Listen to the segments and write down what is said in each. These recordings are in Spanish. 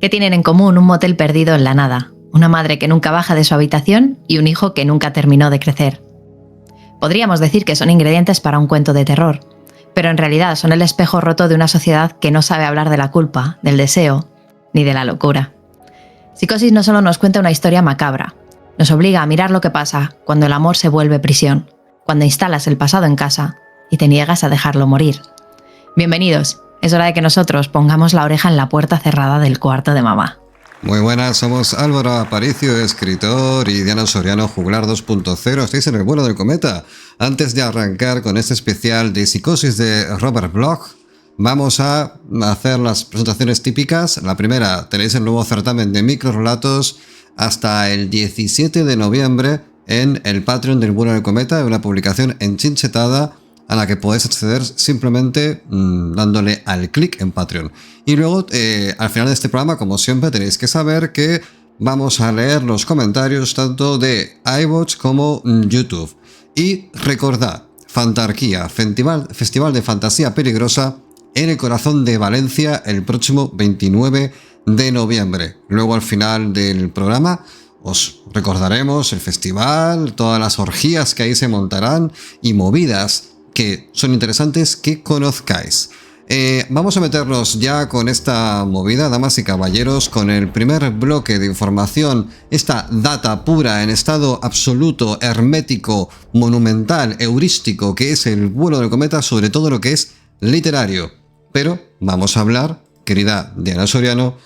¿Qué tienen en común un motel perdido en la nada, una madre que nunca baja de su habitación y un hijo que nunca terminó de crecer? Podríamos decir que son ingredientes para un cuento de terror, pero en realidad son el espejo roto de una sociedad que no sabe hablar de la culpa, del deseo, ni de la locura. Psicosis no solo nos cuenta una historia macabra, nos obliga a mirar lo que pasa cuando el amor se vuelve prisión, cuando instalas el pasado en casa y te niegas a dejarlo morir. Bienvenidos, es hora de que nosotros pongamos la oreja en la puerta cerrada del cuarto de mamá. Muy buenas, somos Álvaro Aparicio, escritor, y Diana Soriano, Juglar 2.0. Estáis en el vuelo del cometa. Antes de arrancar con este especial de Psicosis de Robert Bloch, vamos a hacer las presentaciones típicas. La primera, tenéis el nuevo certamen de microrelatos hasta el 17 de noviembre en el Patreon del vuelo del cometa, una publicación enchinchetada a la que podéis acceder simplemente dándole al clic en Patreon. Y luego, al final de este programa, como siempre, tenéis que saber que vamos a leer los comentarios tanto de iVoox como YouTube. Y recordad, Fantarquía, Festival de Fantasía Peligrosa en el corazón de Valencia el próximo 29 de noviembre. Luego, al final del programa, os recordaremos el festival, todas las orgías que ahí se montarán y movidas que son interesantes que conozcáis. Vamos a meternos ya con esta movida, damas y caballeros, con el primer bloque de información, esta data pura en estado absoluto, hermético, monumental, heurístico, que es el vuelo del cometa, sobre todo lo que es literario. Pero vamos a hablar, querida Diana Soriano,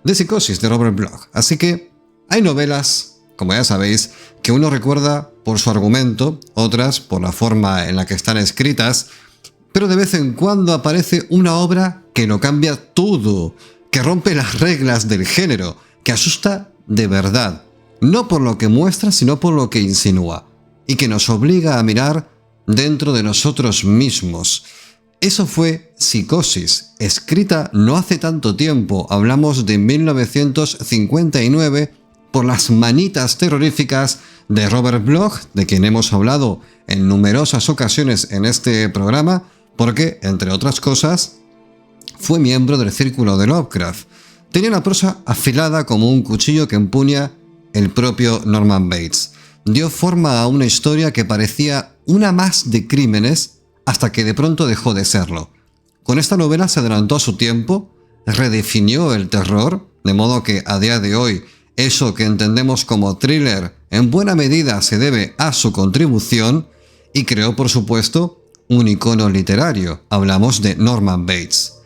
de Psicosis de Robert Bloch. Así que hay novelas, como ya sabéis, que uno recuerda por su argumento, otras por la forma en la que están escritas, pero de vez en cuando aparece una obra que lo cambia todo, que rompe las reglas del género, que asusta de verdad, no por lo que muestra, sino por lo que insinúa, y que nos obliga a mirar dentro de nosotros mismos. Eso fue Psicosis, escrita no hace tanto tiempo, hablamos de 1959, por las manitas terroríficas de Robert Bloch, de quien hemos hablado en numerosas ocasiones en este programa, porque, entre otras cosas, fue miembro del círculo de Lovecraft. Tenía una prosa afilada como un cuchillo que empuña el propio Norman Bates. Dio forma a una historia que parecía una más de crímenes hasta que de pronto dejó de serlo. Con esta novela se adelantó a su tiempo, redefinió el terror, de modo que a día de hoy eso que entendemos como thriller en buena medida se debe a su contribución, y creó, por supuesto, un icono literario. Hablamos de Norman Bates.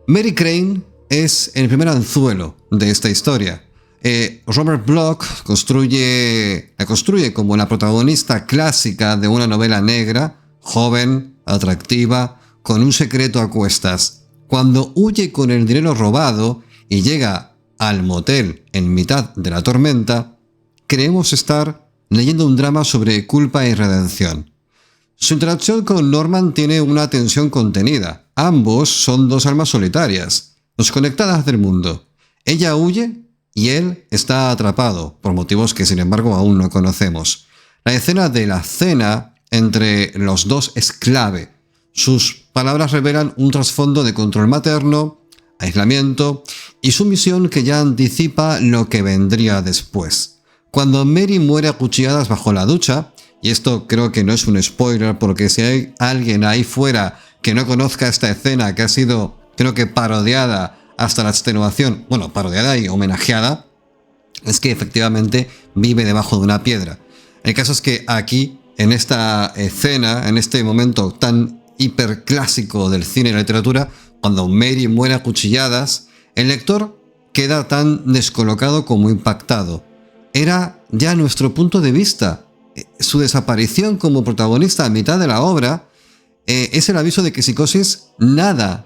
Mary Crane es el primer anzuelo de esta historia. Robert Bloch la construye como la protagonista clásica de una novela negra, joven, atractiva, con un secreto a cuestas. Cuando huye con el dinero robado y llega al motel en mitad de la tormenta, creemos estar leyendo un drama sobre culpa y redención. Su interacción con Norman tiene una tensión contenida. Ambos son dos almas solitarias, desconectadas del mundo. Ella huye y él está atrapado, por motivos que sin embargo aún no conocemos. La escena de la cena entre los dos es clave. Sus palabras revelan un trasfondo de control materno, aislamiento y sumisión que ya anticipa lo que vendría después. Cuando Mary muere a cuchilladas bajo la ducha, y esto creo que no es un spoiler porque si hay alguien ahí fuera que no conozca esta escena que ha sido, creo que parodiada hasta la extenuación, bueno, parodiada y homenajeada, es que efectivamente vive debajo de una piedra. El caso es que aquí, en esta escena, en este momento tan hiperclásico del cine y la literatura, cuando Mary muere a cuchilladas, el lector queda tan descolocado como impactado. Era ya nuestro punto de vista. Su desaparición como protagonista a mitad de la obra es el aviso de que Psicosis nada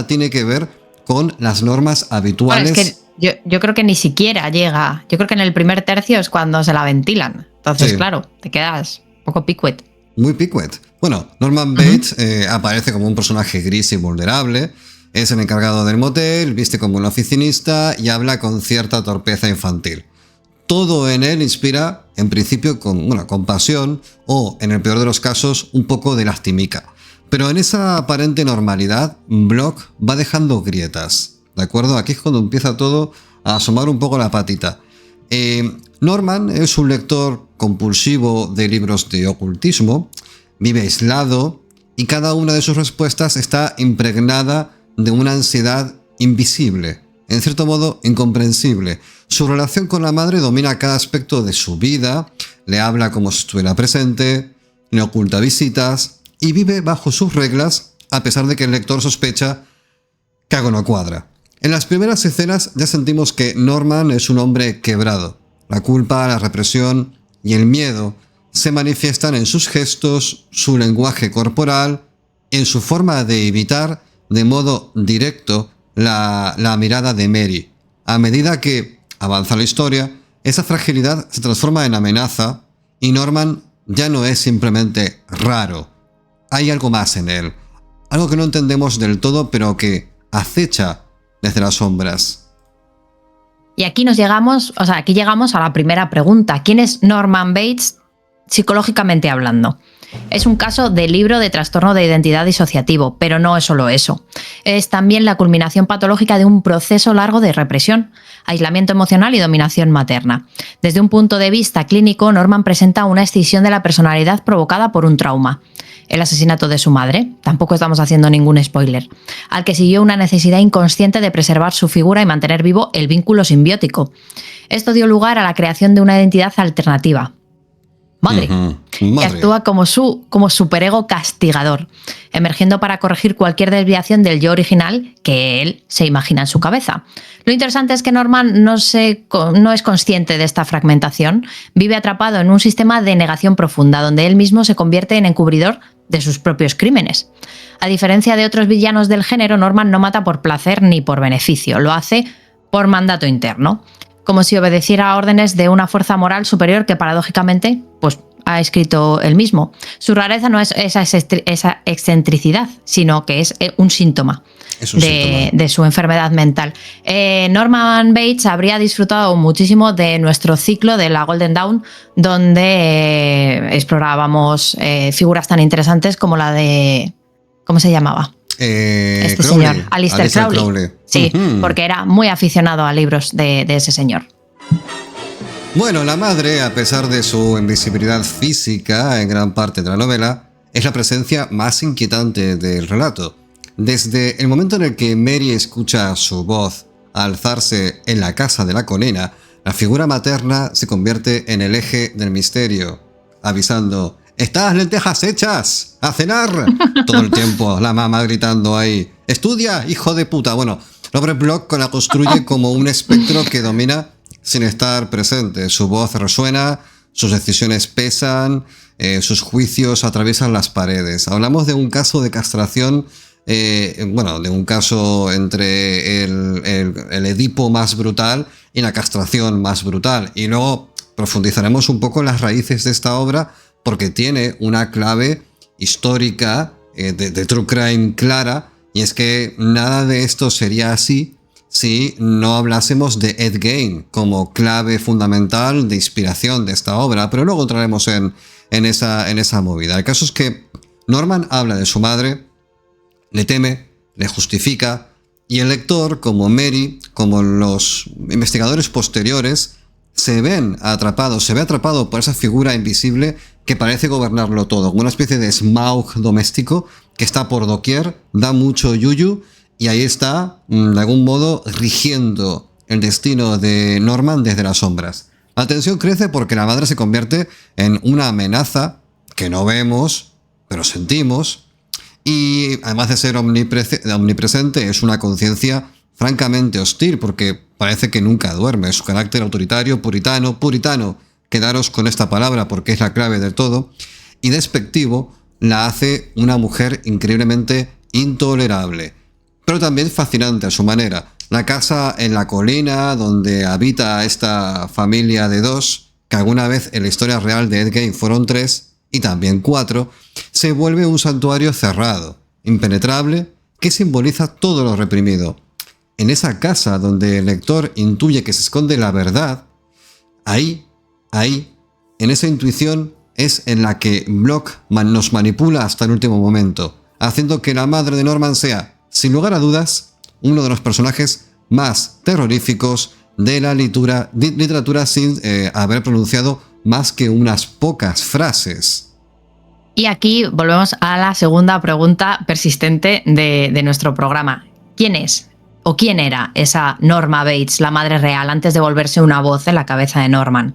tiene que ver con las normas habituales. Bueno, es que yo creo que ni siquiera llega. Yo creo que en el primer tercio es cuando se la ventilan. Entonces, sí, claro, te quedas un poco Pickwick. Muy Pickwick. Bueno, Norman Bates aparece como un personaje gris y vulnerable. Es el encargado del motel, viste como un oficinista y habla con cierta torpeza infantil. Todo en él inspira, en principio, con compasión o, en el peor de los casos, un poco de lastimica. Pero en esa aparente normalidad, Bloch va dejando grietas. ¿de acuerdo? Aquí es cuando empieza todo a asomar un poco la patita. Norman es un lector compulsivo de libros de ocultismo, vive aislado y cada una de sus respuestas está impregnada de una ansiedad invisible, en cierto modo incomprensible. Su relación con la madre domina cada aspecto de su vida, le habla como si estuviera presente, le oculta visitas y vive bajo sus reglas, a pesar de que el lector sospecha que algo no cuadra. En las primeras escenas ya sentimos que Norman es un hombre quebrado. La culpa, la represión y el miedo se manifiestan en sus gestos, su lenguaje corporal, en su forma de evitar de modo directo la mirada de Mary. A medida que avanza la historia, esa fragilidad se transforma en amenaza y Norman ya no es simplemente raro. Hay algo más en él, algo que no entendemos del todo pero que acecha desde las sombras. Y aquí llegamos a la primera pregunta. ¿Quién es Norman Bates psicológicamente hablando? Es un caso de libro de trastorno de identidad disociativo, pero no es solo eso. Es también la culminación patológica de un proceso largo de represión, aislamiento emocional y dominación materna. Desde un punto de vista clínico, Norman presenta una escisión de la personalidad provocada por un trauma. El asesinato de su madre, tampoco estamos haciendo ningún spoiler, al que siguió una necesidad inconsciente de preservar su figura y mantener vivo el vínculo simbiótico. Esto dio lugar a la creación de una identidad alternativa, madre, que actúa como superego castigador, emergiendo para corregir cualquier desviación del yo original que él se imagina en su cabeza. Lo interesante es que Norman no es consciente de esta fragmentación, vive atrapado en un sistema de negación profunda, donde él mismo se convierte en encubridor de sus propios crímenes. A diferencia de otros villanos del género, Norman no mata por placer ni por beneficio, lo hace por mandato interno, como si obedeciera a órdenes de una fuerza moral superior que paradójicamente ha escrito él mismo. Su rareza no es esa excentricidad, sino que es un síntoma de su enfermedad mental. Norman Bates habría disfrutado muchísimo de nuestro ciclo de la Golden Dawn, donde explorábamos figuras tan interesantes como la de... ¿Cómo se llamaba? Crowley, señor, Aleister Crowley. Sí, porque era muy aficionado a libros de ese señor. Bueno, la madre, a pesar de su invisibilidad física en gran parte de la novela, es la presencia más inquietante del relato. Desde el momento en el que Mary escucha su voz alzarse en la casa de la colina, la figura materna se convierte en el eje del misterio, avisando: ¡Estás lentejas hechas! ¡A cenar! Todo el tiempo la mamá gritando ahí: ¡Estudia, hijo de puta! Bueno, Robert Bloch la construye como un espectro que domina sin estar presente. Su voz resuena, sus decisiones pesan, sus juicios atraviesan las paredes. Hablamos de un caso de castración, de un caso entre el Edipo más brutal y la castración más brutal. Y luego profundizaremos un poco en las raíces de esta obra, porque tiene una clave histórica de true crime clara, y es que nada de esto sería así si no hablásemos de Ed Gein como clave fundamental de inspiración de esta obra, pero luego entraremos en esa movida. El caso es que Norman habla de su madre, le teme, le justifica, y el lector, como Mary, como los investigadores posteriores, se ve atrapado por esa figura invisible que parece gobernarlo todo, como una especie de Smaug doméstico que está por doquier, da mucho yuyu, y ahí está, de algún modo, rigiendo el destino de Norman desde las sombras. La tensión crece porque la madre se convierte en una amenaza que no vemos, pero sentimos, y además de ser omnipresente, es una conciencia francamente hostil, porque parece que nunca duerme. Su carácter autoritario, puritano, quedaros con esta palabra porque es la clave de todo, y despectivo, la hace una mujer increíblemente intolerable, pero también fascinante a su manera. La casa en la colina donde habita esta familia de dos, que alguna vez en la historia real de Ed Gein fueron 3 y también 4, se vuelve un santuario cerrado, impenetrable, que simboliza todo lo reprimido. En esa casa donde el lector intuye que se esconde la verdad, ahí, en esa intuición es en la que Bloch nos manipula hasta el último momento, haciendo que la madre de Norman sea, sin lugar a dudas, uno de los personajes más terroríficos de la literatura sin haber pronunciado más que unas pocas frases. Y aquí volvemos a la segunda pregunta persistente de nuestro programa. ¿Quién es o quién era esa Norma Bates, la madre real, antes de volverse una voz en la cabeza de Norman?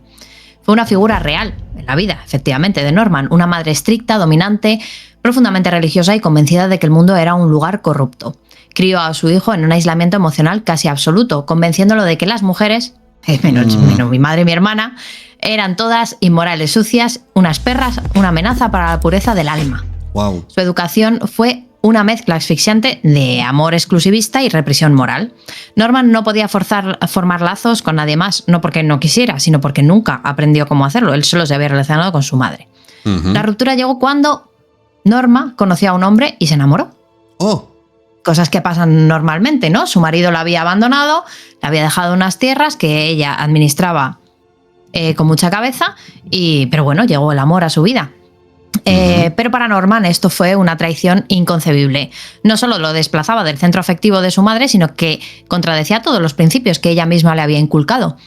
Fue una figura real en la vida, efectivamente, de Norman, una madre estricta, dominante, profundamente religiosa y convencida de que el mundo era un lugar corrupto. Crió a su hijo en un aislamiento emocional casi absoluto, convenciéndolo de que las mujeres, menos mi madre y mi hermana, eran todas inmorales, sucias, unas perras, una amenaza para la pureza del alma. Wow. Su educación fue una mezcla asfixiante de amor exclusivista y represión moral. Norman no podía formar lazos con nadie más, no porque no quisiera, sino porque nunca aprendió cómo hacerlo. Él solo se había relacionado con su madre. La ruptura llegó cuando Norma conoció a un hombre y se enamoró. ¡Oh! Cosas que pasan normalmente, ¿no? Su marido la había abandonado, le había dejado unas tierras que ella administraba con mucha cabeza, pero bueno, llegó el amor a su vida. Pero para Norman esto fue una traición inconcebible. No solo lo desplazaba del centro afectivo de su madre, sino que contradecía todos los principios que ella misma le había inculcado.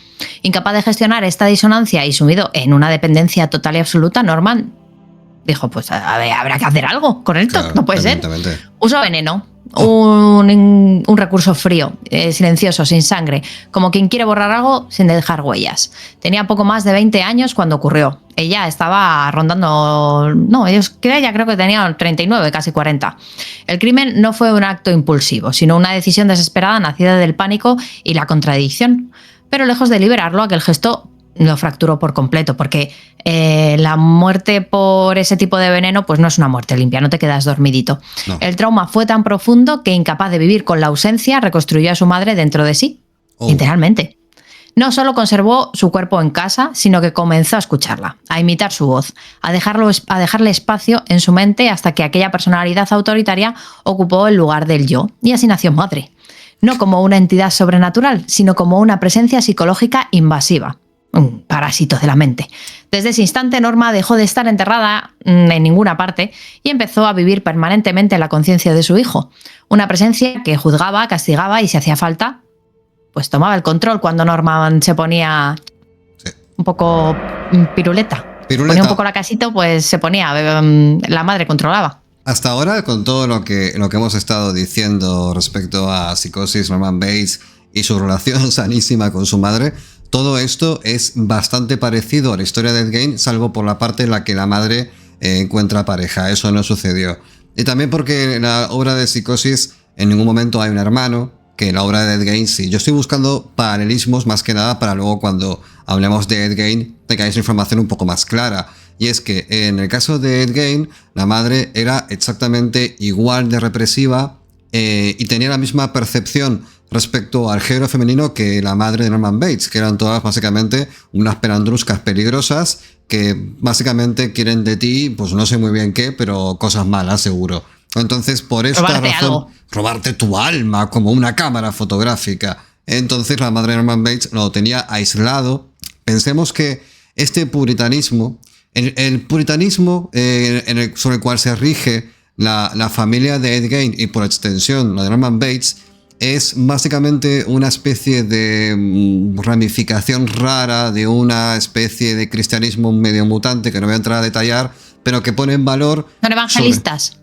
Incapaz de gestionar esta disonancia y sumido en una dependencia total y absoluta, Norman dijo, pues a ver, habrá que hacer algo con esto, claro, no puede ser. Usó veneno, un recurso frío, silencioso, sin sangre, como quien quiere borrar algo sin dejar huellas. Tenía poco más de 20 años cuando ocurrió. Ella estaba rondando... ella creo que tenía 39, casi 40. El crimen no fue un acto impulsivo, sino una decisión desesperada nacida del pánico y la contradicción. Pero lejos de liberarlo, aquel gesto lo fracturó por completo, porque la muerte por ese tipo de veneno pues no es una muerte limpia, no te quedas dormidito. No. El trauma fue tan profundo que, incapaz de vivir con la ausencia, reconstruyó a su madre dentro de sí, literalmente. No solo conservó su cuerpo en casa, sino que comenzó a escucharla, a imitar su voz, a dejarle espacio en su mente hasta que aquella personalidad autoritaria ocupó el lugar del yo, y así nació madre. No como una entidad sobrenatural, sino como una presencia psicológica invasiva. Un parásito de la mente. Desde ese instante, Norma dejó de estar enterrada en ninguna parte y empezó a vivir permanentemente en la conciencia de su hijo. Una presencia que juzgaba, castigaba y, si hacía falta, pues tomaba el control cuando Norman se ponía un poco piruleta. Ponía un poco la casita, pues se ponía, la madre controlaba. Hasta ahora, con todo lo que hemos estado diciendo respecto a Psicosis, Norman Bates y su relación sanísima con su madre, todo esto es bastante parecido a la historia de Ed Gein, salvo por la parte en la que la madre encuentra pareja. Eso no sucedió. Y también porque en la obra de Psicosis en ningún momento hay un hermano, que en la obra de Ed Gein sí. Yo estoy buscando paralelismos más que nada para luego, cuando hablemos de Ed Gein, tengáis información un poco más clara. Y es que en el caso de Ed Gein, la madre era exactamente igual de represiva y tenía la misma percepción respecto al género femenino que la madre de Norman Bates, que eran todas básicamente unas perandruscas peligrosas que básicamente quieren de ti, pues no sé muy bien qué, pero cosas malas seguro. Entonces, por esta razón, robarte tu alma como una cámara fotográfica. Entonces la madre de Norman Bates lo tenía aislado. Pensemos que este puritanismo, el puritanismo sobre el cual se rige la familia de Ed Gein y por extensión la de Norman Bates, es básicamente una especie de ramificación rara de una especie de cristianismo medio mutante que no voy a entrar a detallar, pero que pone en valor... ¿Son evangelistas?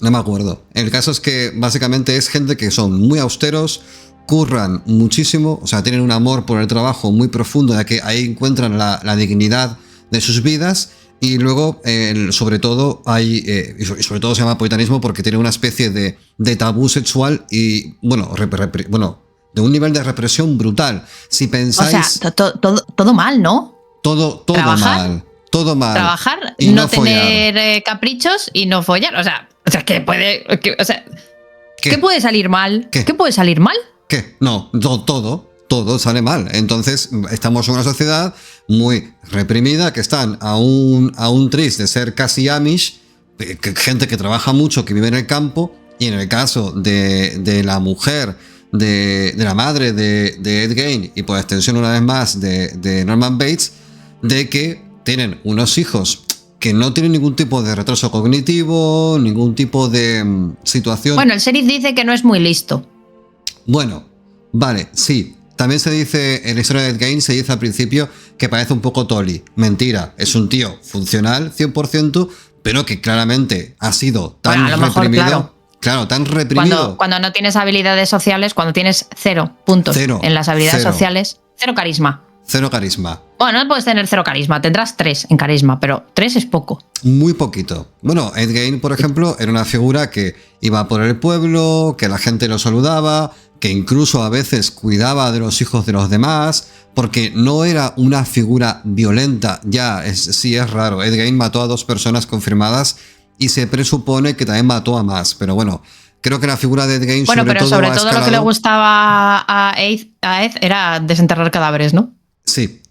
No me acuerdo. El caso es que básicamente es gente que son muy austeros, curran muchísimo, o sea, tienen un amor por el trabajo muy profundo, ya que ahí encuentran la dignidad de sus vidas. Y luego, sobre todo, y sobre todo se llama puritanismo porque tiene una especie de tabú sexual y, bueno, de un nivel de represión brutal. Si pensáis... O sea, todo mal, ¿no? Todo mal. Todo mal. Trabajar, y no tener caprichos y no follar. O sea, ¿qué puede salir mal? ¿Qué puede salir mal? ¿Qué? No, todo sale mal. Entonces estamos en una sociedad muy reprimida, que están a un tris de ser casi Amish, gente que trabaja mucho, que vive en el campo, y en el caso de la mujer, de la madre de Ed Gein, y por extensión una vez más de Norman Bates, de que tienen unos hijos que no tienen ningún tipo de retraso cognitivo, ningún tipo de situación... Bueno, el sheriff dice que no es muy listo. Bueno, Vale, sí. También se dice, en la historia de Ed Gein se dice al principio que parece un poco Tolly. Mentira, es un tío funcional 100%, pero que claramente ha sido tan Bueno, a lo mejor, reprimido. Claro, tan reprimido. Cuando no tienes habilidades sociales, cuando tienes 0 puntos Cero, en las habilidades cero. sociales, 0 carisma. Cero carisma. Bueno, no puedes tener 0 carisma, tendrás 3 en carisma, pero 3 es poco. Muy poquito. Bueno, Ed Gein, por ejemplo, era una figura que iba por el pueblo, que la gente lo saludaba, que incluso a veces cuidaba de los hijos de los demás, porque no era una figura violenta. Sí es raro. Ed Gein mató a 2 personas confirmadas y se presupone que también mató a más. Pero bueno, creo que la figura de Ed Gein Bueno, pero sobre todo lo que le escalado. gustaba a Ed era desenterrar cadáveres, ¿no? Sí.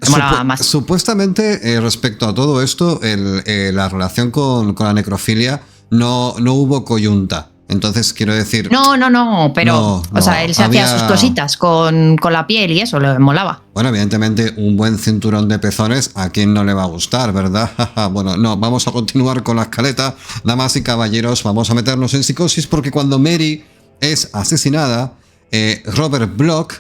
Molaba más. Supuestamente, respecto a todo esto, la relación con la necrofilia no hubo coyunta. Entonces, quiero decir... No, pero o sea, él se hacía sus cositas con la piel y eso, le molaba. Bueno, evidentemente, un buen cinturón de pezones, ¿a quién no le va a gustar, verdad? Bueno, no, vamos a continuar con la escaleta. Damas y caballeros, vamos a meternos en psicosis porque cuando Mary es asesinada... Robert Bloch,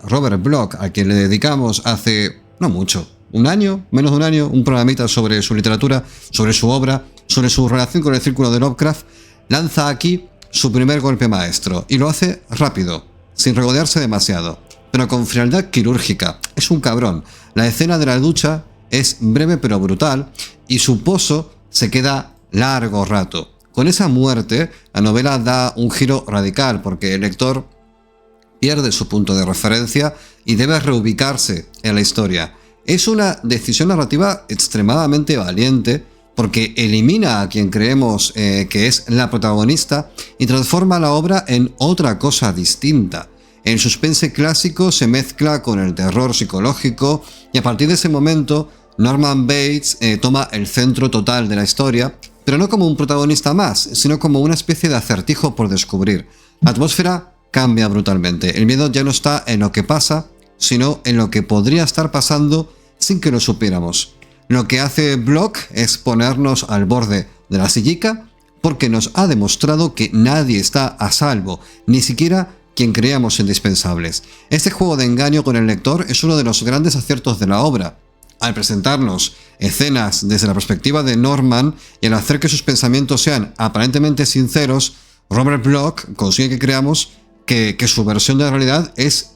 Robert Bloch, a quien le dedicamos hace no mucho, un año, menos de un año, un programita sobre su literatura, sobre su obra, sobre su relación con el círculo de Lovecraft, lanza aquí su primer golpe maestro y lo hace rápido, sin regodearse demasiado, pero con frialdad quirúrgica. Es un cabrón. La escena de la ducha es breve pero brutal y su pozo se queda largo rato. Con esa muerte, la novela da un giro radical porque el lector pierde su punto de referencia y debe reubicarse en la historia. Es una decisión narrativa extremadamente valiente porque elimina a quien creemos que es la protagonista y transforma la obra en otra cosa distinta. El suspense clásico se mezcla con el terror psicológico y a partir de ese momento Norman Bates toma el centro total de la historia, pero no como un protagonista más, sino como una especie de acertijo por descubrir. La atmósfera cambia brutalmente. El miedo ya no está en lo que pasa, sino en lo que podría estar pasando sin que lo supiéramos. Lo que hace Bloch es ponernos al borde de la sillica porque nos ha demostrado que nadie está a salvo, ni siquiera quien creíamos indispensables. Este juego de engaño con el lector es uno de los grandes aciertos de la obra. Al presentarnos escenas desde la perspectiva de Norman y al hacer que sus pensamientos sean aparentemente sinceros, Robert Bloch consigue que creamos que su versión de la realidad es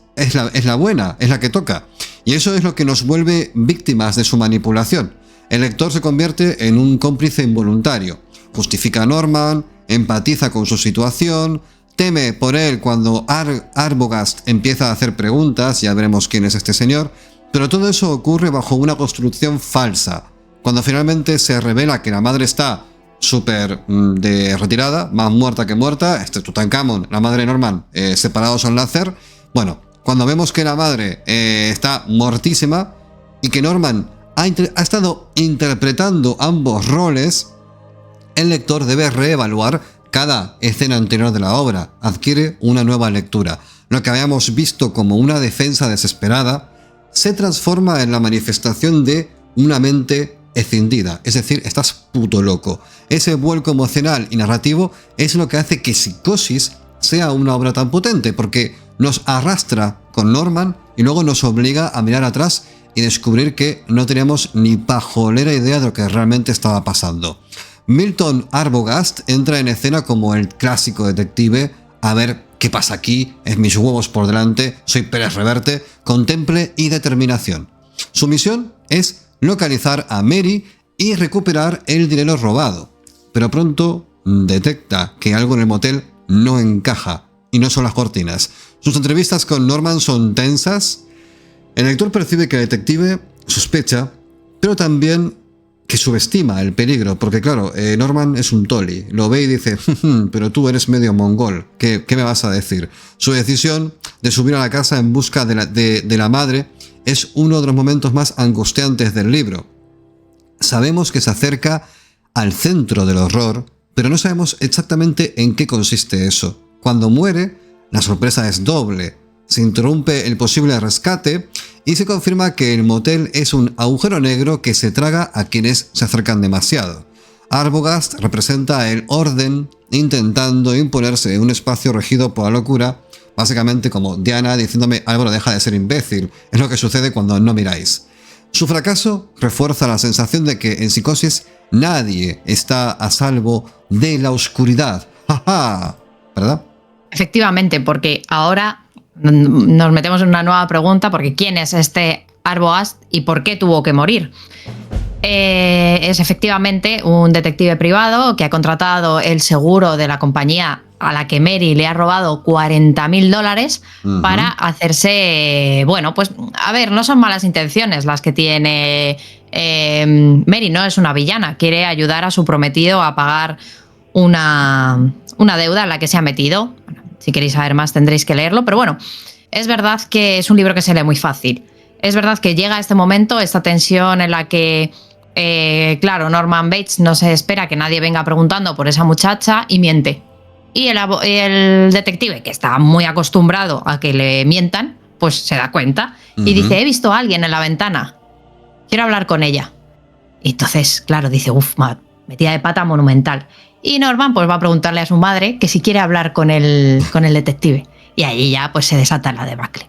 la buena, es la que toca. Y eso es lo que nos vuelve víctimas de su manipulación. El lector se convierte en un cómplice involuntario. Justifica a Norman, empatiza con su situación, teme por él cuando Arbogast empieza a hacer preguntas, ya veremos quién es este señor, pero todo eso ocurre bajo una construcción falsa. Cuando finalmente se revela que la madre está súper de retirada, más muerta que muerta, Tutankamón, la madre de Norman, separados al nacer. Bueno, cuando vemos que la madre está mortísima y que Norman ha estado interpretando ambos roles, el lector debe reevaluar cada escena anterior de la obra, adquiere una nueva lectura. Lo que habíamos visto como una defensa desesperada se transforma en la manifestación de una mente escindida, es decir, estás puto loco. Ese vuelco emocional y narrativo es lo que hace que Psicosis sea una obra tan potente, porque nos arrastra con Norman y luego nos obliga a mirar atrás y descubrir que no teníamos ni pajolera idea de lo que realmente estaba pasando. Milton Arbogast entra en escena como el clásico detective, a ver qué pasa aquí, es mis huevos por delante, soy Pérez Reverte, con temple y determinación. Su misión es localizar a Mary y recuperar el dinero robado, pero pronto detecta que algo en el motel no encaja, y no son las cortinas. Sus entrevistas con Norman son tensas. El lector percibe que el detective sospecha, pero también que subestima el peligro, porque claro, Norman es un toli, lo ve y dice, pero tú eres medio mongol, ¿qué me vas a decir? Su decisión de subir a la casa en busca de la madre es uno de los momentos más angustiantes del libro. Sabemos que se acerca al centro del horror, pero no sabemos exactamente en qué consiste eso. Cuando muere, la sorpresa es doble. Se interrumpe el posible rescate y se confirma que el motel es un agujero negro que se traga a quienes se acercan demasiado. Arbogast representa el orden intentando imponerse en un espacio regido por la locura, Básicamente como Diana diciéndome Álvaro deja de ser imbécil, es lo que sucede cuando no miráis. Su fracaso refuerza la sensación de que en Psicosis nadie está a salvo de la oscuridad. ¡Ja, ja! ¿Verdad? Efectivamente, porque ahora nos metemos en una nueva pregunta, porque ¿quién es este Arbogast y por qué tuvo que morir? Es efectivamente un detective privado que ha contratado el seguro de la compañía a la que Mary le ha robado $40.000 para hacerse... Bueno, pues a ver, no son malas intenciones las que tiene Mary, no es una villana, quiere ayudar a su prometido a pagar una deuda en la que se ha metido. Bueno, si queréis saber más tendréis que leerlo, pero bueno, es verdad que es un libro que se lee muy fácil. Es verdad que llega este momento, esta tensión en la que, claro, Norman Bates no se espera que nadie venga preguntando por esa muchacha y miente. Y el detective, que está muy acostumbrado a que le mientan, pues se da cuenta y dice, he visto a alguien en la ventana, quiero hablar con ella. Y entonces, claro, dice, metida de pata monumental. Y Norman pues va a preguntarle a su madre que si quiere hablar con el detective. Y ahí ya pues se desata la debacle.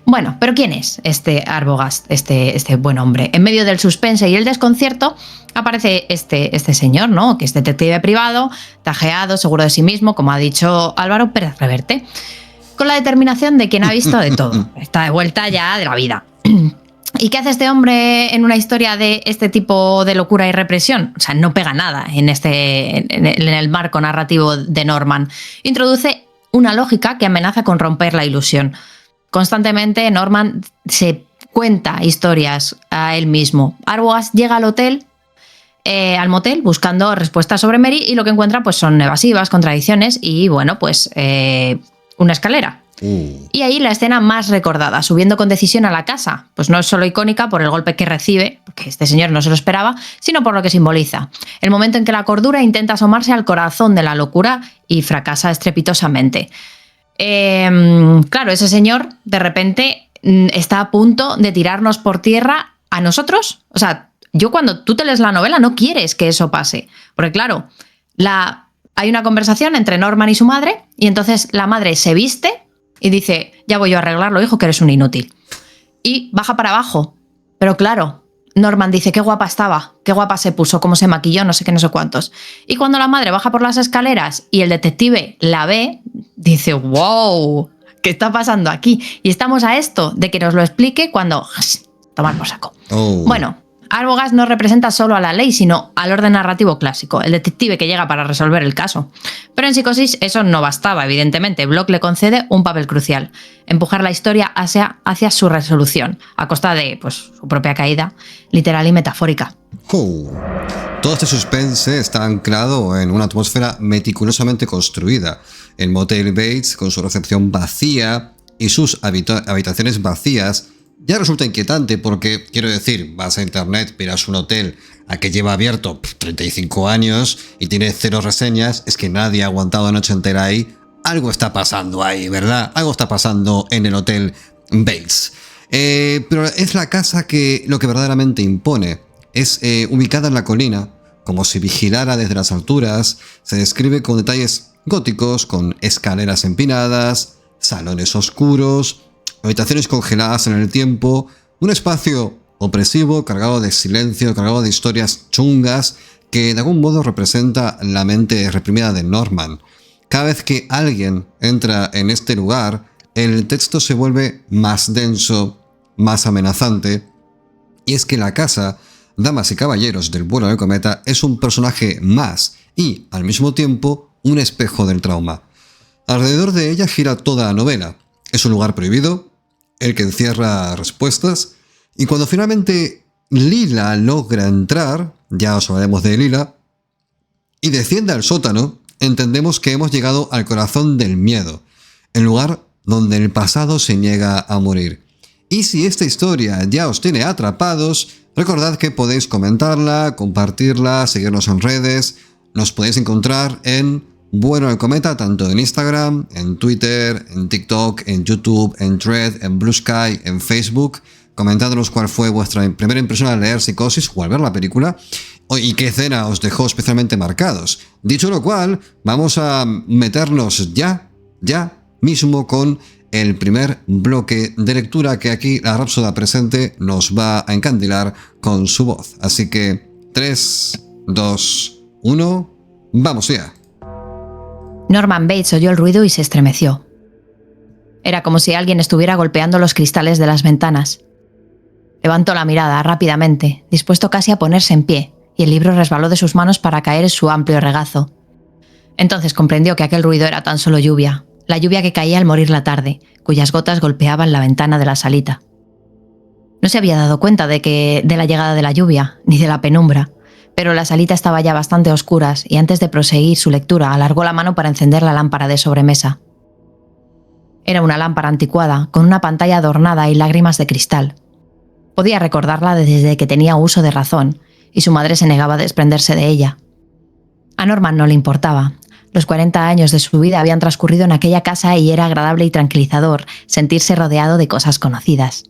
Bueno, pero ¿quién es este Arbogast, este buen hombre? En medio del suspense y el desconcierto aparece este señor, ¿no? Que es detective privado, tajeado, seguro de sí mismo, como ha dicho Álvaro Pérez Reverte, con la determinación de quien ha visto de todo. Está de vuelta ya de la vida. ¿Y qué hace este hombre en una historia de este tipo de locura y represión? O sea, no pega nada en el marco narrativo de Norman. Introduce una lógica que amenaza con romper la ilusión. Constantemente Norman se cuenta historias a él mismo. Arbogast llega al motel buscando respuestas sobre Mary y lo que encuentra pues son evasivas, contradicciones y bueno, pues una escalera. Y ahí la escena más recordada, subiendo con decisión a la casa, pues no es solo icónica por el golpe que recibe, porque este señor no se lo esperaba, sino por lo que simboliza. El momento en que la cordura intenta asomarse al corazón de la locura y fracasa estrepitosamente. Claro, ese señor de repente está a punto de tirarnos por tierra a nosotros. O sea, yo cuando tú te lees la novela no quieres que eso pase, porque claro, hay una conversación entre Norman y su madre y entonces la madre se viste y dice, ya voy yo a arreglarlo, hijo, que eres un inútil. Y baja para abajo. Pero claro, Norman dice, qué guapa estaba, qué guapa se puso, cómo se maquilló, no sé qué, no sé cuántos. Y cuando la madre baja por las escaleras y el detective la ve, dice, wow, ¿qué está pasando aquí? Y estamos a esto de que nos lo explique cuando... tomar por saco. Bueno, Arbogast no representa solo a la ley, sino al orden narrativo clásico, el detective que llega para resolver el caso. Pero en Psicosis eso no bastaba, evidentemente. Bloch le concede un papel crucial, empujar la historia hacia su resolución, a costa de pues, su propia caída, literal y metafórica. Todo este suspense está anclado en una atmósfera meticulosamente construida. El Motel Bates, con su recepción vacía y sus habitaciones vacías, ya resulta inquietante porque, quiero decir, vas a internet, miras un hotel a que lleva abierto 35 años y tiene 0 reseñas, es que nadie ha aguantado noche entera ahí. Algo está pasando ahí, ¿verdad? Algo está pasando en el Hotel Bates. Pero es la casa que lo que verdaderamente impone. Es ubicada en la colina, como si vigilara desde las alturas. Se describe con detalles góticos, con escaleras empinadas, salones oscuros, habitaciones congeladas en el tiempo, un espacio opresivo, cargado de silencio, cargado de historias chungas, que de algún modo representa la mente reprimida de Norman. Cada vez que alguien entra en este lugar, el texto se vuelve más denso, más amenazante, y es que la casa, damas y caballeros del vuelo del cometa, es un personaje más y, al mismo tiempo, un espejo del trauma. Alrededor de ella gira toda la novela. Es un lugar prohibido, el que encierra respuestas, y cuando finalmente Lila logra entrar, ya os hablaremos de Lila, y desciende al sótano, entendemos que hemos llegado al corazón del miedo, el lugar donde el pasado se niega a morir. Y si esta historia ya os tiene atrapados, recordad que podéis comentarla, compartirla, seguirnos en redes, nos podéis encontrar en Bueno el Cometa, tanto en Instagram, en Twitter, en TikTok, en YouTube, en Thread, en Blue Sky, en Facebook, comentándonos cuál fue vuestra primera impresión al leer Psicosis o al ver la película y qué escena os dejó especialmente marcados. Dicho lo cual, vamos a meternos ya mismo con el primer bloque de lectura que aquí la Rápsoda presente nos va a encandilar con su voz. Así que 3, 2, 1, ¡vamos ya! Norman Bates oyó el ruido y se estremeció. Era como si alguien estuviera golpeando los cristales de las ventanas. Levantó la mirada rápidamente, dispuesto casi a ponerse en pie, y el libro resbaló de sus manos para caer en su amplio regazo. Entonces comprendió que aquel ruido era tan solo lluvia, la lluvia que caía al morir la tarde, cuyas gotas golpeaban la ventana de la salita. No se había dado cuenta de la llegada de la lluvia, ni de la penumbra, pero la salita estaba ya bastante a oscuras y antes de proseguir su lectura alargó la mano para encender la lámpara de sobremesa. Era una lámpara anticuada, con una pantalla adornada y lágrimas de cristal. Podía recordarla desde que tenía uso de razón, y su madre se negaba a desprenderse de ella. A Norman no le importaba. Los 40 años de su vida habían transcurrido en aquella casa y era agradable y tranquilizador sentirse rodeado de cosas conocidas.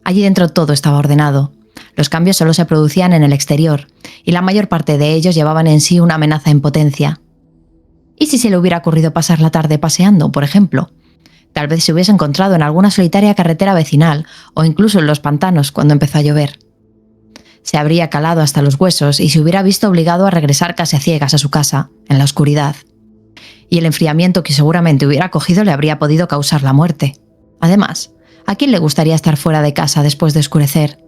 Allí dentro todo estaba ordenado. Los cambios solo se producían en el exterior, y la mayor parte de ellos llevaban en sí una amenaza en potencia. ¿Y si se le hubiera ocurrido pasar la tarde paseando, por ejemplo? Tal vez se hubiese encontrado en alguna solitaria carretera vecinal o incluso en los pantanos cuando empezó a llover. Se habría calado hasta los huesos y se hubiera visto obligado a regresar casi a ciegas a su casa, en la oscuridad. Y el enfriamiento que seguramente hubiera cogido le habría podido causar la muerte. Además, ¿a quién le gustaría estar fuera de casa después de oscurecer?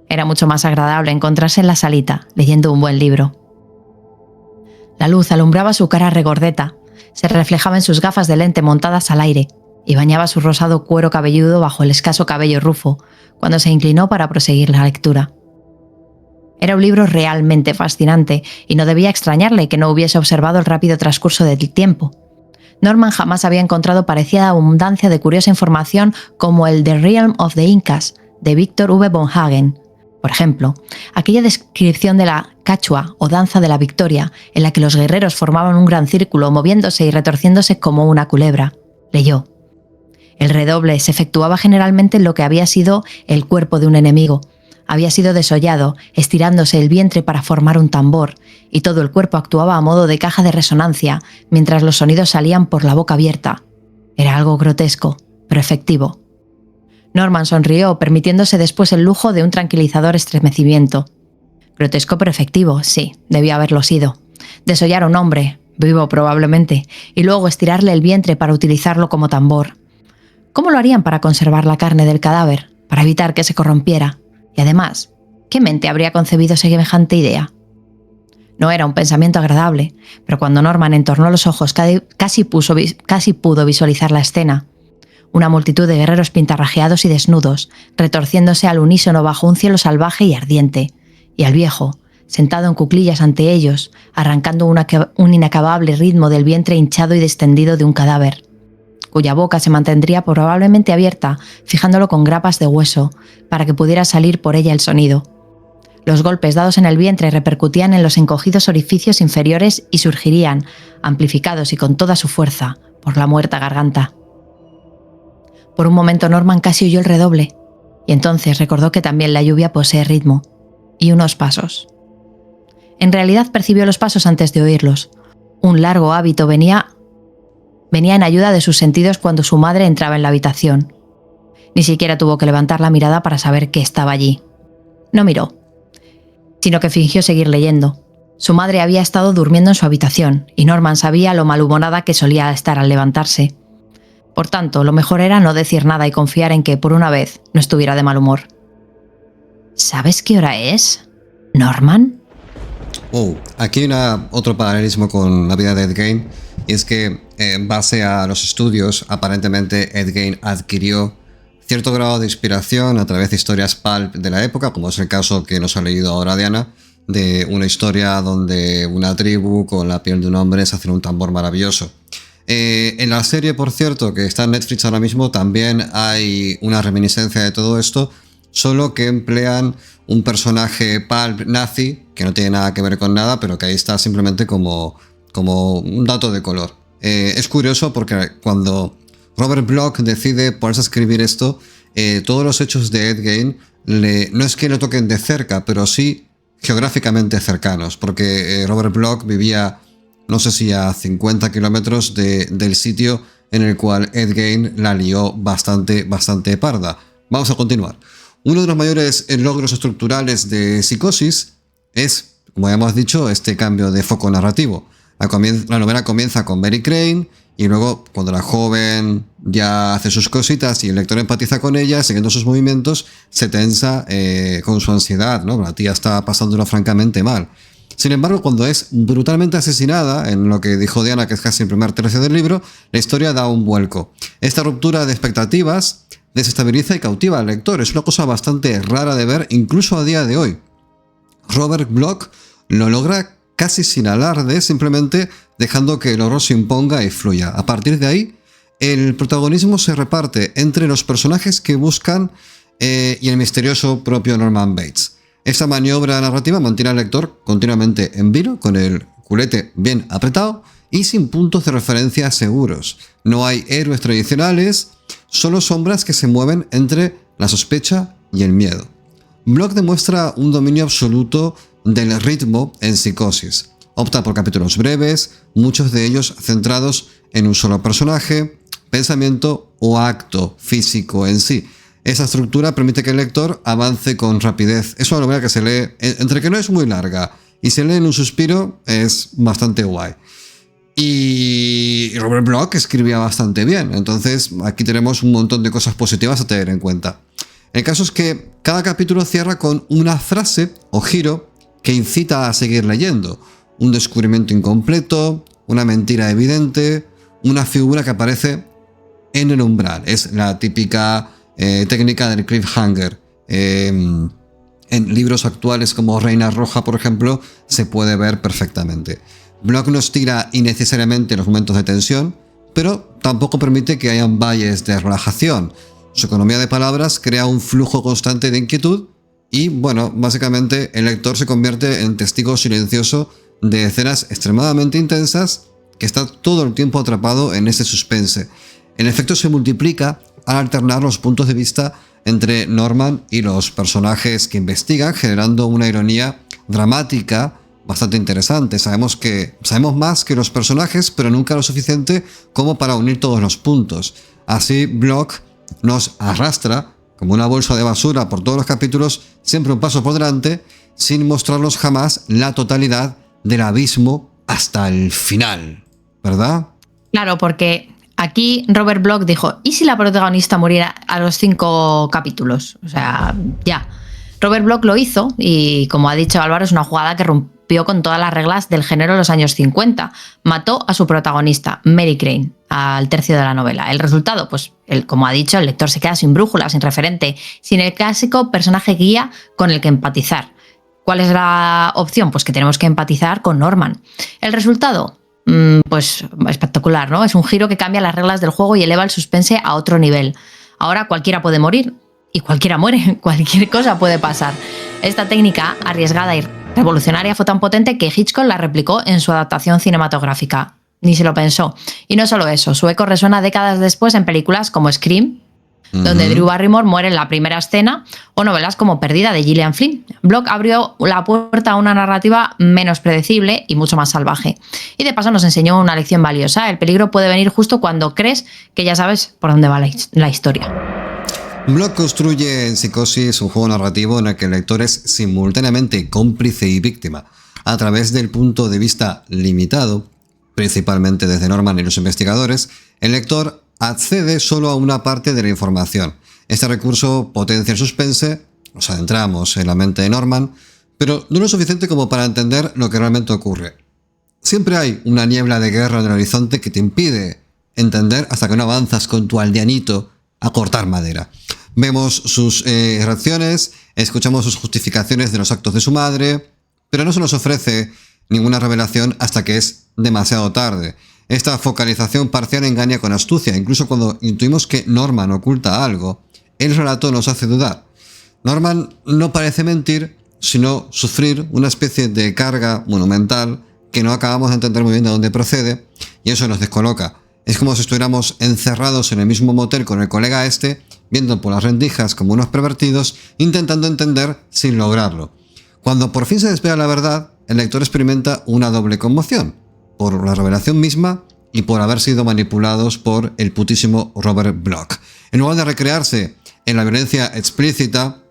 Era mucho más agradable encontrarse en la salita, leyendo un buen libro. La luz alumbraba su cara regordeta, se reflejaba en sus gafas de lente montadas al aire y bañaba su rosado cuero cabelludo bajo el escaso cabello rufo, cuando se inclinó para proseguir la lectura. Era un libro realmente fascinante y no debía extrañarle que no hubiese observado el rápido transcurso del tiempo. Norman jamás había encontrado parecida abundancia de curiosa información como el The Realm of the Incas, de Victor V. von Hagen. Por ejemplo, aquella descripción de la cachua o danza de la victoria, en la que los guerreros formaban un gran círculo moviéndose y retorciéndose como una culebra. Leyó. El redoble se efectuaba generalmente en lo que había sido el cuerpo de un enemigo. Había sido desollado, estirándose el vientre para formar un tambor, y todo el cuerpo actuaba a modo de caja de resonancia, mientras los sonidos salían por la boca abierta. Era algo grotesco, pero efectivo. Norman sonrió, permitiéndose después el lujo de un tranquilizador estremecimiento. Grotesco pero efectivo, sí, debió haberlo sido. Desollar a un hombre, vivo probablemente, y luego estirarle el vientre para utilizarlo como tambor. ¿Cómo lo harían para conservar la carne del cadáver, para evitar que se corrompiera? Y además, ¿qué mente habría concebido semejante idea? No era un pensamiento agradable, pero cuando Norman entornó los ojos casi pudo visualizar la escena. Una multitud de guerreros pintarrajeados y desnudos, retorciéndose al unísono bajo un cielo salvaje y ardiente, y al viejo, sentado en cuclillas ante ellos, arrancando un inacabable ritmo del vientre hinchado y distendido de un cadáver, cuya boca se mantendría probablemente abierta, fijándolo con grapas de hueso, para que pudiera salir por ella el sonido. Los golpes dados en el vientre repercutían en los encogidos orificios inferiores y surgirían, amplificados y con toda su fuerza, por la muerta garganta. Por un momento Norman casi oyó el redoble, y entonces recordó que también la lluvia posee ritmo, y unos pasos. En realidad percibió los pasos antes de oírlos. Un largo hábito venía en ayuda de sus sentidos cuando su madre entraba en la habitación. Ni siquiera tuvo que levantar la mirada para saber que estaba allí. No miró, sino que fingió seguir leyendo. Su madre había estado durmiendo en su habitación, y Norman sabía lo malhumorada que solía estar al levantarse. Por tanto, lo mejor era no decir nada y confiar en que, por una vez, no estuviera de mal humor. ¿Sabes qué hora es, Norman? Aquí hay otro paralelismo con la vida de Ed Gein, y es que, en base a los estudios, aparentemente Ed Gein adquirió cierto grado de inspiración a través de historias pulp de la época, como es el caso que nos ha leído ahora Diana, de una historia donde una tribu con la piel de un hombre se hace un tambor maravilloso. En la serie, por cierto, que está en Netflix ahora mismo, también hay una reminiscencia de todo esto, solo que emplean un personaje pulp nazi, que no tiene nada que ver con nada, pero que ahí está simplemente como un dato de color. Es curioso porque cuando Robert Bloch decide ponerse a escribir esto, todos los hechos de Ed Gein no es que lo toquen de cerca, pero sí geográficamente cercanos, porque Robert Bloch vivía, no sé si a 50 kilómetros del sitio en el cual Ed Gein la lió bastante parda. Vamos a continuar. Uno de los mayores logros estructurales de Psicosis es, como ya hemos dicho, este cambio de foco narrativo. La novela comienza con Mary Crane y luego, cuando la joven ya hace sus cositas y el lector empatiza con ella, siguiendo sus movimientos, se tensa con su ansiedad, ¿no? La tía está pasándolo francamente mal. Sin embargo, cuando es brutalmente asesinada, en lo que dijo Diana, que es casi el primer tercio del libro, la historia da un vuelco. Esta ruptura de expectativas desestabiliza y cautiva al lector. Es una cosa bastante rara de ver, incluso a día de hoy. Robert Bloch lo logra casi sin alarde, simplemente dejando que el horror se imponga y fluya. A partir de ahí, el protagonismo se reparte entre los personajes que buscan y el misterioso propio Norman Bates. Esta maniobra narrativa mantiene al lector continuamente en vilo, con el culete bien apretado y sin puntos de referencia seguros. No hay héroes tradicionales, solo sombras que se mueven entre la sospecha y el miedo. Bloch demuestra un dominio absoluto del ritmo en Psicosis. Opta por capítulos breves, muchos de ellos centrados en un solo personaje, pensamiento o acto físico en sí. Esa estructura permite que el lector avance con rapidez. Es una novela que se lee, entre que no es muy larga y se lee en un suspiro, es bastante guay. Y Robert Bloch escribía bastante bien, entonces aquí tenemos un montón de cosas positivas a tener en cuenta. El caso es que cada capítulo cierra con una frase o giro que incita a seguir leyendo. Un descubrimiento incompleto, una mentira evidente, una figura que aparece en el umbral. Es la típica técnica del cliffhanger. En libros actuales como Reina Roja, por ejemplo, se puede ver perfectamente. Bloch nos tira innecesariamente los momentos de tensión, pero tampoco permite que hayan valles de relajación. Su economía de palabras crea un flujo constante de inquietud y, bueno, básicamente el lector se convierte en testigo silencioso de escenas extremadamente intensas que está todo el tiempo atrapado en ese suspense. El efecto se multiplica al alternar los puntos de vista entre Norman y los personajes que investigan, generando una ironía dramática bastante interesante. Sabemos más que los personajes, pero nunca lo suficiente como para unir todos los puntos. Así, Bloch nos arrastra como una bolsa de basura por todos los capítulos, siempre un paso por delante, sin mostrarnos jamás la totalidad del abismo hasta el final, ¿verdad? Claro, porque aquí Robert Bloch dijo, ¿y si la protagonista muriera a los 5 capítulos? O sea, ya. Robert Bloch lo hizo y, como ha dicho Álvaro, es una jugada que rompió con todas las reglas del género en los años 50. Mató a su protagonista, Mary Crane, al tercio de la novela. El resultado, pues, como ha dicho, el lector se queda sin brújula, sin referente, sin el clásico personaje guía con el que empatizar. ¿Cuál es la opción? Pues que tenemos que empatizar con Norman. El resultado, pues espectacular, ¿no? Es un giro que cambia las reglas del juego y eleva el suspense a otro nivel. Ahora cualquiera puede morir y cualquiera muere, cualquier cosa puede pasar. Esta técnica arriesgada y revolucionaria fue tan potente que Hitchcock la replicó en su adaptación cinematográfica. Ni se lo pensó. Y no solo eso, su eco resuena décadas después en películas como Scream, donde Drew Barrymore muere en la primera escena, o novelas como Perdida de Gillian Flynn. Bloch abrió la puerta a una narrativa menos predecible y mucho más salvaje. Y de paso nos enseñó una lección valiosa. El peligro puede venir justo cuando crees que ya sabes por dónde va la historia. Bloch construye en Psicosis un juego narrativo en el que el lector es simultáneamente cómplice y víctima, a través del punto de vista limitado, principalmente desde Norman y los investigadores. El lector accede solo a una parte de la información. Este recurso potencia el suspense, nos adentramos en la mente de Norman, pero no lo suficiente como para entender lo que realmente ocurre. Siempre hay una niebla de guerra en el horizonte que te impide entender hasta que no avanzas con tu aldeanito a cortar madera. Vemos sus reacciones, escuchamos sus justificaciones de los actos de su madre, pero no se nos ofrece ninguna revelación hasta que es demasiado tarde. Esta focalización parcial engaña con astucia. Incluso cuando intuimos que Norman oculta algo, el relato nos hace dudar. Norman no parece mentir, sino sufrir una especie de carga monumental que no acabamos de entender muy bien de dónde procede, y eso nos descoloca. Es como si estuviéramos encerrados en el mismo motel con el colega viendo por las rendijas como unos pervertidos, intentando entender sin lograrlo. Cuando por fin se despega la verdad, el lector experimenta una doble conmoción, por la revelación misma y por haber sido manipulados por el putísimo Robert Bloch. En lugar de recrearse en la violencia explícita,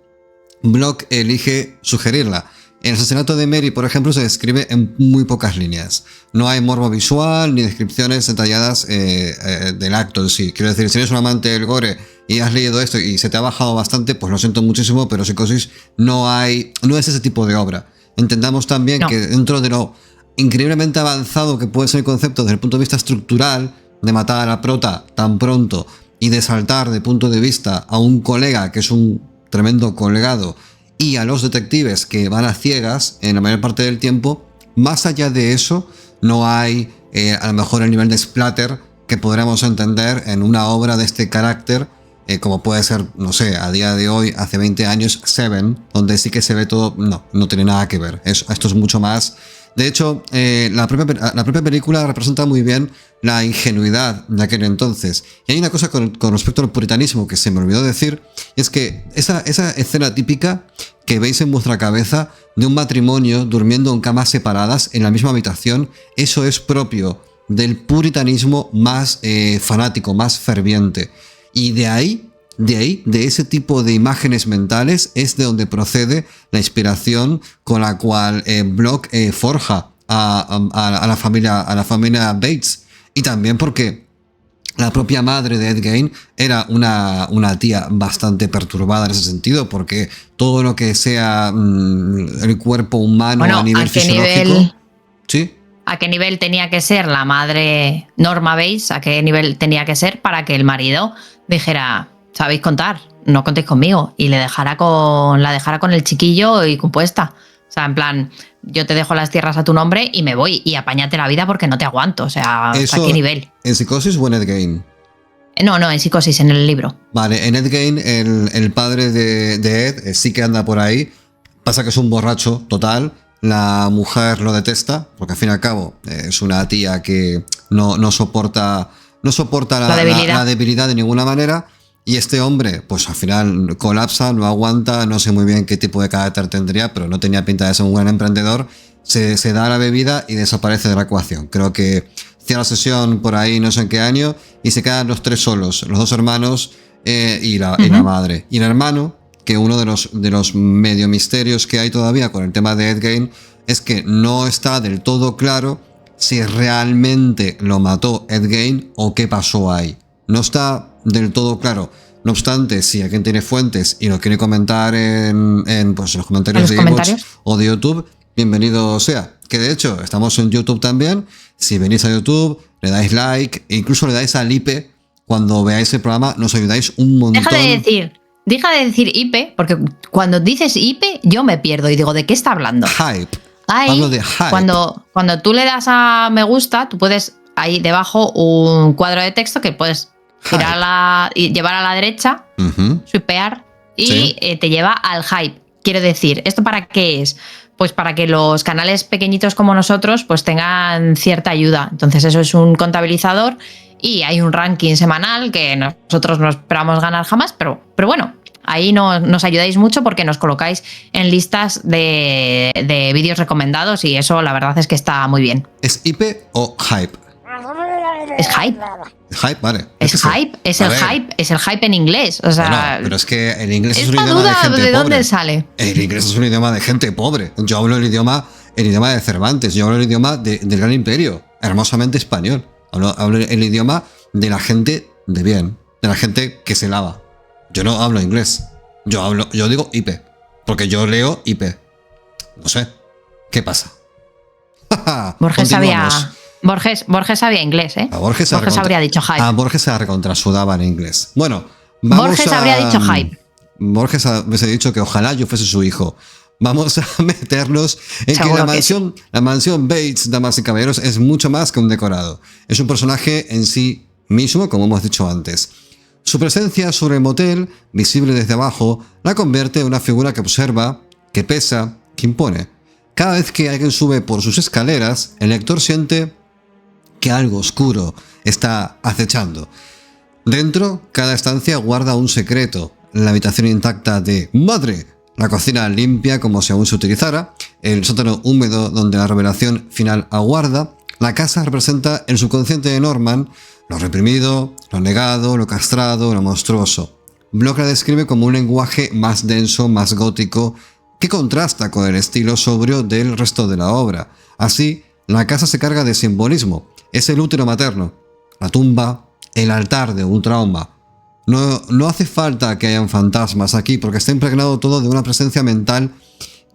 Bloch elige sugerirla. El asesinato de Mary, por ejemplo, se describe en muy pocas líneas. No hay morbo visual ni descripciones detalladas del acto en sí. Quiero decir, si eres un amante del gore y has leído esto y se te ha bajado bastante, pues lo siento muchísimo, pero Psicosis no es ese tipo de obra. Entendamos también que dentro de lo increíblemente avanzado que puede ser el concepto desde el punto de vista estructural, de matar a la prota tan pronto y de saltar de punto de vista a un colega que es un tremendo colgado y a los detectives que van a ciegas en la mayor parte del tiempo, más allá de eso no hay a lo mejor el nivel de splatter que podríamos entender en una obra de este carácter, como puede ser, no sé, a día de hoy, hace 20 años, Seven, donde sí que se ve todo. No tiene nada que ver. Esto es mucho más. De hecho, la propia película representa muy bien la ingenuidad de aquel entonces. Y hay una cosa con respecto al puritanismo que se me olvidó decir, y es que esa escena típica que veis en vuestra cabeza de un matrimonio durmiendo en camas separadas en la misma habitación, eso es propio del puritanismo más fanático, más ferviente. Y de ese tipo de imágenes mentales es de donde procede la inspiración con la cual Bloch forja a la familia Bates. Y también porque la propia madre de Ed Gein era una tía bastante perturbada en ese sentido, porque todo lo que sea el cuerpo humano a nivel fisiológico... ¿Sí? ¿A qué nivel tenía que ser la madre Norma Bates? ¿A qué nivel tenía que ser para que el marido dijera, sabéis contar, no contéis conmigo? Y la dejara con el chiquillo y compuesta. O sea, en plan, yo te dejo las tierras a tu nombre y me voy y apáñate la vida porque no te aguanto. O sea, ¿hasta qué nivel? ¿En Psicosis o en Ed Gein? No, en Psicosis, en el libro. Vale, en Ed Gein, el padre de Ed sí que anda por ahí. Pasa que es un borracho total. La mujer lo detesta, porque al fin y al cabo es una tía que no soporta la debilidad de ninguna manera. Y este hombre, pues al final colapsa, no aguanta, no sé muy bien qué tipo de carácter tendría, pero no tenía pinta de ser un buen emprendedor. Se da la bebida y desaparece de la ecuación. Creo que cierra la sesión por ahí, no sé en qué año, y se quedan los tres solos, los dos hermanos y la madre. Y el hermano, que uno de los medio misterios que hay todavía con el tema de Ed Gein es que no está del todo claro si realmente lo mató Ed Gein o qué pasó ahí. No está del todo claro. No obstante, si alguien tiene fuentes y lo quiere comentar en los comentarios de iVoox o de YouTube, bienvenido sea. Que de hecho, estamos en YouTube también. Si venís a YouTube, le dais like e incluso le dais al IP. Cuando veáis el programa, nos ayudáis un montón. Deja de decir IP, porque cuando dices IP, yo me pierdo y digo, ¿de qué está hablando? Hype. Ahí, hablo de hype. Cuando tú le das a me gusta, tú puedes ahí debajo un cuadro de texto que puedes girar y llevar a la derecha, swipear y te lleva al hype. Quiero decir, ¿esto para qué es? Pues para que los canales pequeñitos como nosotros pues tengan cierta ayuda. Entonces eso es un contabilizador y hay un ranking semanal que nosotros no esperamos ganar jamás, pero bueno, ahí nos ayudáis mucho porque nos colocáis en listas de vídeos recomendados y eso la verdad es que está muy bien. ¿Es IP o hype? Es hype. Hype, vale. Es hype, es el hype en inglés. O sea, bueno, pero es que el inglés es un idioma de gente pobre. ¿De dónde sale? El inglés es un idioma de gente pobre. Yo hablo el idioma de Cervantes, yo hablo el idioma del Gran Imperio, hermosamente español. Hablo el idioma de la gente de bien, de la gente que se lava. Yo no hablo inglés. Yo digo IP, porque yo leo IP. No sé. ¿Qué pasa? Borges sabía inglés, ¿eh? Borges habría dicho hype. Borges se recontrasudaba en inglés. Bueno, Borges habría dicho hype. Borges hubiese dicho que ojalá yo fuese su hijo. Vamos a meternos en Seguro que la mansión Bates, damas y caballeros, es mucho más que un decorado. Es un personaje en sí mismo, como hemos dicho antes. Su presencia sobre el motel, visible desde abajo, la convierte en una figura que observa, que pesa, que impone. Cada vez que alguien sube por sus escaleras, el lector siente que algo oscuro está acechando. Dentro, cada estancia guarda un secreto. La habitación intacta de madre, la cocina limpia como si aún se utilizara, el sótano húmedo donde la revelación final aguarda, La casa representa el subconsciente de Norman, lo reprimido, lo negado, lo castrado, lo monstruoso. Bloch la describe como un lenguaje más denso, más gótico, que contrasta con el estilo sobrio del resto de la obra. Así, la casa se carga de simbolismo. Es el útero materno, la tumba, el altar de un trauma. No hace falta que hayan fantasmas aquí, porque está impregnado todo de una presencia mental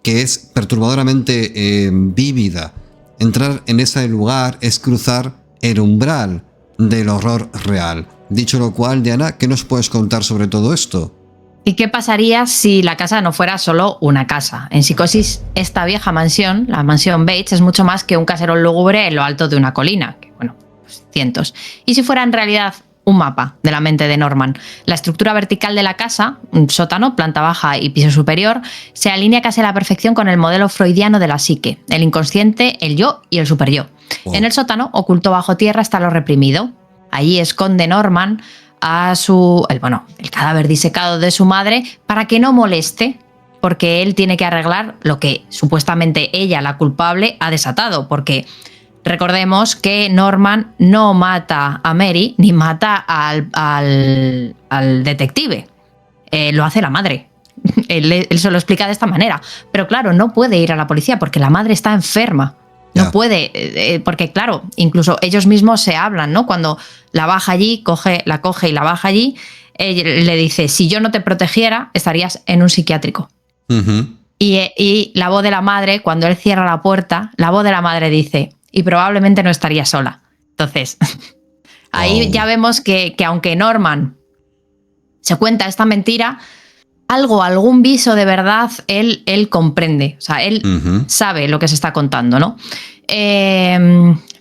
que es perturbadoramente vívida. Entrar en ese lugar es cruzar el umbral del horror real. Dicho lo cual, Diana, ¿qué nos puedes contar sobre todo esto? ¿Y qué pasaría si la casa no fuera solo una casa? En Psicosis, esta vieja mansión, la mansión Bates, es mucho más que un caserón lúgubre en lo alto de una colina, que bueno, pues cientos. ¿Y si fuera en realidad un mapa de la mente de Norman? La estructura vertical de la casa, un sótano, planta baja y piso superior, se alinea casi a la perfección con el modelo freudiano de la psique, el inconsciente, el yo y el superyo. Wow. En el sótano, oculto bajo tierra, está lo reprimido. Allí esconde Norman a el cadáver disecado de su madre para que no moleste, porque él tiene que arreglar lo que supuestamente ella, la culpable, ha desatado, porque recordemos que Norman no mata a Mary ni mata al detective, lo hace la madre. Él se lo explica de esta manera, pero claro, no puede ir a la policía porque la madre está enferma. No puede, porque claro, incluso ellos mismos se hablan, ¿no? Cuando la baja allí, la coge y la baja allí, le dice, si yo no te protegiera, estarías en un psiquiátrico. Uh-huh. Y la voz de la madre, cuando él cierra la puerta, la voz de la madre dice, y probablemente no estaría sola. Entonces, ahí ya vemos que aunque Norman se cuenta esta mentira, algún viso de verdad, él comprende. O sea, él sabe lo que se está contando, ¿no?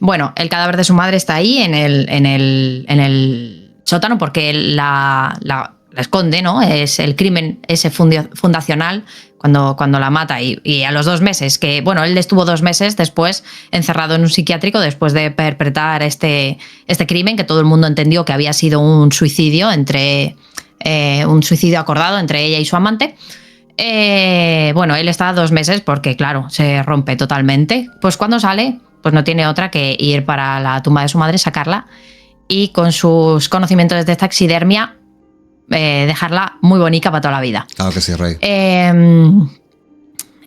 Bueno, el cadáver de su madre está ahí en el sótano porque él la esconde, ¿no? Es el crimen ese fundacional cuando la mata y a los 2 meses, que bueno, él estuvo 2 meses después encerrado en un psiquiátrico después de perpetrar este crimen que todo el mundo entendió que había sido un suicidio un suicidio acordado entre ella y su amante. Bueno, él está 2 meses porque, claro, se rompe totalmente. Pues cuando sale, pues no tiene otra que ir para la tumba de su madre, sacarla y con sus conocimientos de taxidermia dejarla muy bonita para toda la vida. Claro que sí, Rey.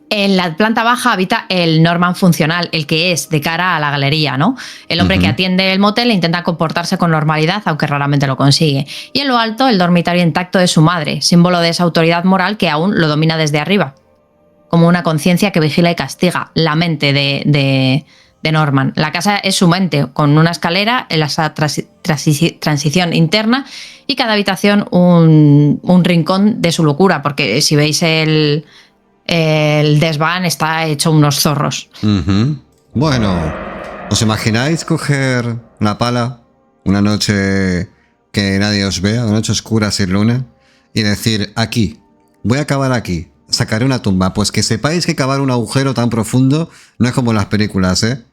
En la planta baja habita el Norman funcional, el que es de cara a la galería, ¿no? El hombre que atiende el motel intenta comportarse con normalidad, aunque raramente lo consigue. Y en lo alto, el dormitorio intacto de su madre, símbolo de esa autoridad moral que aún lo domina desde arriba, como una conciencia que vigila y castiga la mente de Norman. La casa es su mente, con una escalera en esa transición interna y cada habitación un rincón de su locura, porque si veis el desván está hecho unos zorros. Uh-huh. Bueno, ¿os imagináis coger la pala una noche que nadie os vea, una noche oscura sin luna, y decir, aquí, voy a cavar aquí, sacaré una tumba? Pues que sepáis que cavar un agujero tan profundo no es como en las películas, ¿eh?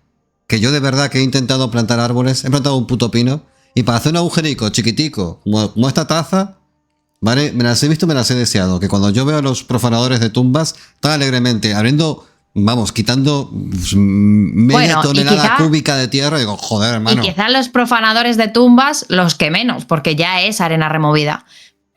Que yo de verdad que he intentado plantar árboles, he plantado un puto pino, y para hacer un agujerico chiquitico, como esta taza, ¿vale? Me las he visto, me las he deseado. Que cuando yo veo a los profanadores de tumbas tan alegremente quitando media tonelada cúbica de tierra, digo, joder, hermano. Y quizás los profanadores de tumbas, los que menos, porque ya es arena removida.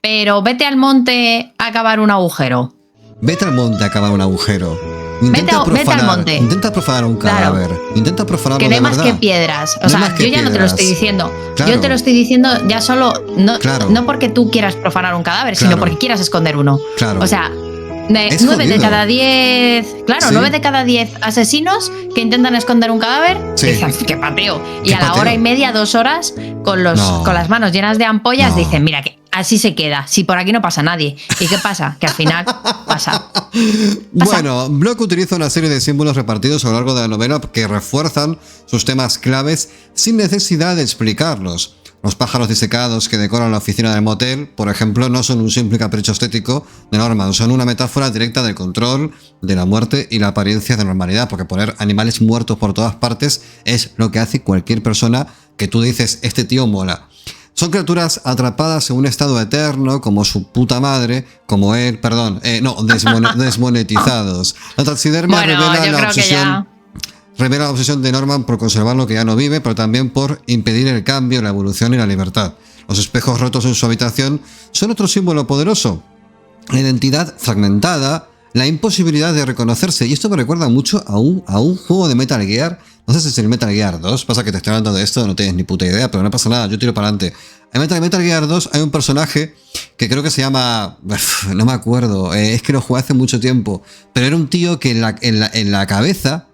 Pero vete al monte a cavar un agujero. Vete al monte a cavar un agujero. Vete al monte. Intenta profanar un cadáver. Claro. Intenta profanarlo de verdad. Que no hay más que piedras. O sea, yo ya no te lo estoy diciendo. Claro. Yo te lo estoy diciendo ya solo, no porque tú quieras profanar un cadáver, sino porque quieras esconder uno. Claro. O sea, 9 de cada 10. Claro, 9 de cada 10 asesinos que intentan esconder un cadáver, dicen, qué pateo. Y a la hora y media, 2 horas, con las manos llenas de ampollas, dicen, mira, que así se queda, si por aquí no pasa nadie. ¿Y qué pasa? Que al final pasa. Bueno, Bloch utiliza una serie de símbolos repartidos a lo largo de la novela que refuerzan sus temas claves sin necesidad de explicarlos. Los pájaros disecados que decoran la oficina del motel, por ejemplo, no son un simple capricho estético de Norman, son una metáfora directa del control, de la muerte y la apariencia de normalidad, porque poner animales muertos por todas partes es lo que hace cualquier persona que tú dices, este tío mola. Son criaturas atrapadas en un estado eterno, como su puta madre, como él, desmonetizados. La taxidermia revela la obsesión. revela la obsesión de Norman por conservar lo que ya no vive, pero también por impedir el cambio, la evolución y la libertad. Los espejos rotos en su habitación son otro símbolo poderoso. La identidad fragmentada, la imposibilidad de reconocerse. Y esto me recuerda mucho a un juego de Metal Gear. No sé si es el Metal Gear 2. Pasa que te estoy hablando de esto, no tienes ni puta idea, pero no pasa nada, yo tiro para adelante. En Metal Gear 2 hay un personaje que creo que se llama... No me acuerdo, es que lo jugué hace mucho tiempo. Pero era un tío que en la cabeza...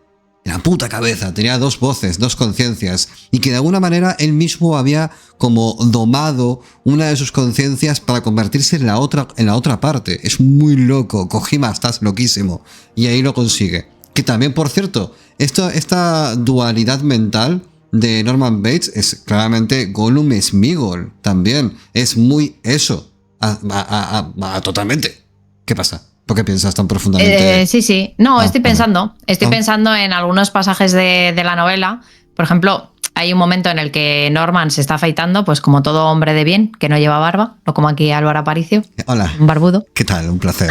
En la puta cabeza, tenía dos voces, dos conciencias, y que de alguna manera él mismo había como domado una de sus conciencias para convertirse en la otra parte. Es muy loco, Kojima, estás loquísimo, y ahí lo consigue. Que también, por cierto, esta dualidad mental de Norman Bates es claramente Gollum Sméagol, también, es muy eso, totalmente. ¿Qué pasa? ¿Por qué piensas tan profundamente? Sí. No, estoy pensando en algunos pasajes de la novela. Por ejemplo, hay un momento en el que Norman se está afeitando, pues como todo hombre de bien, que no lleva barba, no como aquí Álvaro Aparicio. Hola. Un barbudo. ¿Qué tal? Un placer.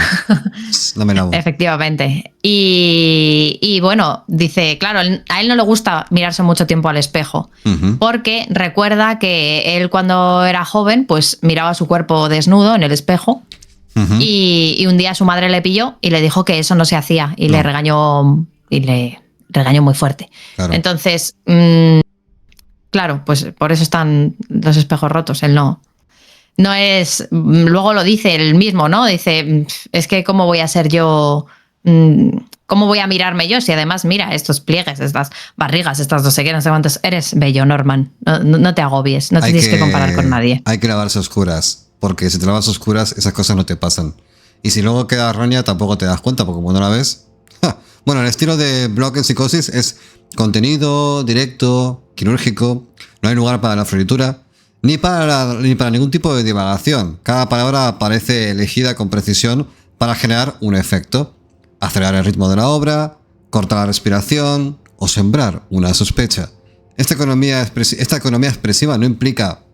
No me lavo. Efectivamente. Y bueno, dice, claro, a él no le gusta mirarse mucho tiempo al espejo, porque recuerda que él cuando era joven, pues miraba su cuerpo desnudo en el espejo. Y un día su madre le pilló y le dijo que eso no se hacía y le regañó muy fuerte. Claro. Entonces, claro, pues por eso están los espejos rotos. Él no es. Luego lo dice él mismo, ¿no? Dice, es que cómo voy a ser yo. ¿Cómo voy a mirarme yo? Si además, mira, estos pliegues, estas barrigas, estas no sé qué, no sé cuántos. Eres bello, Norman. No te agobies, no te tienes que comparar con nadie. Hay que lavarse a oscuras. Porque si te lavas a oscuras, esas cosas no te pasan. Y si luego queda errónea, tampoco te das cuenta, porque como no la ves... ¡Ja! Bueno, el estilo de Block en Psicosis es contenido, directo, quirúrgico. No hay lugar para la floritura, ni para ningún tipo de divagación. Cada palabra aparece elegida con precisión para generar un efecto. Acelerar el ritmo de la obra, cortar la respiración o sembrar una sospecha. Esta economía expresiva no implica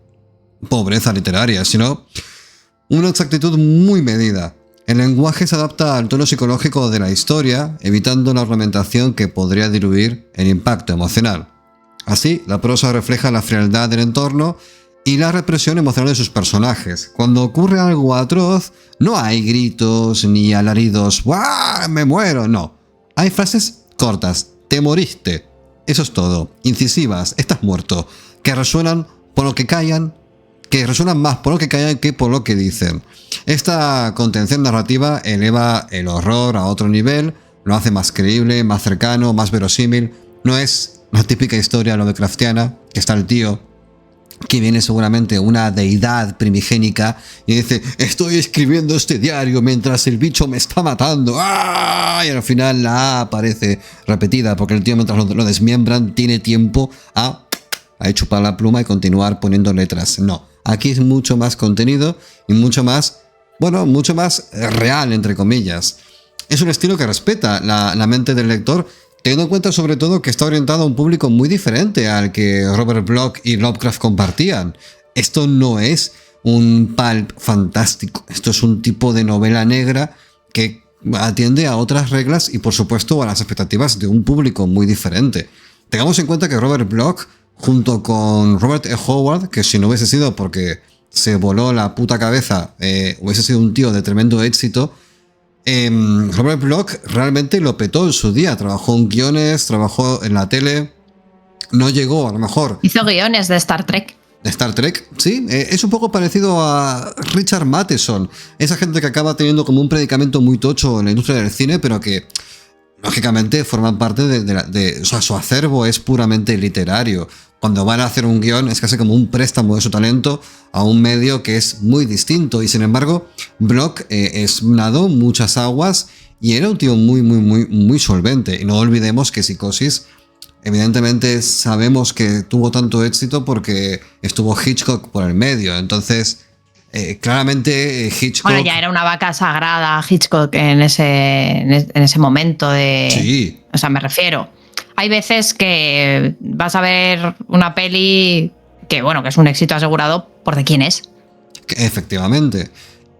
pobreza literaria, sino una exactitud muy medida. El lenguaje se adapta al tono psicológico de la historia, evitando la ornamentación que podría diluir el impacto emocional. Así, la prosa refleja la frialdad del entorno y la represión emocional de sus personajes. Cuando ocurre algo atroz, no hay gritos ni alaridos, ¡guau! ¡Me muero! No. Hay frases cortas, te moriste. Eso es todo. Incisivas, estás muerto. Que resuenan por lo que callan, que resuenan más por lo que callan que por lo que dicen. Esta contención narrativa eleva el horror a otro nivel, lo hace más creíble, más cercano, más verosímil. No es la típica historia lovecraftiana, que está el tío, que viene seguramente una deidad primigénica y dice, estoy escribiendo este diario mientras el bicho me está matando. ¡Ah! Y al final la A aparece repetida, porque el tío mientras lo desmiembran tiene tiempo a chupar la pluma y continuar poniendo letras. No. Aquí es mucho más contenido y mucho más real, entre comillas. Es un estilo que respeta la mente del lector, teniendo en cuenta sobre todo que está orientado a un público muy diferente al que Robert Bloch y Lovecraft compartían. Esto no es un pulp fantástico, esto es un tipo de novela negra que atiende a otras reglas y por supuesto a las expectativas de un público muy diferente. Tengamos en cuenta que Robert Bloch, junto con Robert E. Howard, que si no hubiese sido porque se voló la puta cabeza, hubiese sido un tío de tremendo éxito, Robert Bloch realmente lo petó en su día. Trabajó en guiones, trabajó en la tele, no llegó a lo mejor... Hizo guiones de Star Trek. ¿De Star Trek? Sí, es un poco parecido a Richard Matheson, esa gente que acaba teniendo como un predicamento muy tocho en la industria del cine, pero que lógicamente forman parte o sea, su acervo es puramente literario. Cuando van a hacer un guión es casi como un préstamo de su talento a un medio que es muy distinto. Y sin embargo, Bloch nadó muchas aguas y era un tío muy solvente. Y no olvidemos que Psicosis, evidentemente sabemos que tuvo tanto éxito porque estuvo Hitchcock por el medio. Entonces, claramente Hitchcock... Bueno, ya era una vaca sagrada Hitchcock en ese momento de... Sí. O sea, me refiero... Hay veces que vas a ver una peli que, bueno, que es un éxito asegurado por de quién es. Efectivamente.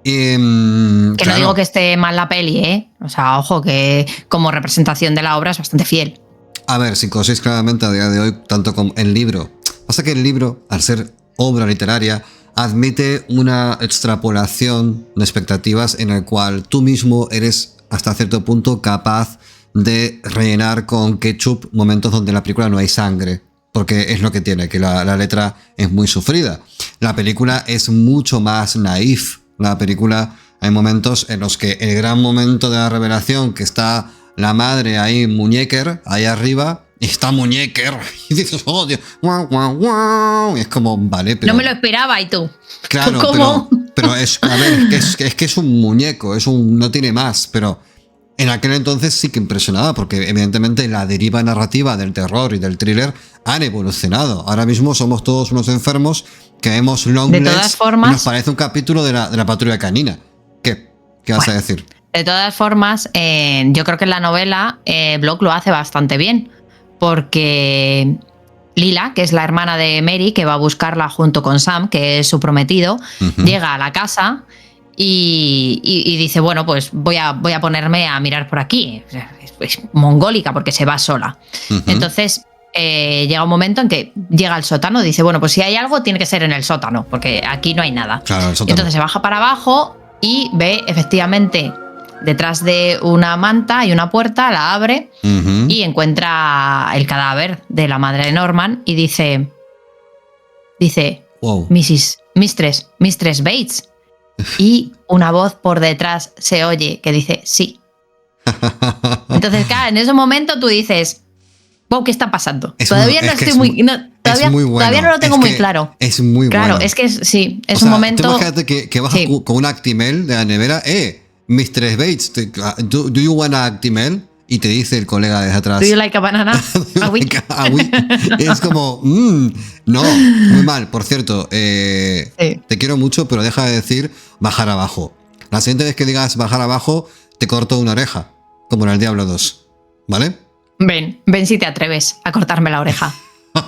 Que claro, no digo que esté mal la peli, ¿eh? O sea, ojo, que como representación de la obra es bastante fiel. A ver, Psicosis claramente a día de hoy, tanto como el libro. Pasa que el libro, al ser obra literaria, admite una extrapolación de expectativas en el cual tú mismo eres hasta cierto punto capaz de rellenar con ketchup momentos donde en la película no hay sangre. Porque es lo que tiene, que la letra es muy sufrida. La película es mucho más naif. La película hay momentos en los que el gran momento de la revelación, que está la madre ahí, muñequer, ahí arriba, y está muñequer, y dices, oh Dios, guau, guau, guau. Y es como, vale, pero... No me lo esperaba, ¿y tú? Claro, ¿Cómo? pero es, a ver, es que es un muñeco, no tiene más, pero en aquel entonces sí que impresionaba, porque evidentemente la deriva narrativa del terror y del thriller han evolucionado. Ahora mismo somos todos unos enfermos que vemos Longlegs y nos parece un capítulo de la patrulla canina. ¿Qué vas a decir? De todas formas, yo creo que en la novela Bloch lo hace bastante bien, porque Lila, que es la hermana de Mary, que va a buscarla junto con Sam, que es su prometido, llega a la casa y dice, bueno, pues voy a ponerme a mirar por aquí. Es mongólica porque se va sola. Entonces llega un momento en que llega al sótano y dice, bueno, pues si hay algo tiene que ser en el sótano, porque aquí no hay nada. Claro, el sótano. Entonces se baja para abajo y ve efectivamente detrás de una manta hay una puerta, la abre y encuentra el cadáver de la madre de Norman y dice wow. Mistress Bates. Y una voz por detrás se oye que dice sí. Entonces, claro, en ese momento tú dices, wow, ¿qué está pasando? Todavía no lo tengo muy claro. Es muy claro, bueno. Es que sí, es un momento... Tú imagínate que vas con un Actimel de la nevera, Mistress Bates, do you want a Actimel? Y te dice el colega desde atrás. ¿Do you like a banana? Es como, no, muy mal. Por cierto, te quiero mucho, pero deja de decir bajar abajo. La siguiente vez que digas bajar abajo, te corto una oreja, como en el Diablo 2, ¿vale? Ven si te atreves a cortarme la oreja.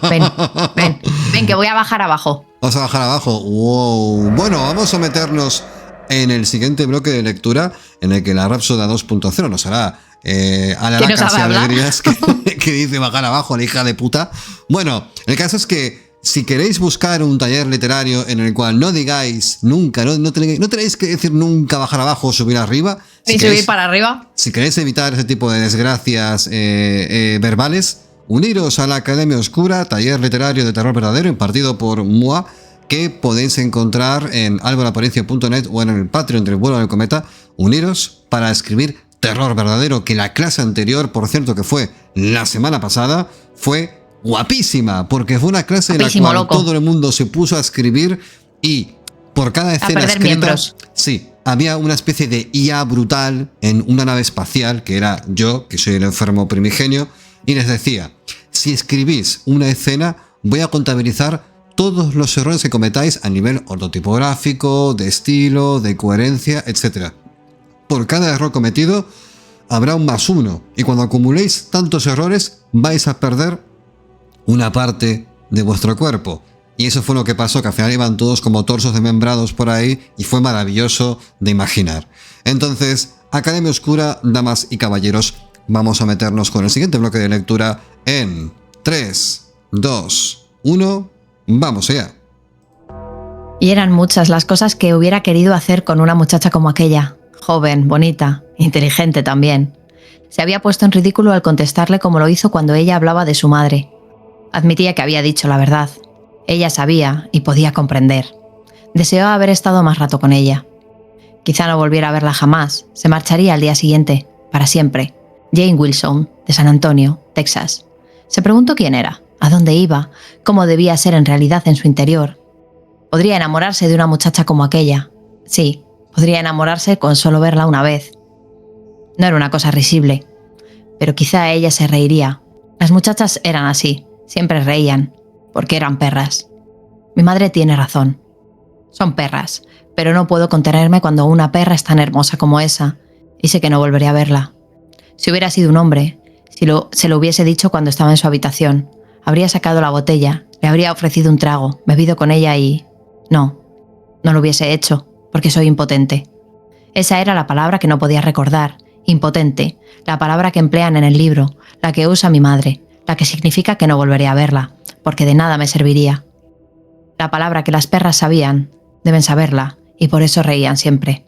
Ven, que voy a bajar abajo. ¿Vas a bajar abajo? Wow. Bueno, vamos a meternos en el siguiente bloque de lectura, en el que la Rapsoda 2.0 nos hará alaracas y alegrías que dice bajar abajo, la hija de puta. Bueno, el caso es que si queréis buscar un taller literario en el cual no digáis nunca, no tenéis que decir nunca bajar abajo o subir arriba. Ni subir para arriba. Si queréis evitar ese tipo de desgracias verbales, uniros a la Academia Oscura, taller literario de terror verdadero impartido por MUA, que podéis encontrar en alvaraparicio.net o en el Patreon del Vuelo del Cometa. Uniros para escribir terror verdadero, que la clase anterior, por cierto, que fue la semana pasada, fue guapísima, porque fue una clase en la cual todo el mundo se puso a escribir y por cada escena escrita, sí, había una especie de IA brutal en una nave espacial, que era yo, que soy el enfermo primigenio, y les decía, si escribís una escena, voy a contabilizar todos los errores que cometáis a nivel ortotipográfico, de estilo, de coherencia, etc. Por cada error cometido habrá un +1, y cuando acumuléis tantos errores vais a perder una parte de vuestro cuerpo. Y eso fue lo que pasó, que al final iban todos como torsos desmembrados por ahí y fue maravilloso de imaginar. Entonces, Academia Oscura, damas y caballeros, vamos a meternos con el siguiente bloque de lectura en 3, 2, 1, vamos allá. Y eran muchas las cosas que hubiera querido hacer con una muchacha como aquella, joven, bonita, inteligente también. Se había puesto en ridículo al contestarle como lo hizo cuando ella hablaba de su madre. Admitía que había dicho la verdad. Ella sabía y podía comprender. Deseó haber estado más rato con ella. Quizá no volviera a verla jamás. Se marcharía al día siguiente, para siempre. Jane Wilson, de San Antonio, Texas. Se preguntó quién era, a dónde iba, cómo debía ser en realidad en su interior. Podría enamorarse de una muchacha como aquella. Sí, podría enamorarse con solo verla una vez. No era una cosa risible, pero quizá ella se reiría. Las muchachas eran así, siempre reían, porque eran perras. Mi madre tiene razón. Son perras, pero no puedo contenerme cuando una perra es tan hermosa como esa, y sé que no volveré a verla. Si hubiera sido un hombre, se lo hubiese dicho cuando estaba en su habitación, habría sacado la botella, le habría ofrecido un trago, bebido con ella y... No lo hubiese hecho, porque soy impotente. Esa era la palabra que no podía recordar, impotente, la palabra que emplean en el libro, la que usa mi madre, la que significa que no volveré a verla, porque de nada me serviría. La palabra que las perras sabían, deben saberla, y por eso reían siempre.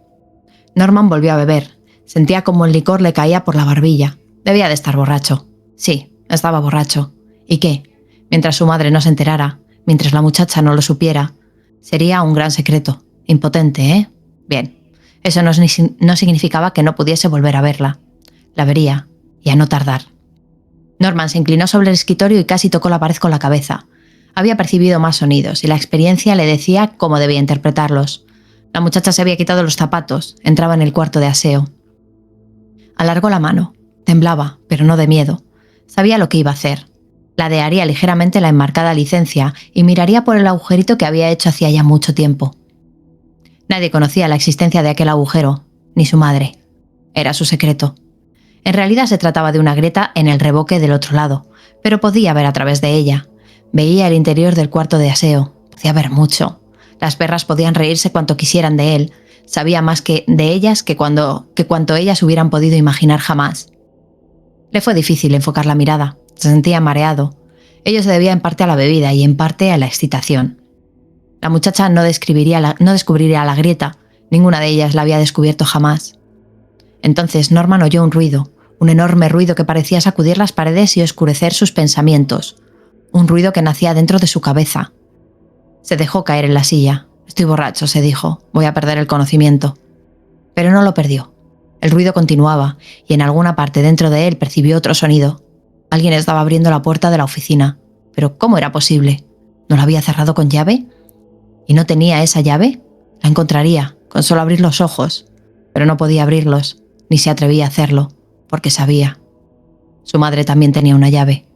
Norman volvió a beber. Sentía como el licor le caía por la barbilla. Debía de estar borracho. Sí, estaba borracho. ¿Y qué? Mientras su madre no se enterara, mientras la muchacha no lo supiera, sería un gran secreto. Impotente, ¿eh? Bien. Eso no significaba que no pudiese volver a verla. La vería, y a no tardar. Norman se inclinó sobre el escritorio y casi tocó la pared con la cabeza. Había percibido más sonidos y la experiencia le decía cómo debía interpretarlos. La muchacha se había quitado los zapatos, entraba en el cuarto de aseo. Alargó la mano. Temblaba, pero no de miedo. Sabía lo que iba a hacer. Ladearía ligeramente la enmarcada licencia y miraría por el agujerito que había hecho hacía ya mucho tiempo. Nadie conocía la existencia de aquel agujero, ni su madre. Era su secreto. En realidad se trataba de una grieta en el revoque del otro lado, pero podía ver a través de ella. Veía el interior del cuarto de aseo. Podía ver mucho. Las perras podían reírse cuanto quisieran de él. Sabía más de ellas que cuanto ellas hubieran podido imaginar jamás. Le fue difícil enfocar la mirada. Se sentía mareado. Ello se debía en parte a la bebida y en parte a la excitación. La muchacha no descubriría la grieta. Ninguna de ellas la había descubierto jamás. Entonces Norman oyó un ruido, un enorme ruido que parecía sacudir las paredes y oscurecer sus pensamientos. Un ruido que nacía dentro de su cabeza. Se dejó caer en la silla. Estoy borracho, se dijo. Voy a perder el conocimiento. Pero no lo perdió. El ruido continuaba, y en alguna parte dentro de él percibió otro sonido. Alguien estaba abriendo la puerta de la oficina. Pero ¿cómo era posible? ¿No la había cerrado con llave? ¿Y no tenía esa llave? La encontraría, con solo abrir los ojos. Pero no podía abrirlos, ni se atrevía a hacerlo, porque sabía. Su madre también tenía una llave.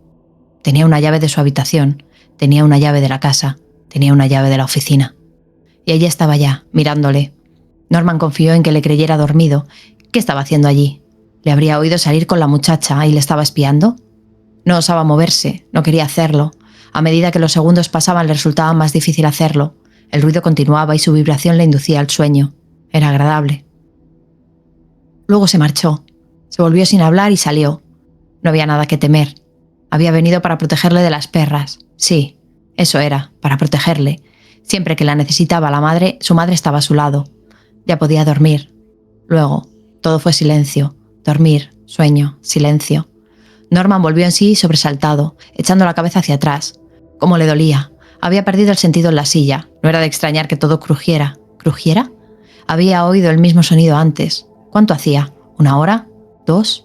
Tenía una llave de su habitación, tenía una llave de la casa, tenía una llave de la oficina. Y ella estaba ya, mirándole. Norman confió en que le creyera dormido. ¿Qué estaba haciendo allí? ¿Le habría oído salir con la muchacha y le estaba espiando? No osaba moverse, no quería hacerlo. A medida que los segundos pasaban le resultaba más difícil hacerlo. El ruido continuaba y su vibración le inducía al sueño. Era agradable. Luego se marchó. Se volvió sin hablar y salió. No había nada que temer. Había venido para protegerle de las perras. Sí, eso era, para protegerle. Siempre que la necesitaba su madre estaba a su lado. Ya podía dormir. Luego, todo fue silencio. Dormir, sueño, silencio. Norman volvió en sí sobresaltado, echando la cabeza hacia atrás. Cómo le dolía. Había perdido el sentido en la silla. No era de extrañar que todo crujiera. ¿Crujiera? Había oído el mismo sonido antes. ¿Cuánto hacía? ¿1 hora? ¿2?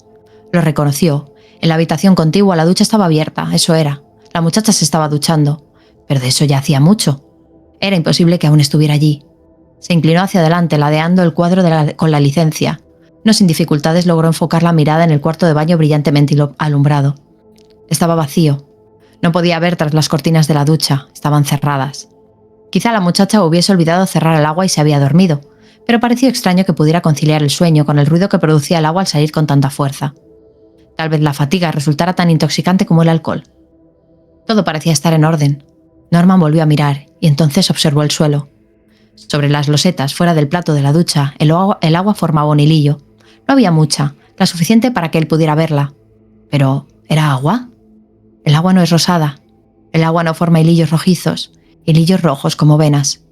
Lo reconoció. En la habitación contigua la ducha estaba abierta, eso era. La muchacha se estaba duchando. Pero de eso ya hacía mucho. Era imposible que aún estuviera allí. Se inclinó hacia adelante, ladeando el cuadro con la licencia. No sin dificultades logró enfocar la mirada en el cuarto de baño brillantemente alumbrado. Estaba vacío. No podía ver tras las cortinas de la ducha, estaban cerradas. Quizá la muchacha hubiese olvidado cerrar el agua y se había dormido, pero pareció extraño que pudiera conciliar el sueño con el ruido que producía el agua al salir con tanta fuerza. Tal vez la fatiga resultara tan intoxicante como el alcohol. Todo parecía estar en orden. Norman volvió a mirar y entonces observó el suelo. Sobre las losetas, fuera del plato de la ducha, el agua formaba un hilillo. No había mucha, la suficiente para que él pudiera verla. Pero, ¿era agua? El agua no es rosada. El agua no forma hilillos rojizos, hilillos rojos como venas.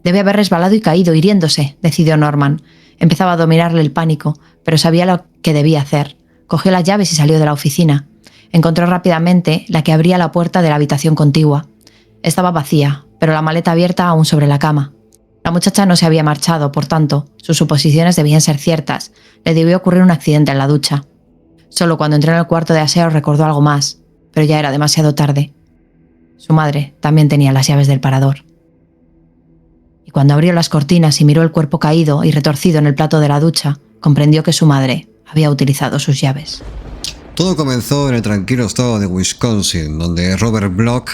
Debe haber resbalado y caído, hiriéndose, decidió Norman. Empezaba a dominarle el pánico, pero sabía lo que debía hacer. Cogió las llaves y salió de la oficina. Encontró rápidamente la que abría la puerta de la habitación contigua. Estaba vacía, pero la maleta abierta aún sobre la cama. La muchacha no se había marchado, por tanto, sus suposiciones debían ser ciertas. Le debió ocurrir un accidente en la ducha. Solo cuando entró en el cuarto de aseo recordó algo más, pero ya era demasiado tarde. Su madre también tenía las llaves del parador. Y cuando abrió las cortinas y miró el cuerpo caído y retorcido en el plato de la ducha, comprendió que su madre había utilizado sus llaves. Todo comenzó en el tranquilo estado de Wisconsin, donde Robert Bloch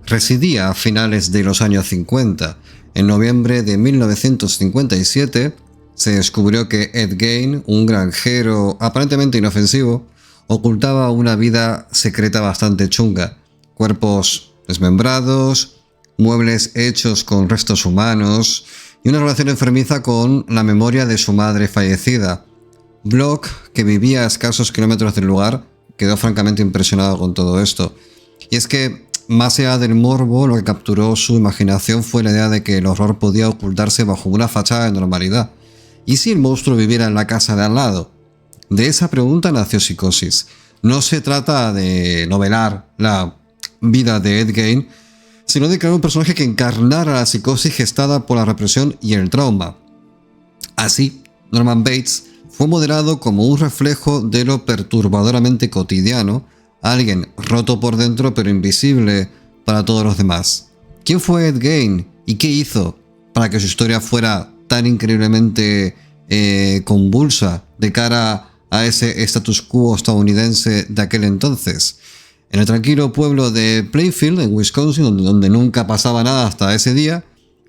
residía a finales de los años 50. En noviembre de 1957 se descubrió que Ed Gein, un granjero aparentemente inofensivo, ocultaba una vida secreta bastante chunga. Cuerpos desmembrados, muebles hechos con restos humanos y una relación enfermiza con la memoria de su madre fallecida. Bloch, que vivía a escasos kilómetros del lugar, quedó francamente impresionado con todo esto. Y es que, más allá del morbo, lo que capturó su imaginación fue la idea de que el horror podía ocultarse bajo una fachada de normalidad. ¿Y si el monstruo viviera en la casa de al lado? De esa pregunta nació Psicosis. No se trata de novelar la vida de Ed Gein, sino de crear un personaje que encarnara la psicosis gestada por la represión y el trauma. Así, Norman Bates fue modelado como un reflejo de lo perturbadoramente cotidiano, alguien roto por dentro pero invisible para todos los demás. ¿Quién fue Ed Gein y qué hizo para que su historia fuera tan increíblemente convulsa de cara a ese status quo estadounidense de aquel entonces? En el tranquilo pueblo de Plainfield, en Wisconsin, donde nunca pasaba nada hasta ese día,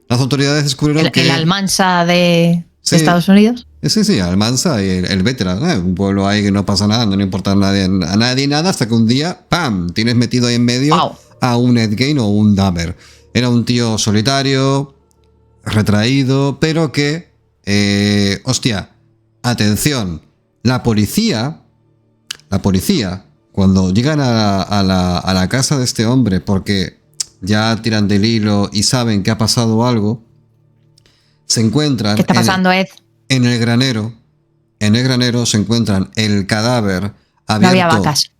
las autoridades descubrieron que... ¿El Almansa de Estados Unidos? Sí, Almansa y el Veteran, un pueblo ahí que no pasa nada, no le importa a nadie nada, hasta que un día, ¡pam!, tienes metido ahí en medio a un Ed Gein o un Dahmer. Era un tío solitario, retraído, pero que, atención, la policía, cuando llegan a la casa de este hombre, porque ya tiran del hilo y saben que ha pasado algo, se encuentran... ¿Qué está pasando, Ed? En el granero se encuentran el cadáver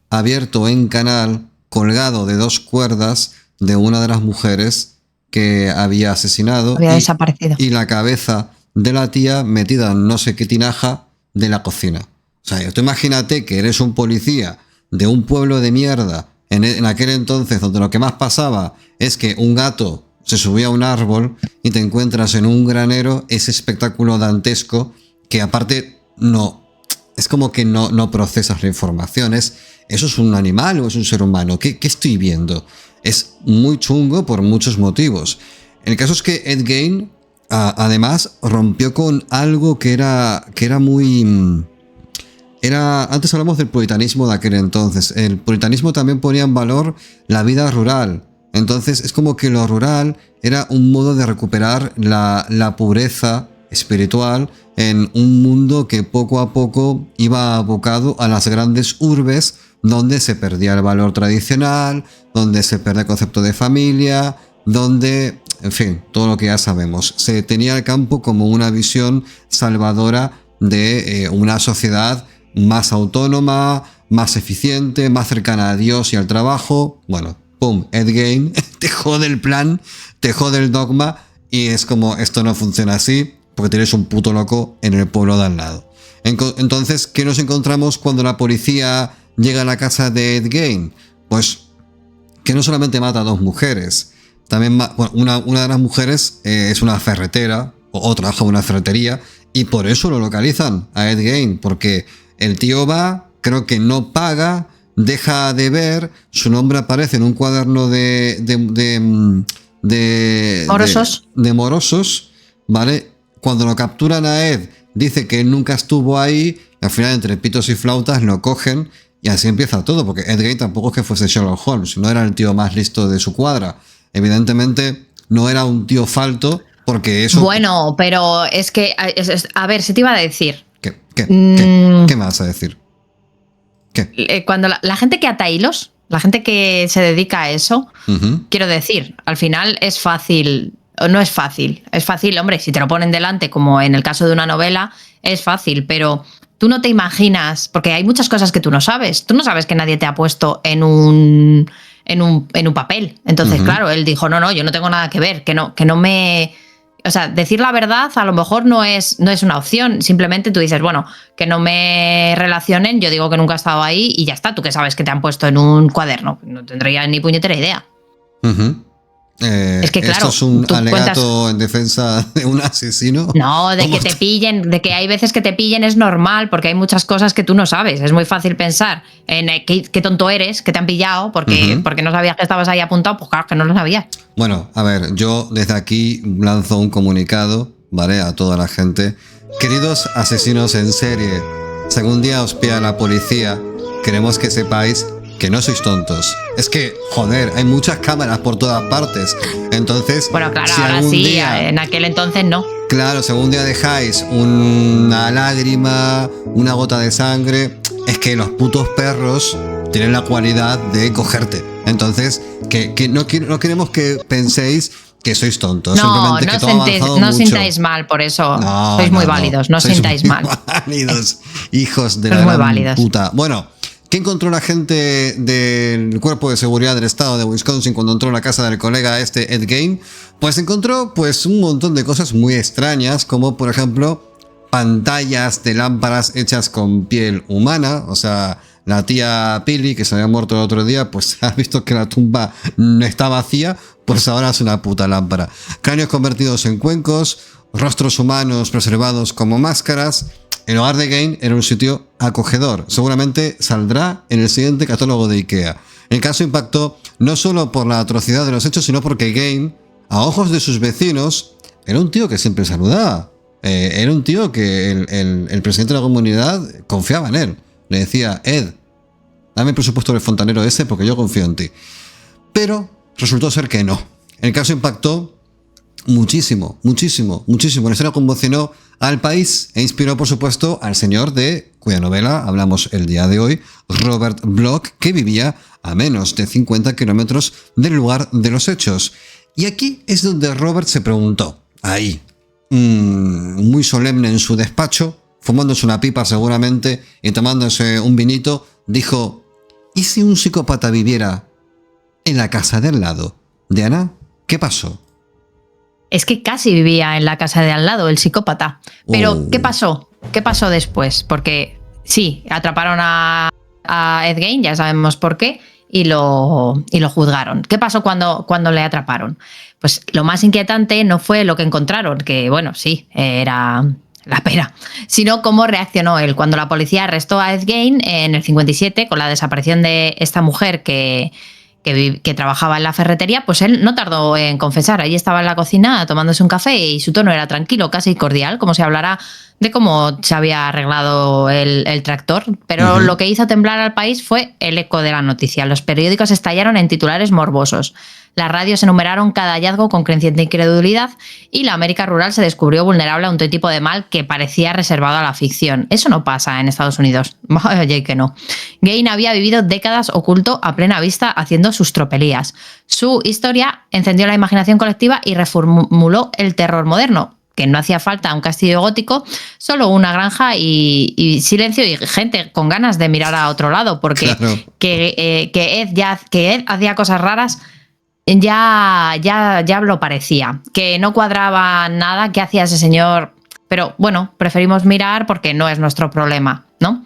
abierto en canal, colgado de 2 cuerdas de una de las mujeres que había asesinado. Había desaparecido. Y la cabeza de la tía metida en no sé qué tinaja de la cocina. O sea, tú imagínate que eres un policía de un pueblo de mierda en aquel entonces, donde lo que más pasaba es que un gato se subía a un árbol y te encuentras en un granero ese espectáculo dantesco que aparte es como que no procesas la información. ¿Eso es un animal o es un ser humano? ¿Qué estoy viendo? Es muy chungo por muchos motivos. El caso es que Ed Gein además rompió con algo que era muy... Antes hablamos del puritanismo de aquel entonces. El puritanismo también ponía en valor la vida rural. Entonces es como que lo rural era un modo de recuperar la pureza espiritual en un mundo que poco a poco iba abocado a las grandes urbes, donde se perdía el valor tradicional, donde se perdía el concepto de familia, donde, en fin, todo lo que ya sabemos. Se tenía el campo como una visión salvadora de una sociedad más autónoma, más eficiente, más cercana a Dios y al trabajo. Bueno, pum, Ed Gein te jode el plan, te jode el dogma y es como, esto no funciona así porque tienes un puto loco en el pueblo de al lado. Entonces, ¿qué nos encontramos cuando la policía llega a la casa de Ed Gein? Pues que no solamente mata a 2 mujeres, también una de las mujeres es una ferretera o trabaja en una ferretería y por eso lo localizan a Ed Gein, porque el tío va, creo que no paga, deja de ver, su nombre aparece en un cuaderno de morosos, ¿vale? Cuando lo capturan a Ed, dice que él nunca estuvo ahí, y al final entre pitos y flautas lo cogen y así empieza todo, porque Ed Gein tampoco es que fuese Sherlock Holmes, no era el tío más listo de su cuadra. Evidentemente no era un tío falto, porque eso... Bueno, pero es que, a ver, se te iba a decir... ¿Qué me vas a decir? ¿Qué? Cuando la gente que ata hilos, la gente que se dedica a eso, quiero decir, al final es fácil, no es fácil, hombre, si te lo ponen delante, como en el caso de una novela, es fácil, pero tú no te imaginas, porque hay muchas cosas que tú no sabes que nadie te ha puesto en un papel. Entonces, claro, él dijo, no, yo no tengo nada que ver, que no me... O sea, decir la verdad a lo mejor no es una opción. Simplemente tú dices, bueno, que no me relacionen, yo digo que nunca he estado ahí y ya está. Tú que sabes que te han puesto en un cuaderno. No tendría ni puñetera idea. Es que claro, ¿esto es un alegato en defensa de un asesino? No, de que te pillen, de que hay veces que te pillen es normal, porque hay muchas cosas que tú no sabes. Es muy fácil pensar en qué tonto eres, que te han pillado, porque no sabías que estabas ahí apuntado, pues claro que no lo sabías. Bueno, a ver, yo desde aquí lanzo un comunicado, ¿vale? A toda la gente. Queridos asesinos en serie, si algún día os pilla la policía, queremos que sepáis que no sois tontos. Es que, joder, hay muchas cámaras por todas partes. Entonces, bueno, claro, si ahora sí, en aquel entonces no. Claro, si algún día dejáis una lágrima, una gota de sangre, es que los putos perros tienen la cualidad de cogerte. Entonces, que no queremos que penséis que sois tontos. No, simplemente no, que todo ha avanzado mucho. sintáis mal por eso. No, sois muy válidos, no sois sintáis muy mal. válidos, hijos de Sois la muy gran válidos. puta. Bueno, ¿qué encontró la gente del Cuerpo de Seguridad del Estado de Wisconsin cuando entró a la casa del colega Ed Gein? Pues encontró pues un montón de cosas muy extrañas, como por ejemplo pantallas de lámparas hechas con piel humana. O sea, la tía Pili, que se había muerto el otro día, pues ha visto que la tumba no está vacía, pues ahora es una puta lámpara. Cráneos convertidos en cuencos, rostros humanos preservados como máscaras. El hogar de Gein era un sitio acogedor. Seguramente saldrá en el siguiente catálogo de IKEA. El caso impactó no solo por la atrocidad de los hechos, sino porque Gein, a ojos de sus vecinos, era un tío que siempre saludaba. Era un tío que el presidente de la comunidad confiaba en él. Le decía: Ed, dame el presupuesto del fontanero ese porque yo confío en ti. Pero resultó ser que no. El caso impactó muchísimo. La escena conmocionó al país e inspiró, por supuesto, al señor de cuya novela hablamos el día de hoy, Robert Bloch, que vivía a menos de 50 kilómetros del lugar de los hechos. Y aquí es donde Robert se preguntó, ahí, muy solemne en su despacho, fumándose una pipa seguramente y tomándose un vinito, dijo: ¿y si un psicópata viviera en la casa de al lado? Diana, ¿qué pasó? Es que casi vivía en la casa de al lado, el psicópata. Pero, ¿qué pasó? ¿Qué pasó después? Porque sí, atraparon a Ed Gein, ya sabemos por qué, y lo juzgaron. ¿Qué pasó cuando le atraparon? Pues lo más inquietante no fue lo que encontraron, que bueno, sí, era la pera, sino cómo reaccionó él. Cuando la policía arrestó a Ed Gein en el 57, con la desaparición de esta mujer que trabajaba en la ferretería, pues él no tardó en confesar. Allí estaba en la cocina tomándose un café y su tono era tranquilo, casi cordial, como si hablara de cómo se había arreglado el tractor. Pero lo que hizo temblar al país fue el eco de la noticia. Los periódicos estallaron en titulares morbosos. Las radios enumeraron cada hallazgo con creciente incredulidad y la América rural se descubrió vulnerable a un tipo de mal que parecía reservado a la ficción. Eso no pasa en Estados Unidos. Oye, que no. Gein había vivido décadas oculto a plena vista haciendo sus tropelías. Su historia encendió la imaginación colectiva y reformuló el terror moderno, que no hacía falta un castillo gótico, solo una granja y silencio y gente con ganas de mirar a otro lado, porque claro, que Ed hacía cosas raras ya lo parecía, que no cuadraba nada que hacía ese señor, pero bueno, preferimos mirar porque no es nuestro problema, ¿no?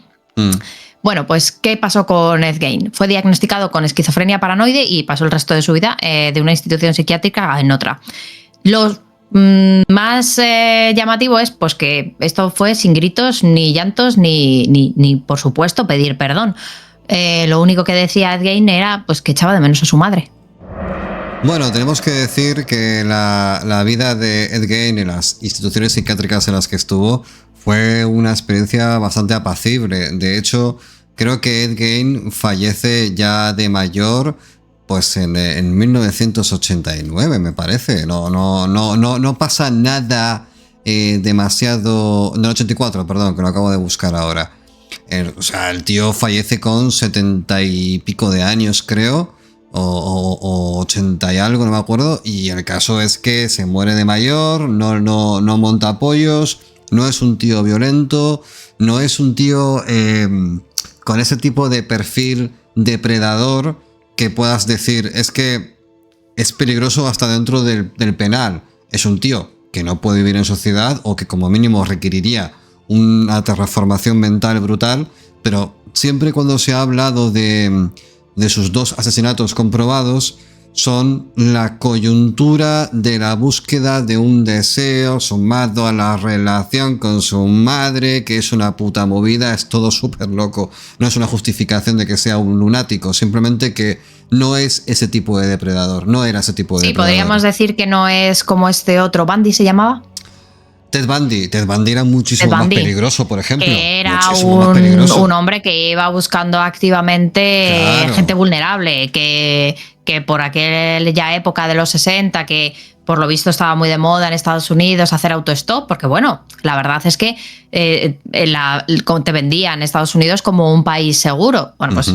Bueno, pues ¿qué pasó con Ed Gein? Fue diagnosticado con esquizofrenia paranoide y pasó el resto de su vida de una institución psiquiátrica en otra. Lo más llamativo es pues que esto fue sin gritos, ni llantos, ni por supuesto pedir perdón. Lo único que decía Ed Gein era pues que echaba de menos a su madre. Bueno, tenemos que decir que la vida de Ed Gein en las instituciones psiquiátricas en las que estuvo fue una experiencia bastante apacible. De hecho, creo que Ed Gein fallece ya de mayor, pues en 1989, me parece. No pasa nada demasiado... No, 84, perdón, que lo acabo de buscar ahora. El tío fallece con 70 y pico de años, creo. O 80 y algo, no me acuerdo. Y el caso es que se muere de mayor, no monta apoyos, no es un tío violento, no es un tío con ese tipo de perfil depredador que puedas decir es que es peligroso hasta dentro del penal. Es un tío que no puede vivir en sociedad o que como mínimo requeriría una transformación mental brutal, pero siempre cuando se ha hablado de sus 2 asesinatos comprobados, son la coyuntura de la búsqueda de un deseo sumado a la relación con su madre, que es una puta movida, es todo súper loco. No es una justificación de que sea un lunático, simplemente que no es ese tipo de depredador, no era ese tipo de depredador. Sí, podríamos decir que no es como este otro, ¿Bundy se llamaba? Ted Bundy era muchísimo más peligroso, por ejemplo. Que era un hombre que iba buscando activamente gente vulnerable, que que por aquella época de los 60, que por lo visto estaba muy de moda en Estados Unidos hacer autostop, porque bueno, la verdad es que te vendían Estados Unidos como un país seguro. Bueno, pues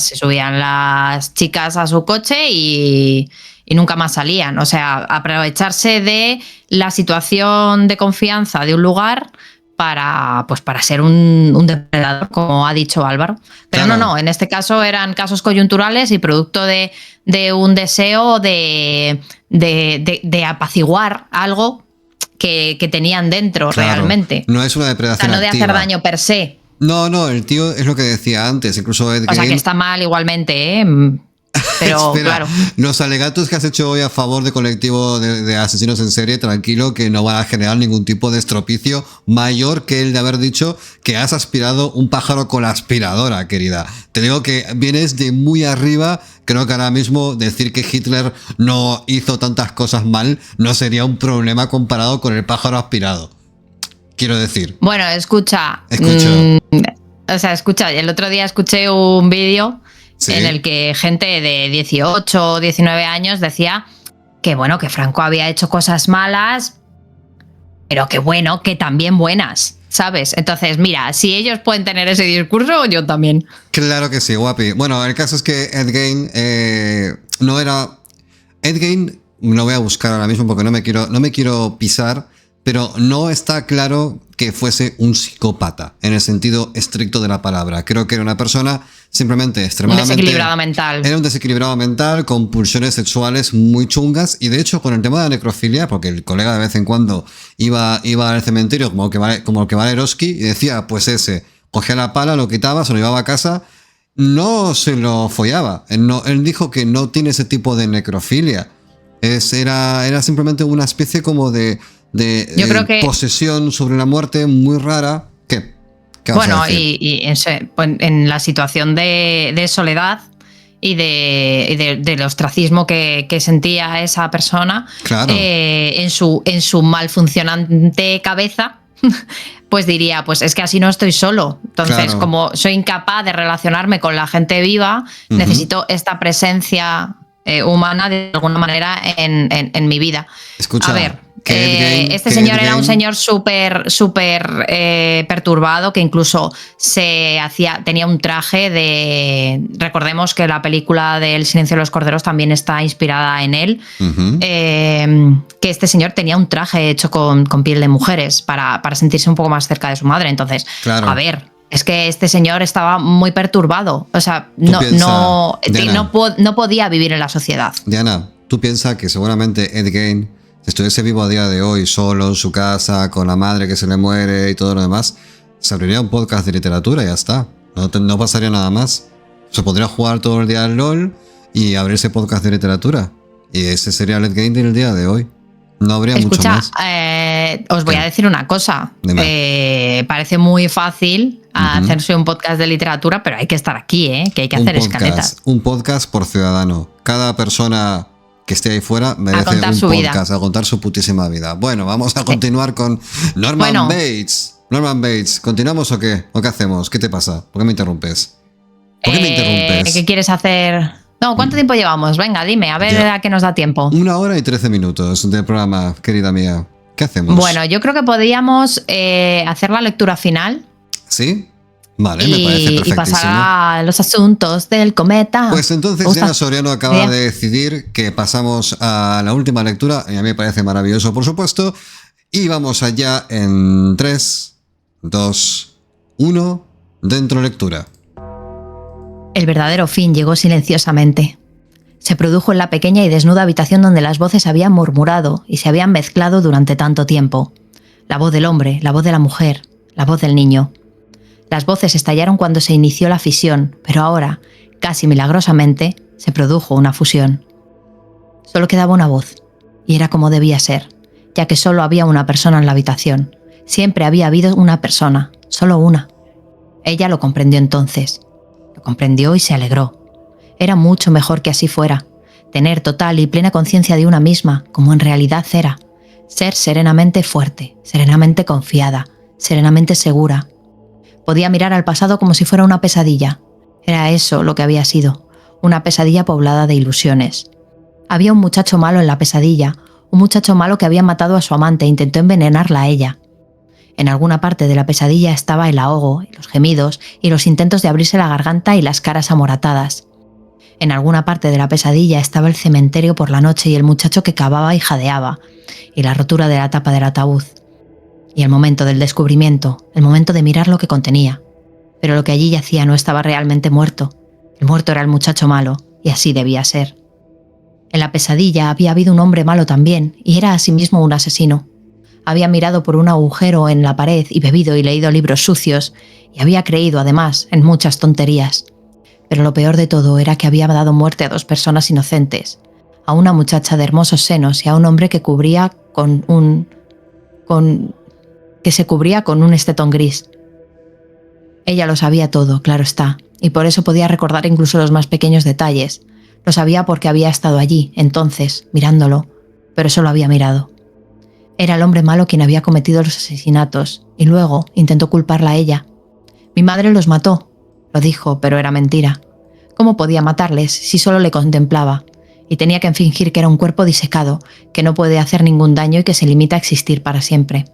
se subían las chicas a su coche y nunca más salían. O sea, aprovecharse de la situación de confianza de un lugar para ser un depredador, como ha dicho Álvaro. Pero claro. No, en este caso eran casos coyunturales y producto de un deseo de apaciguar algo que tenían dentro, claro, realmente. No es una depredación, o sea, no de activa. Hacer daño per se. No, el tío es lo que decía antes, incluso Ed Gein. O sea, que está mal igualmente, ¿eh? Pero espera, claro. Los alegatos que has hecho hoy a favor de colectivo de asesinos en serie, tranquilo, que no van a generar ningún tipo de estropicio mayor que el de haber dicho que has aspirado un pájaro con la aspiradora, querida. Te digo que vienes de muy arriba. Creo que ahora mismo decir que Hitler no hizo tantas cosas mal no sería un problema comparado con el pájaro aspirado. Quiero decir. Bueno, escucha. Escucha, el otro día escuché un vídeo. Sí. En el que gente de 18 o 19 años decía que bueno, que Franco había hecho cosas malas, pero que bueno, que también buenas, ¿sabes? Entonces, mira, si ellos pueden tener ese discurso, yo también. Claro que sí, guapi. Bueno, el caso es que Ed Gein no era... Ed Gein lo voy a buscar ahora mismo porque no me quiero pisar, pero no está claro que fuese un psicópata en el sentido estricto de la palabra. Creo que era una persona simplemente extremadamente... Un desequilibrado mental. Era un desequilibrado mental con pulsiones sexuales muy chungas y de hecho con el tema de la necrofilia, porque el colega de vez en cuando iba al cementerio como el que va Eroski y decía, pues ese, cogía la pala, lo quitaba, se lo llevaba a casa, no se lo follaba. Él dijo que no tiene ese tipo de necrofilia. Era simplemente una especie como de yo creo que posesión sobre la muerte muy rara. ¿Qué bueno, y en la situación de soledad y del ostracismo que sentía esa persona, claro. En su mal funcionante cabeza, pues diría, pues es que así no estoy solo. Entonces, claro, como soy incapaz de relacionarme con la gente viva, necesito esta presencia humana de alguna manera en mi vida. Escucha, a ver, este señor era un señor súper perturbado, que incluso tenía un traje de... Recordemos que la película de El silencio de los corderos también está inspirada en él. Que este señor tenía un traje hecho con piel de mujeres para sentirse un poco más cerca de su madre. Entonces, claro, a ver, es que este señor estaba muy perturbado. O sea, no podía vivir en la sociedad. Diana, tú piensas que seguramente Ed Gein, si estuviese vivo a día de hoy, solo en su casa, con la madre que se le muere y todo lo demás, se abriría un podcast de literatura y ya está. No pasaría nada más. Se podría jugar todo el día al LOL y abrirse podcast de literatura. Y ese sería el Ed Gein del día de hoy. No habría mucho más. Os voy a decir una cosa. Parece muy fácil hacerse un podcast de literatura, pero hay que estar aquí, que hay que hacer escaletas. Un podcast por ciudadano. Cada persona que esté ahí fuera merece un podcast a contar su putísima vida. Bueno, vamos a continuar con Norman Bates. Norman Bates, ¿continuamos o qué? ¿O qué hacemos? ¿Qué te pasa? ¿Por qué me interrumpes? ¿Por qué me interrumpes? ¿Qué quieres hacer? No, ¿cuánto tiempo llevamos? Venga, dime, a ver a qué nos da tiempo. 1 hora y 13 minutos de programa, querida mía. ¿Qué hacemos? Bueno, yo creo que podríamos hacer la lectura final. ¿Sí? Vale, me parece perfectísimo. Y pasar a los asuntos del cometa. Pues entonces Diana Soriano acaba de decidir que pasamos a la última lectura, y a mí me parece maravilloso, por supuesto. Y vamos allá en 3, 2, 1, dentro lectura. El verdadero fin llegó silenciosamente. Se produjo en la pequeña y desnuda habitación donde las voces habían murmurado y se habían mezclado durante tanto tiempo. La voz del hombre, la voz de la mujer, la voz del niño. Las voces estallaron cuando se inició la fisión, pero ahora, casi milagrosamente, se produjo una fusión. Solo quedaba una voz, y era como debía ser, ya que solo había una persona en la habitación. Siempre había habido una persona, solo una. Ella lo comprendió entonces. Lo comprendió y se alegró. Era mucho mejor que así fuera. Tener total y plena conciencia de una misma, como en realidad era. Ser serenamente fuerte, serenamente confiada, serenamente segura. Podía mirar al pasado como si fuera una pesadilla. Era eso lo que había sido. una pesadilla poblada de ilusiones. Había un muchacho malo en la pesadilla, un muchacho malo que había matado a su amante e intentó envenenarla a ella. En alguna parte de la pesadilla estaba el ahogo, los gemidos y los intentos de abrirse la garganta y las caras amoratadas. En alguna parte de la pesadilla estaba el cementerio por la noche y el muchacho que cavaba y jadeaba, y la rotura de la tapa del ataúd. Y el momento del descubrimiento, el momento de mirar lo que contenía. Pero lo que allí yacía no estaba realmente muerto. El muerto era el muchacho malo, y así debía ser. En la pesadilla había habido un hombre malo también, y era asimismo un asesino. Había mirado por un agujero en la pared y bebido y leído libros sucios, y había creído, además, en muchas tonterías. Pero lo peor de todo era que había dado muerte a 2 personas inocentes, a una muchacha de hermosos senos y a un hombre que se cubría con un estetón gris. Ella lo sabía todo, claro está, y por eso podía recordar incluso los más pequeños detalles. Lo sabía porque había estado allí, entonces, mirándolo, pero solo había mirado. Era el hombre malo quien había cometido los asesinatos, y luego intentó culparla a ella. Mi madre los mató, lo dijo, pero era mentira. ¿Cómo podía matarles si solo le contemplaba? Y tenía que fingir que era un cuerpo disecado, que no puede hacer ningún daño y que se limita a existir para siempre.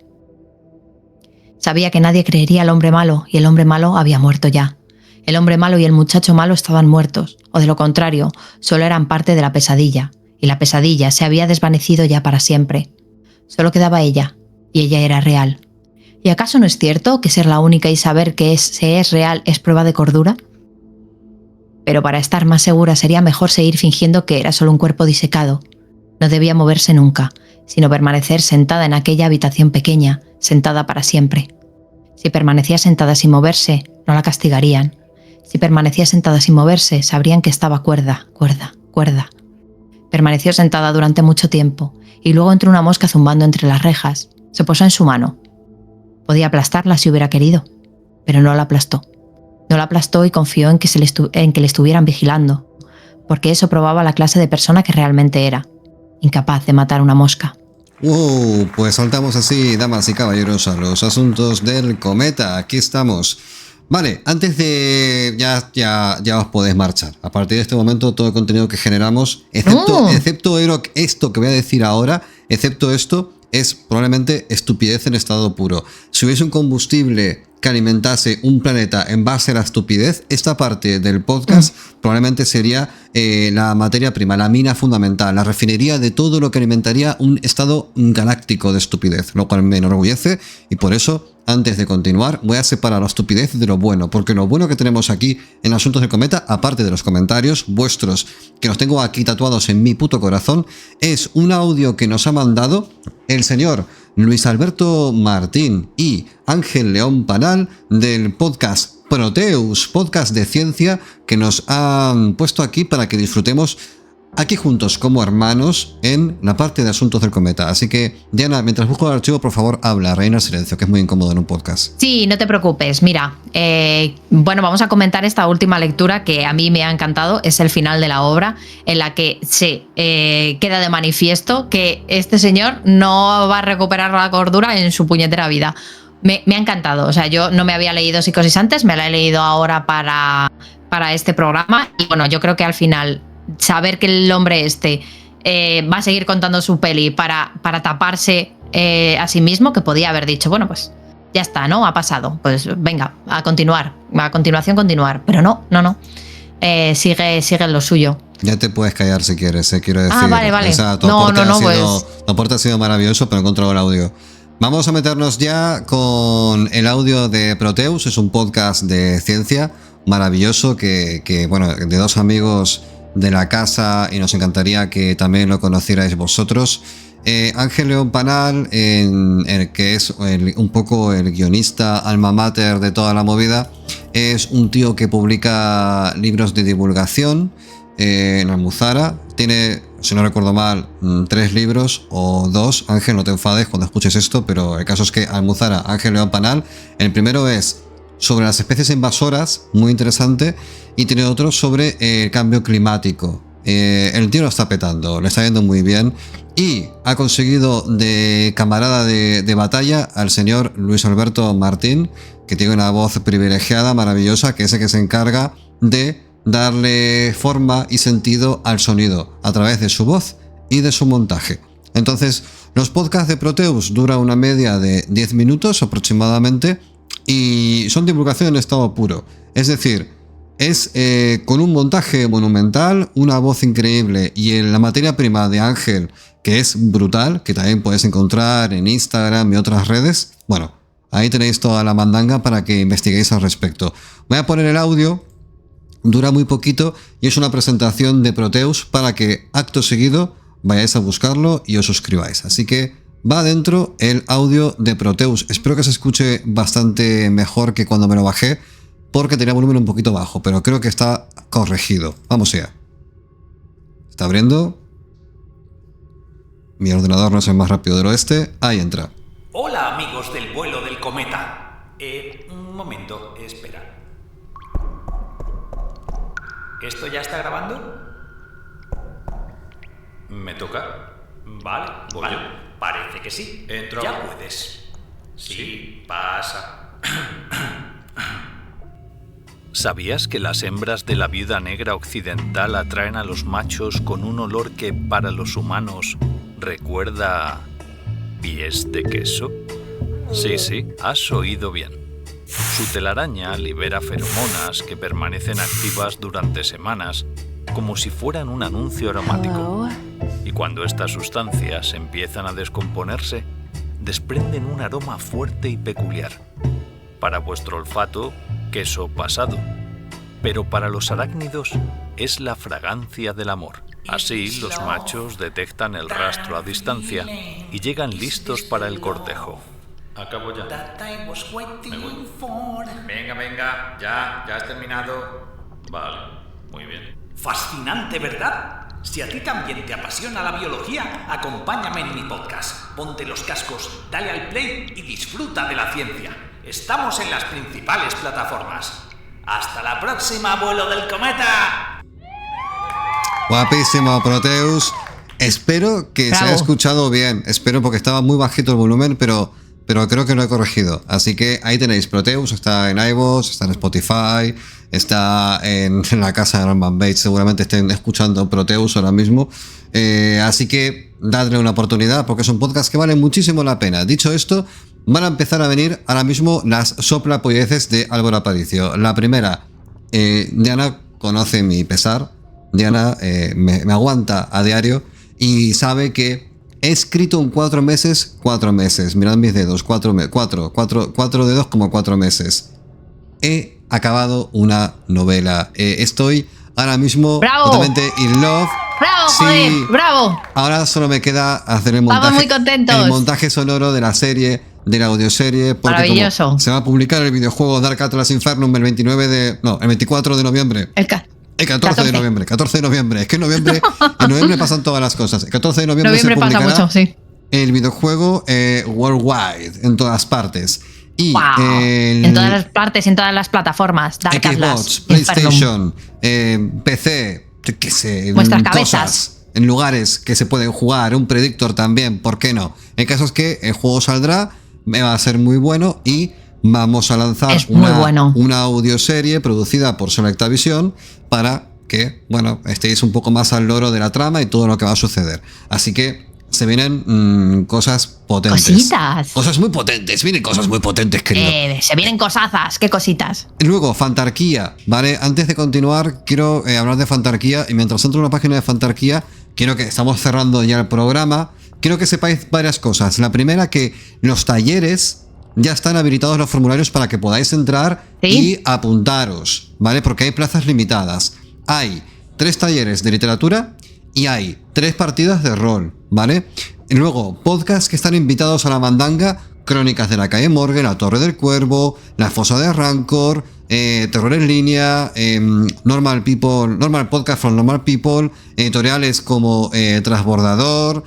Sabía que nadie creería al hombre malo, y el hombre malo había muerto ya. El hombre malo y el muchacho malo estaban muertos, o de lo contrario, solo eran parte de la pesadilla, y la pesadilla se había desvanecido ya para siempre. Solo quedaba ella, y ella era real. ¿Y acaso no es cierto que ser la única y saber que se es real es prueba de cordura? Pero para estar más segura sería mejor seguir fingiendo que era solo un cuerpo disecado. No debía moverse nunca, sino permanecer sentada en aquella habitación pequeña, sentada para siempre. Si permanecía sentada sin moverse, no la castigarían. Si permanecía sentada sin moverse, sabrían que estaba cuerda. Permaneció sentada durante mucho tiempo, y luego entró una mosca zumbando entre las rejas. Se posó en su mano. Podía aplastarla si hubiera querido, pero no la aplastó. No la aplastó y confió en que le estuvieran vigilando, porque eso probaba la clase de persona que realmente era, incapaz de matar una mosca. Pues saltamos así, damas y caballeros, a los asuntos del cometa. Aquí estamos. Vale, antes de... Ya os podéis marchar. A partir de este momento, todo el contenido que generamos, excepto esto que voy a decir ahora, excepto esto, es probablemente estupidez en estado puro. Si hubiese un combustible que alimentase un planeta en base a la estupidez, esta parte del podcast probablemente sería la materia prima, la mina fundamental, la refinería de todo lo que alimentaría un estado galáctico de estupidez, lo cual me enorgullece, y por eso, antes de continuar, voy a separar la estupidez de lo bueno, porque lo bueno que tenemos aquí en Asuntos del Cometa, aparte de los comentarios vuestros, que los tengo aquí tatuados en mi puto corazón, es un audio que nos ha mandado el señor Luis Alberto Martín y Ángel León Panal del podcast Proteus, podcast de ciencia que nos han puesto aquí para que disfrutemos aquí juntos como hermanos en la parte de Asuntos del Cometa. Así que, Diana, mientras busco el archivo, por favor, habla, reina el silencio, que es muy incómodo en un podcast. Sí, no te preocupes. Mira, vamos a comentar esta última lectura que a mí me ha encantado. Es el final de la obra, en la que se queda de manifiesto que este señor no va a recuperar la cordura en su puñetera vida. Me ha encantado. O sea, yo no me había leído Psicosis antes, me la he leído ahora para este programa. Y bueno, yo creo que al final, saber que el hombre va a seguir contando su peli para taparse a sí mismo, que podía haber dicho, bueno, pues ya está, ¿no? Ha pasado. Pues venga, a continuar. A continuación continuar. Pero no. Sigue en lo suyo. Ya te puedes callar si quieres, quiero decir. Ah, vale. O sea, tu aporte ha sido maravilloso, pero he encontrado el audio. Vamos a meternos ya con el audio de Proteus. Es un podcast de ciencia maravilloso que de 2 amigos de la casa, y nos encantaría que también lo conocierais vosotros. Ángel León Panal, que es un poco el guionista alma mater de toda la movida, es un tío que publica libros de divulgación en Almuzara. Tiene, si no recuerdo mal, 3 libros o 2. Ángel, no te enfades cuando escuches esto, pero el caso es que Almuzara, Ángel León Panal, el primero es sobre las especies invasoras, muy interesante, y tiene otro sobre el cambio climático. El tío lo está petando, le está yendo muy bien, y ha conseguido de camarada de batalla al señor Luis Alberto Martín, que tiene una voz privilegiada, maravillosa, que es el que se encarga de darle forma y sentido al sonido a través de su voz y de su montaje. Entonces, los podcasts de Proteus duran una media de 10 minutos aproximadamente y son divulgación en estado puro. Es decir, es con un montaje monumental, una voz increíble y en la materia prima de Ángel, que es brutal, que también puedes encontrar en Instagram y otras redes. Bueno, ahí tenéis toda la mandanga para que investiguéis al respecto. Voy a poner el audio, dura muy poquito y es una presentación de Proteus para que acto seguido vayáis a buscarlo y os suscribáis. Así que va dentro el audio de Proteus. Espero que se escuche bastante mejor que cuando me lo bajé, porque tenía volumen un poquito bajo, pero creo que está corregido. Vamos allá. Está abriendo. Mi ordenador no es el más rápido del oeste. Ahí entra. Hola amigos del vuelo del cometa. Un momento, espera. ¿Esto ya está grabando? ¿Me toca? Vale, voy yo. Parece que sí. Entro. Ya puedes. Sí, pasa. ¿Sabías que las hembras de la viuda negra occidental atraen a los machos con un olor que para los humanos recuerda a pies de queso? Sí, has oído bien. Su telaraña libera feromonas que permanecen activas durante semanas, como si fueran un anuncio aromático. Y cuando estas sustancias empiezan a descomponerse, desprenden un aroma fuerte y peculiar. Para vuestro olfato, queso pasado. Pero para los arácnidos es la fragancia del amor. Así, los machos detectan el rastro a distancia y llegan listos para el cortejo. Acabo ya. Me voy. Venga, ya has terminado. Vale, muy bien. Fascinante, ¿verdad? Si a ti también te apasiona la biología, acompáñame en mi podcast. Ponte los cascos, dale al play y disfruta de la ciencia. Estamos en las principales plataformas. ¡Hasta la próxima, vuelo del cometa! Guapísimo, Proteus. Espero que se haya escuchado bien. Espero, porque estaba muy bajito el volumen, pero creo que lo he corregido. Así que ahí tenéis Proteus. Está en iVoox, está en Spotify, está en la casa de Norman Bates. Seguramente estén escuchando Proteus ahora mismo. Así que dadle una oportunidad, porque es un podcast que vale muchísimo la pena. Dicho esto, van a empezar a venir ahora mismo las soplapolleces de Álvaro Aparicio. La primera, Diana conoce mi pesar. Diana me aguanta a diario y sabe que he escrito en 4 meses. Mirad mis dedos, 4 dedos como 4 meses. He acabado una novela. Estoy ahora mismo totalmente in love. ¡Bravo, sí, joder! ¡Bravo! Ahora solo me queda hacer el montaje. Estamos muy contentos. El montaje sonoro de la serie, de la audioserie, porque maravilloso. Como se va a publicar el videojuego Dark Atlas Infernum el 24 de noviembre. El 14 de noviembre. 14 de noviembre. Es que en noviembre pasan todas las cosas. El 14 de noviembre se publicará pasa mucho, sí. El videojuego worldwide, en todas partes. Y en todas las partes, en todas las plataformas. Dark Xbox, Atlas, PlayStation, PC, yo qué sé, vuestras cosas, cabezas. en lugares que se pueden jugar, un Predictor también, ¿por qué no? El caso es que el juego saldrá, va a ser muy bueno y vamos a lanzar una audioserie producida por Selectavision para que, bueno, estéis un poco más al loro de la trama y todo lo que va a suceder. Así que se vienen cosas potentes. Cositas. Cosas muy potentes, vienen cosas muy potentes, querido. Se vienen cosazas, qué cositas. Luego, Fantarquía, ¿vale? Antes de continuar, quiero hablar de Fantarquía y mientras entro en la página de Fantarquía, quiero que estamos cerrando ya el programa, quiero que sepáis varias cosas. La primera, que los talleres ya están habilitados, los formularios, para que podáis entrar y apuntaros, ¿vale? Porque hay plazas limitadas. Hay 3 talleres de literatura y hay 3 partidas de rol, ¿vale? Y luego, podcasts que están invitados a la mandanga: Crónicas de la calle Morgue, La Torre del Cuervo, La Fosa de Rancor, Terror en Línea, Normal Podcast from Normal People, editoriales como Transbordador,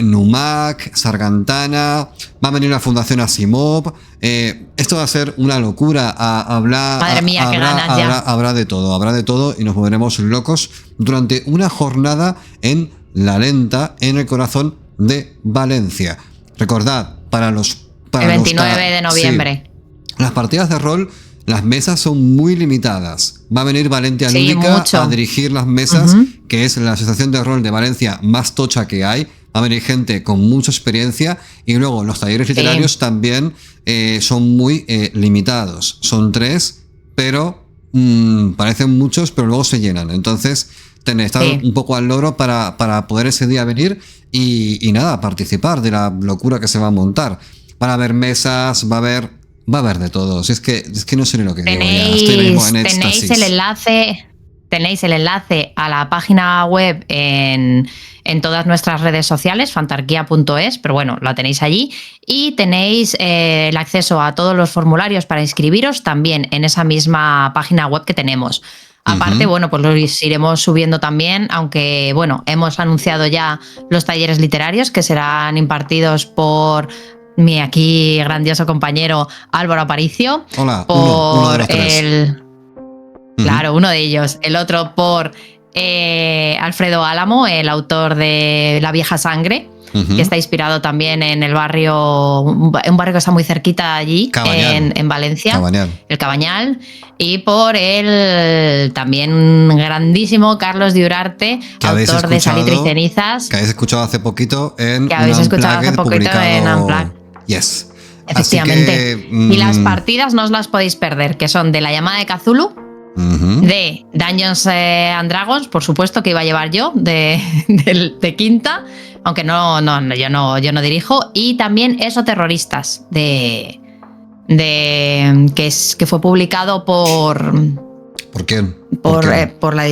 Numac, Sargantana, va a venir la Fundación Asimov. Esto va a ser una locura. Madre mía, qué ganas ya. Habrá de todo y nos moveremos locos durante una jornada en La Lenta, en el corazón de Valencia. Recordad, para el 29 de noviembre. Sí, las partidas de rol las mesas son muy limitadas. Va a venir Valentia Sí, Lúdica mucho. a dirigir las mesas, que es la asociación de rol de Valencia más tocha que hay. Va a venir gente con mucha experiencia y luego los talleres literarios también son muy limitados. Son 3, pero parecen muchos, pero luego se llenan. Entonces, tenéis que estar un poco al loro para poder ese día venir y nada, participar de la locura que se va a montar. Van a haber mesas, va a haber de todo. Si es que no sé ni lo que digo ya. Estoy mismo en éxtasis. Tenéis el enlace a la página web en todas nuestras redes sociales, fantarquía.es, pero bueno, la tenéis allí. Y tenéis el acceso a todos los formularios para inscribiros también en esa misma página web que tenemos. Aparte, bueno, pues los iremos subiendo también, aunque, bueno, hemos anunciado ya los talleres literarios que serán impartidos por mi aquí grandioso compañero Álvaro Aparicio. Hola, por uno de los 3. Claro, uno de ellos. El otro por Alfredo Álamo, el autor de La vieja sangre, que está inspirado también en el barrio, un barrio que está muy cerquita allí, en Valencia, el Cabañal, y por el también grandísimo Carlos de Urarte, autor de Salitre y cenizas. Que habéis escuchado hace poquito en Unplugged. Yes. Efectivamente. Y las partidas no os las podéis perder, que son de La llamada de Cthulhu, de Dungeons and Dragons, por supuesto, que iba a llevar yo de quinta, aunque yo no dirijo, y también Esoterroristas que fue publicado por quién? Por la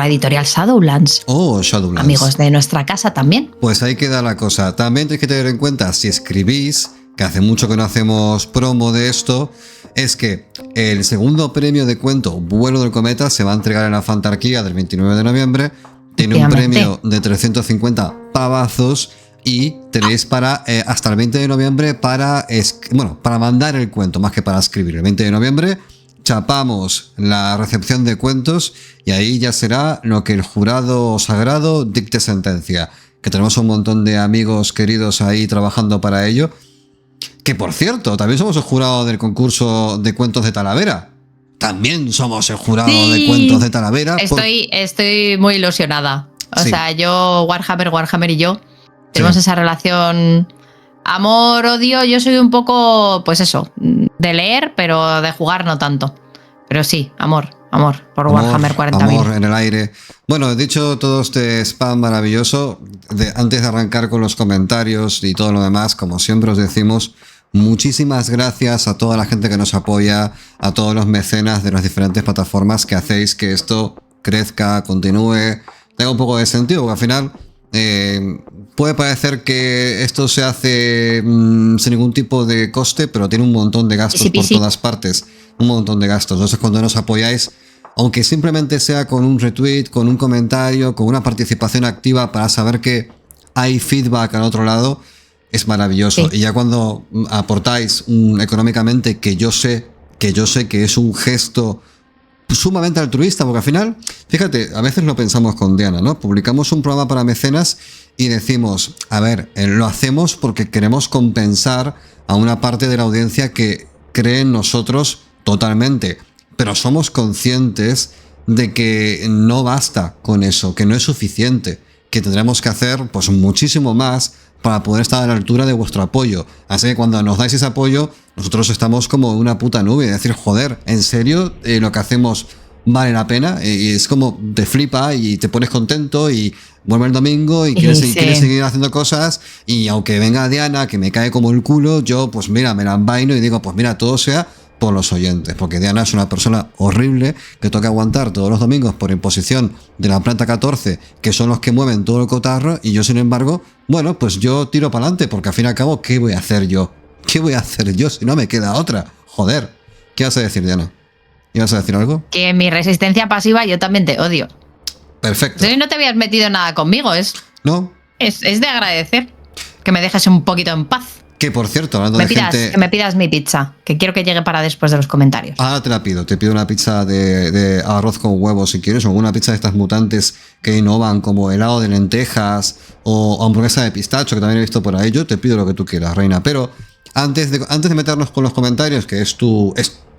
editorial Shadowlands. Oh, Shadowlands. Amigos de nuestra casa también. Pues ahí queda la cosa. También tenéis que tener en cuenta, si escribís, que hace mucho que no hacemos promo de esto, es que el segundo premio de cuento Vuelo del Cometa se va a entregar en la Fantarquía del 29 de noviembre. Tiene un premio de 350 pavazos y tenéis hasta el 20 de noviembre para mandar el cuento, más que para escribir. El 20 de noviembre chapamos la recepción de cuentos y ahí ya será lo que el jurado sagrado dicte sentencia. Que tenemos un montón de amigos queridos ahí trabajando para ello. Que por cierto, también somos el jurado del concurso de cuentos de Talavera. También somos el jurado de cuentos de Talavera. Estoy muy ilusionada. O sea, yo, Warhammer y yo tenemos esa relación amor-odio. Yo soy un poco, pues eso, de leer, pero de jugar no tanto. Pero sí, amor por Warhammer 40.000. Amor en el aire. Bueno, he dicho todo este spam maravilloso. Antes de arrancar con los comentarios y todo lo demás, como siempre os decimos, muchísimas gracias a toda la gente que nos apoya, a todos los mecenas de las diferentes plataformas que hacéis que esto crezca, continúe, tenga un poco de sentido, porque al final puede parecer que esto se hace sin ningún tipo de coste, pero tiene un montón de gastos por todas partes, un montón de gastos. Entonces, cuando nos apoyáis, aunque simplemente sea con un retweet, con un comentario, con una participación activa para saber que hay feedback al otro lado, es maravilloso. Y ya cuando aportáis económicamente, que yo sé que es un gesto sumamente altruista, porque al final, fíjate, a veces lo pensamos con Diana, ¿no? Publicamos un programa para mecenas y decimos, a ver, lo hacemos porque queremos compensar a una parte de la audiencia que cree en nosotros totalmente, pero somos conscientes de que no basta con eso, que no es suficiente, que tendremos que hacer pues muchísimo más para poder estar a la altura de vuestro apoyo. Así que cuando nos dais ese apoyo, nosotros estamos como en una puta nube, es decir, joder, ¿en serio lo que hacemos vale la pena? Y es como te flipa y te pones contento y vuelve el domingo y quieres seguir haciendo cosas, y aunque venga Diana, que me cae como el culo, yo pues mira, me la envaino y digo, pues mira, todo sea por los oyentes, porque Diana es una persona horrible que toca aguantar todos los domingos por imposición de la planta 14, que son los que mueven todo el cotarro, y yo sin embargo, bueno, pues yo tiro para adelante, porque al fin y al cabo, ¿qué voy a hacer yo? ¿Qué voy a hacer yo si no me queda otra? Joder. ¿Qué vas a decir, Diana? ¿Ibas a decir algo? Que mi resistencia pasiva yo también te odio. Perfecto. Si no te habías metido nada conmigo, ¿No? Es de agradecer que me dejes un poquito en paz. Que por cierto, hablando de gente... Que me pidas mi pizza, que quiero que llegue para después de los comentarios. Ahora te la pido. Te pido una pizza de arroz con huevos si quieres, o una pizza de estas mutantes que innovan, como helado de lentejas o hamburguesa de pistacho, que también he visto por ahí. Yo te pido lo que tú quieras, reina. Pero antes de meternos con los comentarios, que es tu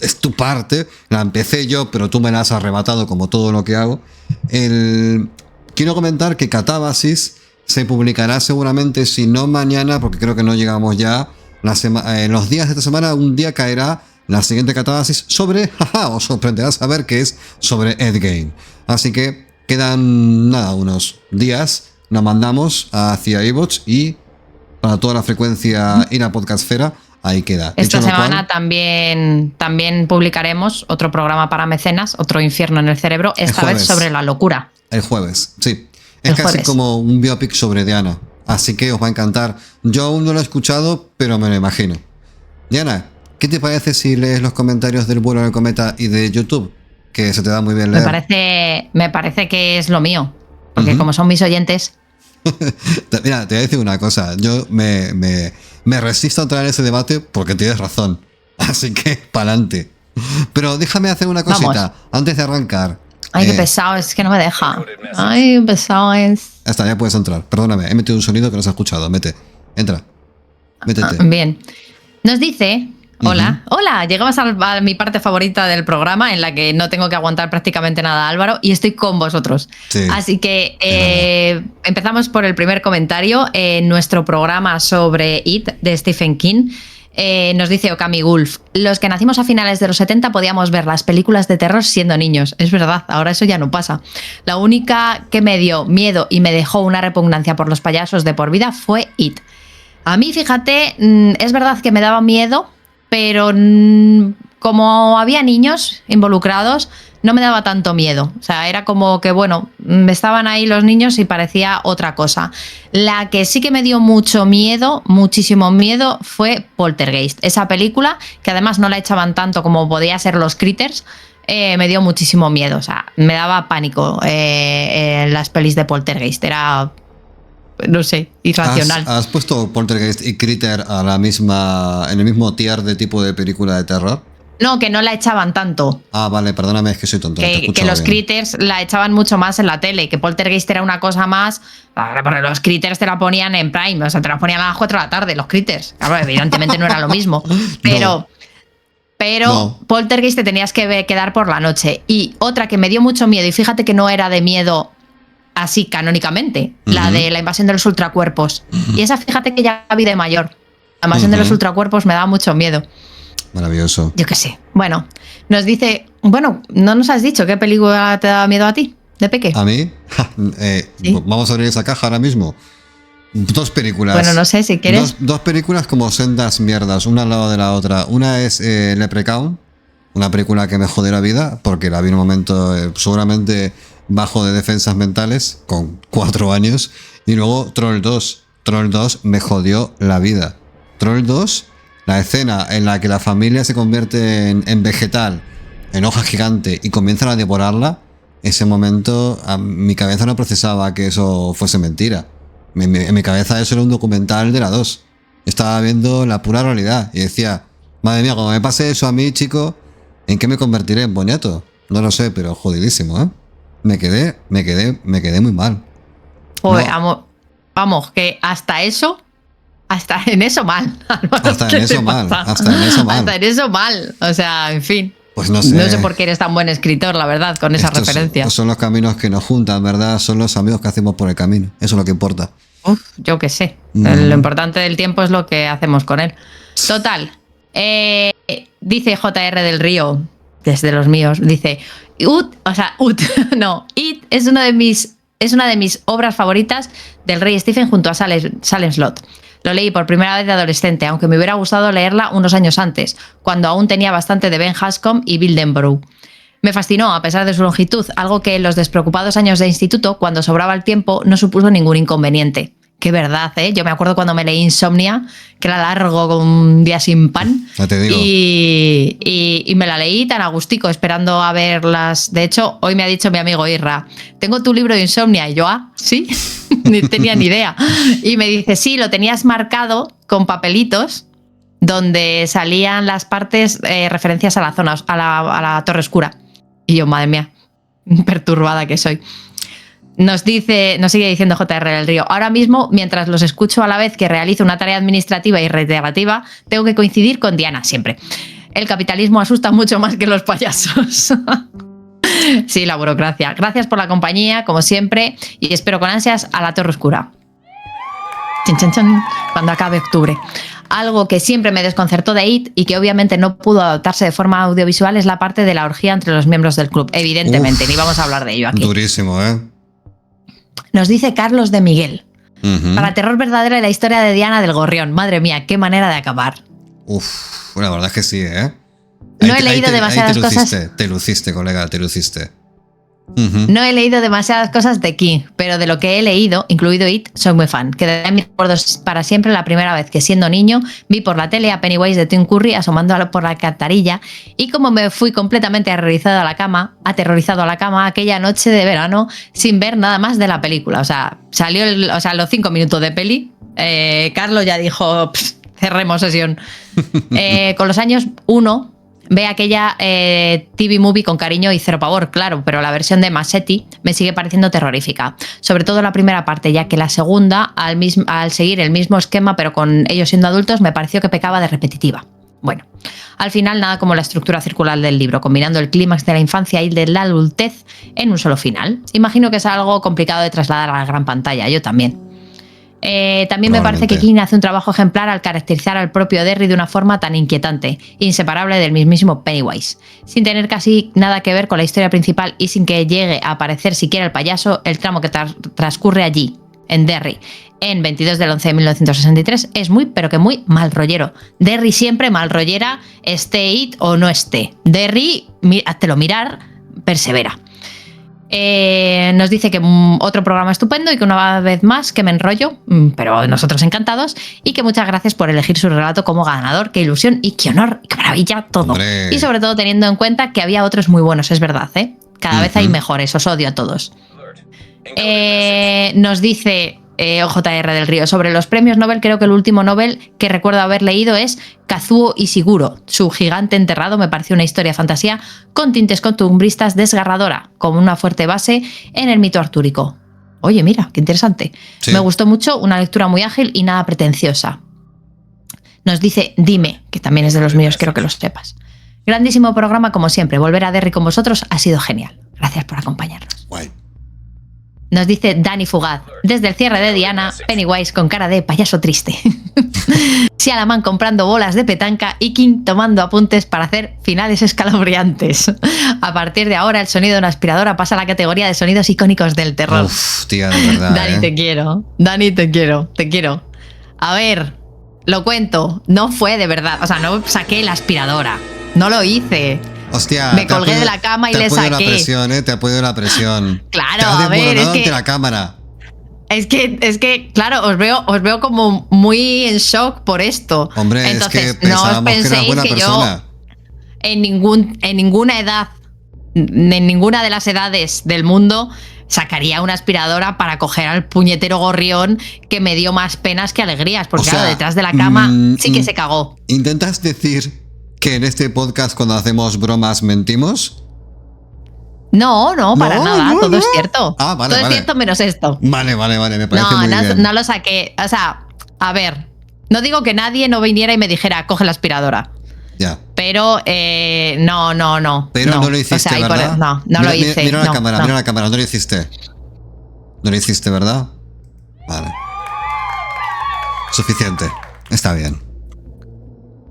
es tu parte, la empecé yo, pero tú me la has arrebatado como todo lo que hago. Quiero comentar que Catábasis se publicará seguramente, si no mañana, porque creo que no llegamos ya, en los días de esta semana, un día caerá la siguiente Catábasis sobre, os sorprenderá saber que es sobre Endgame. Así que quedan, unos días, nos mandamos hacia iVoox y para toda la frecuencia y la podcastfera, ahí queda. Esta semana también publicaremos otro programa para mecenas, otro infierno en el cerebro, esta vez sobre la locura. El jueves, sí. Es casi como un biopic sobre Diana, así que os va a encantar. Yo aún no lo he escuchado, pero me lo imagino. Diana, ¿qué te parece si lees los comentarios del vuelo del cometa y de YouTube? Que se te da muy bien leer. Me parece que es lo mío, porque como son mis oyentes... Mira, te voy a decir una cosa. Yo me resisto a entrar en ese debate porque tienes razón. Así que, pa'lante. Pero déjame hacer una cosita antes de arrancar. Ay, qué pesado, es que no me deja. Ay, qué pesado es. Hasta ya puedes entrar. Perdóname, he metido un sonido que no se ha escuchado. Entra. Métete. Bien. Nos dice... Hola, llegamos a mi parte favorita del programa en la que no tengo que aguantar prácticamente nada, Álvaro, y estoy con vosotros. Sí, así que empezamos por el primer comentario en nuestro programa sobre It de Stephen King. Nos dice Okami Gulf: los que nacimos a finales de los 70 podíamos ver las películas de terror siendo niños. Es verdad, ahora eso ya no pasa. La única que me dio miedo y me dejó una repugnancia por los payasos de por vida fue It. A mí, fíjate, es verdad que me daba miedo, pero como había niños involucrados, no me daba tanto miedo. O sea, era como que, bueno, estaban ahí los niños y parecía otra cosa. La que sí que me dio mucho miedo, muchísimo miedo, fue Poltergeist. Esa película, que además no la echaban tanto como podía ser Los Critters, me dio muchísimo miedo. O sea, me daba pánico las pelis de Poltergeist. Era... no sé, irracional. ¿Has puesto Poltergeist y Critter en el mismo tier de tipo de película de terror? No, que no la echaban tanto. Ah, vale, perdóname, es que soy tonto. Que los Critters la echaban mucho más en la tele, que Poltergeist era una cosa más... Porque los Critters te la ponían en Prime, o sea, te la ponían a las 4 de la tarde, los Critters. Claro, evidentemente no era lo mismo. Pero no. Poltergeist te tenías que quedar por la noche. Y otra que me dio mucho miedo, y fíjate que no era de miedo... así canónicamente, la de la invasión de los ultracuerpos. Y esa, fíjate que ya la vi de mayor. La invasión de los ultracuerpos me da mucho miedo. Maravilloso. Yo qué sé. Bueno, nos dice... Bueno, no nos has dicho qué película te daba miedo a ti, de peque. ¿A mí? ¿Sí? Vamos a abrir esa caja ahora mismo. 2 películas. Bueno, no sé, si quieres... Dos películas como sendas mierdas, una al lado de la otra. Una es Leprechaun, una película que me jodió la vida, porque la vi en un momento seguramente... bajo de defensas mentales, con 4 años. Y luego Troll 2. Troll 2 me jodió la vida. Troll 2, la escena en la que la familia se convierte en vegetal, en hoja gigante, y comienzan a devorarla. Ese momento, mi cabeza no procesaba que eso fuese mentira. En mi cabeza eso era un documental de la 2. Estaba viendo la pura realidad y decía, madre mía, cuando me pase eso a mí, chico, ¿en qué me convertiré? ¿En boniato? No lo sé, pero jodidísimo, ¿eh? Me quedé muy mal. Joder, no. Vamos, que hasta en eso mal. Hasta en eso mal. O sea, en fin. Pues no sé. No sé por qué eres tan buen escritor, la verdad, con esa referencia. Son los caminos que nos juntan, ¿verdad? Son los amigos que hacemos por el camino. Eso es lo que importa. Yo qué sé. Lo importante del tiempo es lo que hacemos con él. Total. Dice JR del Río, desde los míos, dice... It es una de mis obras favoritas del Rey Stephen junto a Salem Slot. Lo leí por primera vez de adolescente, aunque me hubiera gustado leerla unos años antes, cuando aún tenía bastante de Ben Hanscom y Bill Denbrough. Me fascinó, a pesar de su longitud, algo que en los despreocupados años de instituto, cuando sobraba el tiempo, no supuso ningún inconveniente. Qué verdad, ¿eh? Yo me acuerdo cuando me leí Insomnia, que era largo con un día sin pan. Ya te digo. Y me la leí tan a gustico, esperando a verlas. De hecho, hoy me ha dicho mi amigo Irra, tengo tu libro de Insomnia. Y yo, ¿sí? Ni tenía ni idea. Y me dice, sí, lo tenías marcado con papelitos donde salían las partes, referencias a la zona, a la Torre Oscura. Y yo, madre mía, perturbada que soy. Nos sigue diciendo JR del Río, ahora mismo, mientras los escucho a la vez que realizo una tarea administrativa y reiterativa, tengo que coincidir con Diana siempre. El capitalismo asusta mucho más que los payasos. Sí, la burocracia. Gracias por la compañía, como siempre, y espero con ansias a la Torre Oscura. Chan, chan, chan, cuando acabe octubre. Algo que siempre me desconcertó de IT y que obviamente no pudo adaptarse de forma audiovisual es la parte de la orgía entre los miembros del club. Evidentemente, ni vamos a hablar de ello aquí. Durísimo, ¿eh? Nos dice Carlos de Miguel. Para terror verdadero de la historia de Diana del Gorrión. Madre mía, qué manera de acabar. Uf, la verdad es que sí, ¿eh? No he leído demasiadas cosas. Te luciste, colega, te luciste. No he leído demasiadas cosas de King, pero de lo que he leído, incluido It, soy muy fan. Quedaré en mis recuerdos para siempre la primera vez que, siendo niño, vi por la tele a Pennywise de Tim Curry asomando por la alcantarilla y como me fui completamente aterrorizado a la cama aquella noche de verano sin ver nada más de la película. O sea, los 5 minutos de peli, Carlos ya dijo, cerremos sesión. Con los años, uno ve aquella TV movie con cariño y cero pavor, claro, pero la versión de Massetti me sigue pareciendo terrorífica. Sobre todo la primera parte, ya que la segunda, al seguir el mismo esquema, pero con ellos siendo adultos, me pareció que pecaba de repetitiva. Bueno, al final nada como la estructura circular del libro, combinando el clímax de la infancia y de la adultez en un solo final. Imagino que es algo complicado de trasladar a la gran pantalla, yo también. También me parece que King hace un trabajo ejemplar al caracterizar al propio Derry de una forma tan inquietante, inseparable del mismísimo Pennywise. Sin tener casi nada que ver con la historia principal y sin que llegue a aparecer siquiera el payaso, el tramo que transcurre allí, en Derry, en 22 del 11 de 1963, es muy, pero que muy mal rollero. Derry siempre mal rollera, esté It o no esté. Derry, háztelo mirar, persevera. Nos dice que otro programa estupendo y que una vez más que me enrollo, pero nosotros encantados, y que muchas gracias por elegir su relato como ganador. Qué ilusión y qué honor y qué maravilla todo. ¡Hombre! Y sobre todo teniendo en cuenta que había otros muy buenos, es verdad, ¿eh? Cada vez hay mejores, os odio a todos. Nos dice OJR del Río, sobre los premios Nobel, creo que el último Nobel que recuerdo haber leído es Kazuo Ishiguro. Su gigante enterrado me pareció una historia fantasía con tintes costumbristas desgarradora, como una fuerte base en el mito artúrico. Oye, mira, qué interesante. Sí. Me gustó mucho, una lectura muy ágil y nada pretenciosa. Nos dice Dime, que también es de los míos, quiero que lo sepas. Grandísimo programa como siempre, volver a Derry con vosotros ha sido genial. Gracias por acompañarnos. Guay. Nos dice Dani Fugaz, desde el cierre de Diana, Pennywise con cara de payaso triste. Sialaman comprando bolas de petanca y King tomando apuntes para hacer finales escalofriantes. A partir de ahora, el sonido de una aspiradora pasa a la categoría de sonidos icónicos del terror. Uf, tía, de verdad. Dani, te quiero. Dani, te quiero. A ver, lo cuento. No fue de verdad. O sea, no saqué la aspiradora. No lo hice. Hostia, me colgué de la cama y le saqué. Te apoyo la presión, te apoyo la presión. Claro, a ver, es que ante la cámara. Es que, claro, os veo como muy en shock por esto. Hombre, entonces, es que no os penséis que yo en ninguna edad, en ninguna de las edades del mundo sacaría una aspiradora para coger al puñetero gorrión que me dio más penas que alegrías, porque claro, detrás de la cama sí que se cagó. ¿Intentas decir que en este podcast cuando hacemos bromas mentimos? No, para nada, todo es cierto. Vale, todo es cierto menos esto. Vale, me parece muy bien. No lo saqué, o sea, a ver, no digo que nadie no viniera y me dijera, coge la aspiradora. Ya. Pero, no. Pero no lo hiciste, o sea, ¿verdad? No lo hice. Mira la cámara, no lo hiciste. No lo hiciste, ¿verdad? Vale. Suficiente, está bien.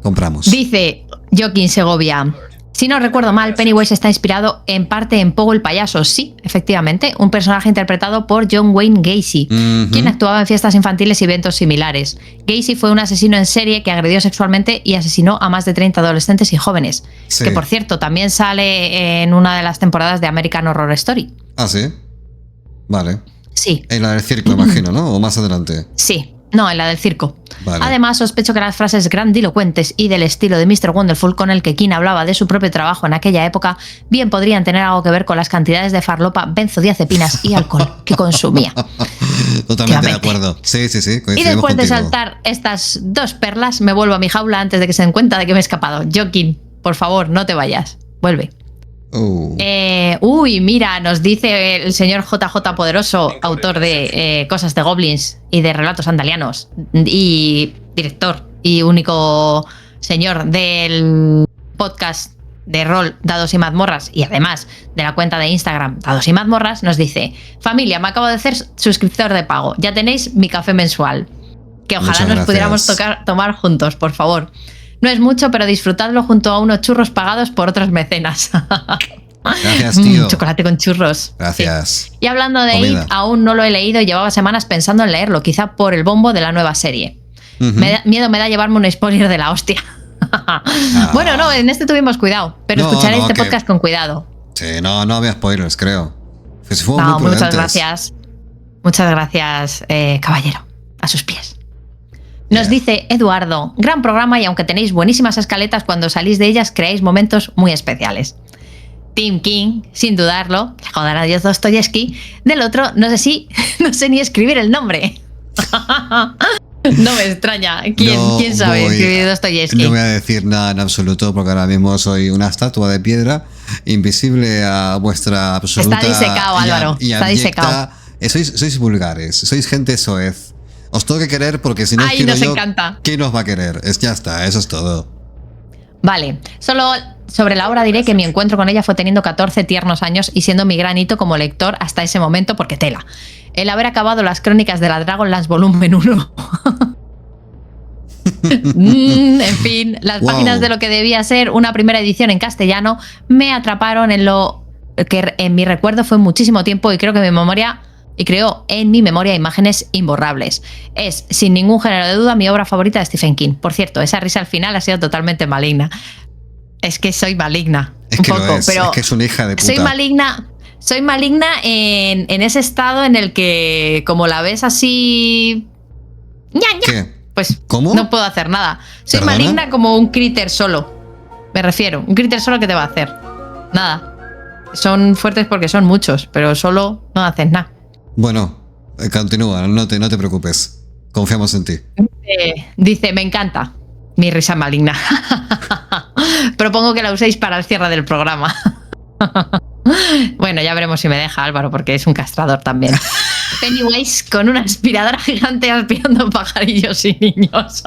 Compramos. Dice Joaquín Segovia, si no recuerdo mal, Pennywise está inspirado en parte en Pogo el payaso. Sí, efectivamente, un personaje interpretado por John Wayne Gacy, quien actuaba en fiestas infantiles y eventos similares. Gacy fue un asesino en serie que agredió sexualmente y asesinó a más de 30 adolescentes y jóvenes. Sí. Que, por cierto, también sale en una de las temporadas de American Horror Story. ¿Ah, sí? Vale. Sí. En la del circo, imagino, ¿no? ¿O más adelante? Sí. No, en la del circo. Vale. Además, sospecho que las frases grandilocuentes y del estilo de Mr. Wonderful con el que King hablaba de su propio trabajo en aquella época bien podrían tener algo que ver con las cantidades de farlopa, benzodiazepinas y alcohol que consumía. Totalmente de acuerdo. Sí, y después de saltar estas dos perlas, me vuelvo a mi jaula antes de que se den cuenta de que me he escapado. Joaquín, por favor, no te vayas. Vuelve. Uy, mira, nos dice el señor JJ Poderoso, autor de Cosas de Goblins y de Relatos Andalianos, y director y único señor del podcast de rol Dados y Mazmorras y además de la cuenta de Instagram Dados y Mazmorras, nos dice: familia, me acabo de hacer suscriptor de pago, ya tenéis mi café mensual, que ojalá nos pudiéramos tomar juntos, por favor. No es mucho, pero disfrutadlo junto a unos churros pagados por otros mecenas. Gracias, tío. Chocolate con churros. Gracias. Sí. Y hablando de It, aún no lo he leído y llevaba semanas pensando en leerlo, quizá por el bombo de la nueva serie. Miedo me da llevarme un spoiler de la hostia. Bueno, no, en este tuvimos cuidado, pero escucharé este podcast con cuidado. Sí, no había spoilers, creo. Muchas gracias. Muchas gracias, caballero. A sus pies. Nos dice Eduardo: gran programa y aunque tenéis buenísimas escaletas, cuando salís de ellas creáis momentos muy especiales. Tim King, sin dudarlo, joder a Dios Dostoyevsky. Del otro, no sé ni escribir el nombre. No me extraña. ¿Quién sabe escribir Dostoyevsky? No voy a decir nada en absoluto porque ahora mismo soy una estatua de piedra invisible a vuestra absoluta. Está disecado, Álvaro. Está disecado. Sois vulgares, sois gente soez. Os tengo que querer porque si no os quiero yo, encanta. ¿Quién os va a querer? Ya está, eso es todo. Vale, solo sobre la obra diré que mi encuentro con ella fue teniendo 14 tiernos años y siendo mi gran hito como lector hasta ese momento, porque tela. El haber acabado las crónicas de la Dragonlance volumen 1. En fin, las páginas de lo que debía ser una primera edición en castellano me atraparon en lo que en mi recuerdo fue muchísimo tiempo y creo en mi memoria imágenes imborrables. Es, sin ningún género de duda, mi obra favorita de Stephen King. Por cierto, esa risa al final ha sido totalmente maligna. Es que soy maligna. Es que pero es que es una hija de puta. Soy maligna en ese estado en el que, como la ves así... ¿Qué? Pues ¿Cómo? No puedo hacer nada. Soy ¿Perdona? maligna como un critter solo. Me refiero. Un critter solo, ¿qué te va a hacer? Nada. Son fuertes porque son muchos, pero solo no hacen nada. Bueno, continúa, no te preocupes. Confiamos en ti. Dice, me encanta mi risa maligna. Propongo que la uséis para el cierre del programa. Bueno, ya veremos si me deja Álvaro, porque es un castrador también. Pennywise con una aspiradora gigante aspirando pajarillos y niños.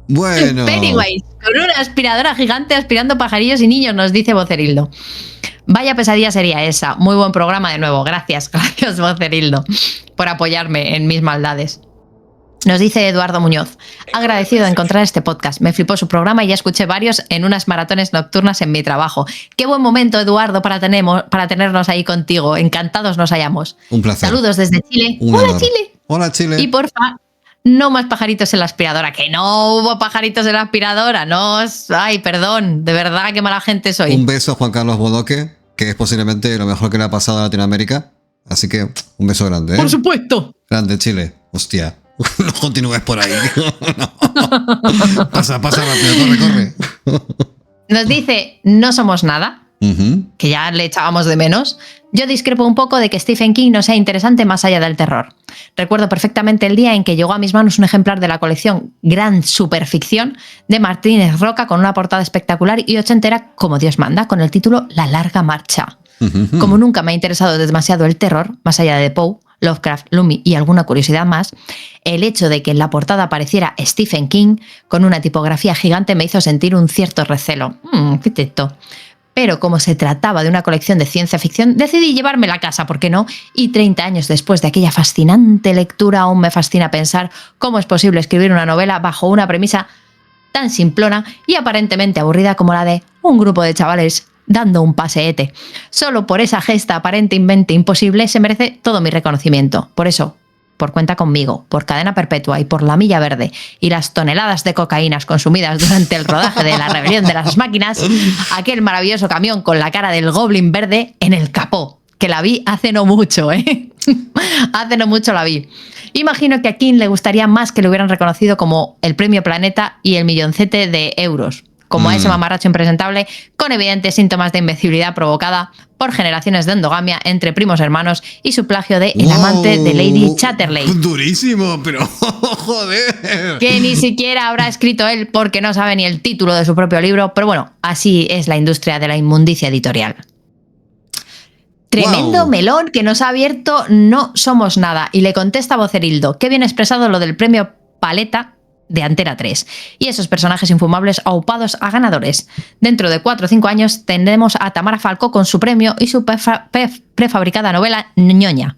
Bueno. Pennywise con una aspiradora gigante aspirando pajarillos y niños, nos dice Vocerildo. Vaya pesadilla sería esa. Muy buen programa de nuevo. Gracias, Vocerildo, por apoyarme en mis maldades. Nos dice Eduardo Muñoz: agradecido de encontrar este podcast. Me flipó su programa y ya escuché varios en unas maratones nocturnas en mi trabajo. Qué buen momento, Eduardo, para tenernos ahí contigo. Encantados nos hallamos. Un placer. Saludos desde Chile. Hola, Chile. Hola, Chile. Y porfa, no más pajaritos en la aspiradora. Que no hubo pajaritos en la aspiradora. No, ay, perdón. De verdad, qué mala gente soy. Un beso a Juan Carlos Bodoque, que es posiblemente lo mejor que le ha pasado a Latinoamérica. Así que un beso grande, ¿eh? Por supuesto. Grande, Chile. Hostia. No continúes por ahí. No. Pasa rápido, corre. Nos dice, no somos nada, que ya le echábamos de menos. Yo discrepo un poco de que Stephen King no sea interesante más allá del terror. Recuerdo perfectamente el día en que llegó a mis manos un ejemplar de la colección Gran Superficción de Martínez Roca con una portada espectacular y ochentera como Dios manda, con el título La Larga Marcha. Como nunca me ha interesado demasiado el terror, más allá de Poe, Lovecraft, Loomis y alguna curiosidad más, el hecho de que en la portada apareciera Stephen King con una tipografía gigante me hizo sentir un cierto recelo. Qué teto. Pero como se trataba de una colección de ciencia ficción, decidí llevármela a casa, ¿por qué no? Y 30 años después de aquella fascinante lectura, aún me fascina pensar cómo es posible escribir una novela bajo una premisa tan simplona y aparentemente aburrida como la de un grupo de chavales dando un paseete. Solo por esa gesta aparentemente imposible se merece todo mi reconocimiento. Por eso, por Cuenta conmigo, por Cadena Perpetua y por La Milla Verde y las toneladas de cocaínas consumidas durante el rodaje de La Rebelión de las Máquinas, aquel maravilloso camión con la cara del Goblin verde en el capó, que la vi hace no mucho, hace no mucho la vi. Imagino que a King le gustaría más que le hubieran reconocido como el Premio Planeta y el milloncete de euros, como a ese mamarracho impresentable con evidentes síntomas de imbecilidad provocada por generaciones de endogamia entre primos hermanos y su plagio de El amante de Lady Chatterley. Durísimo, pero joder. Que ni siquiera habrá escrito él porque no sabe ni el título de su propio libro, pero bueno, así es la industria de la inmundicia editorial. Tremendo melón que nos ha abierto No Somos Nada. Y le contesta Vocerildo: qué bien expresado lo del premio Paleta. de Antena 3. Y esos personajes infumables aupados a ganadores. Dentro de 4 o 5 años tendremos a Tamara Falcó con su premio y su prefabricada novela ñoña.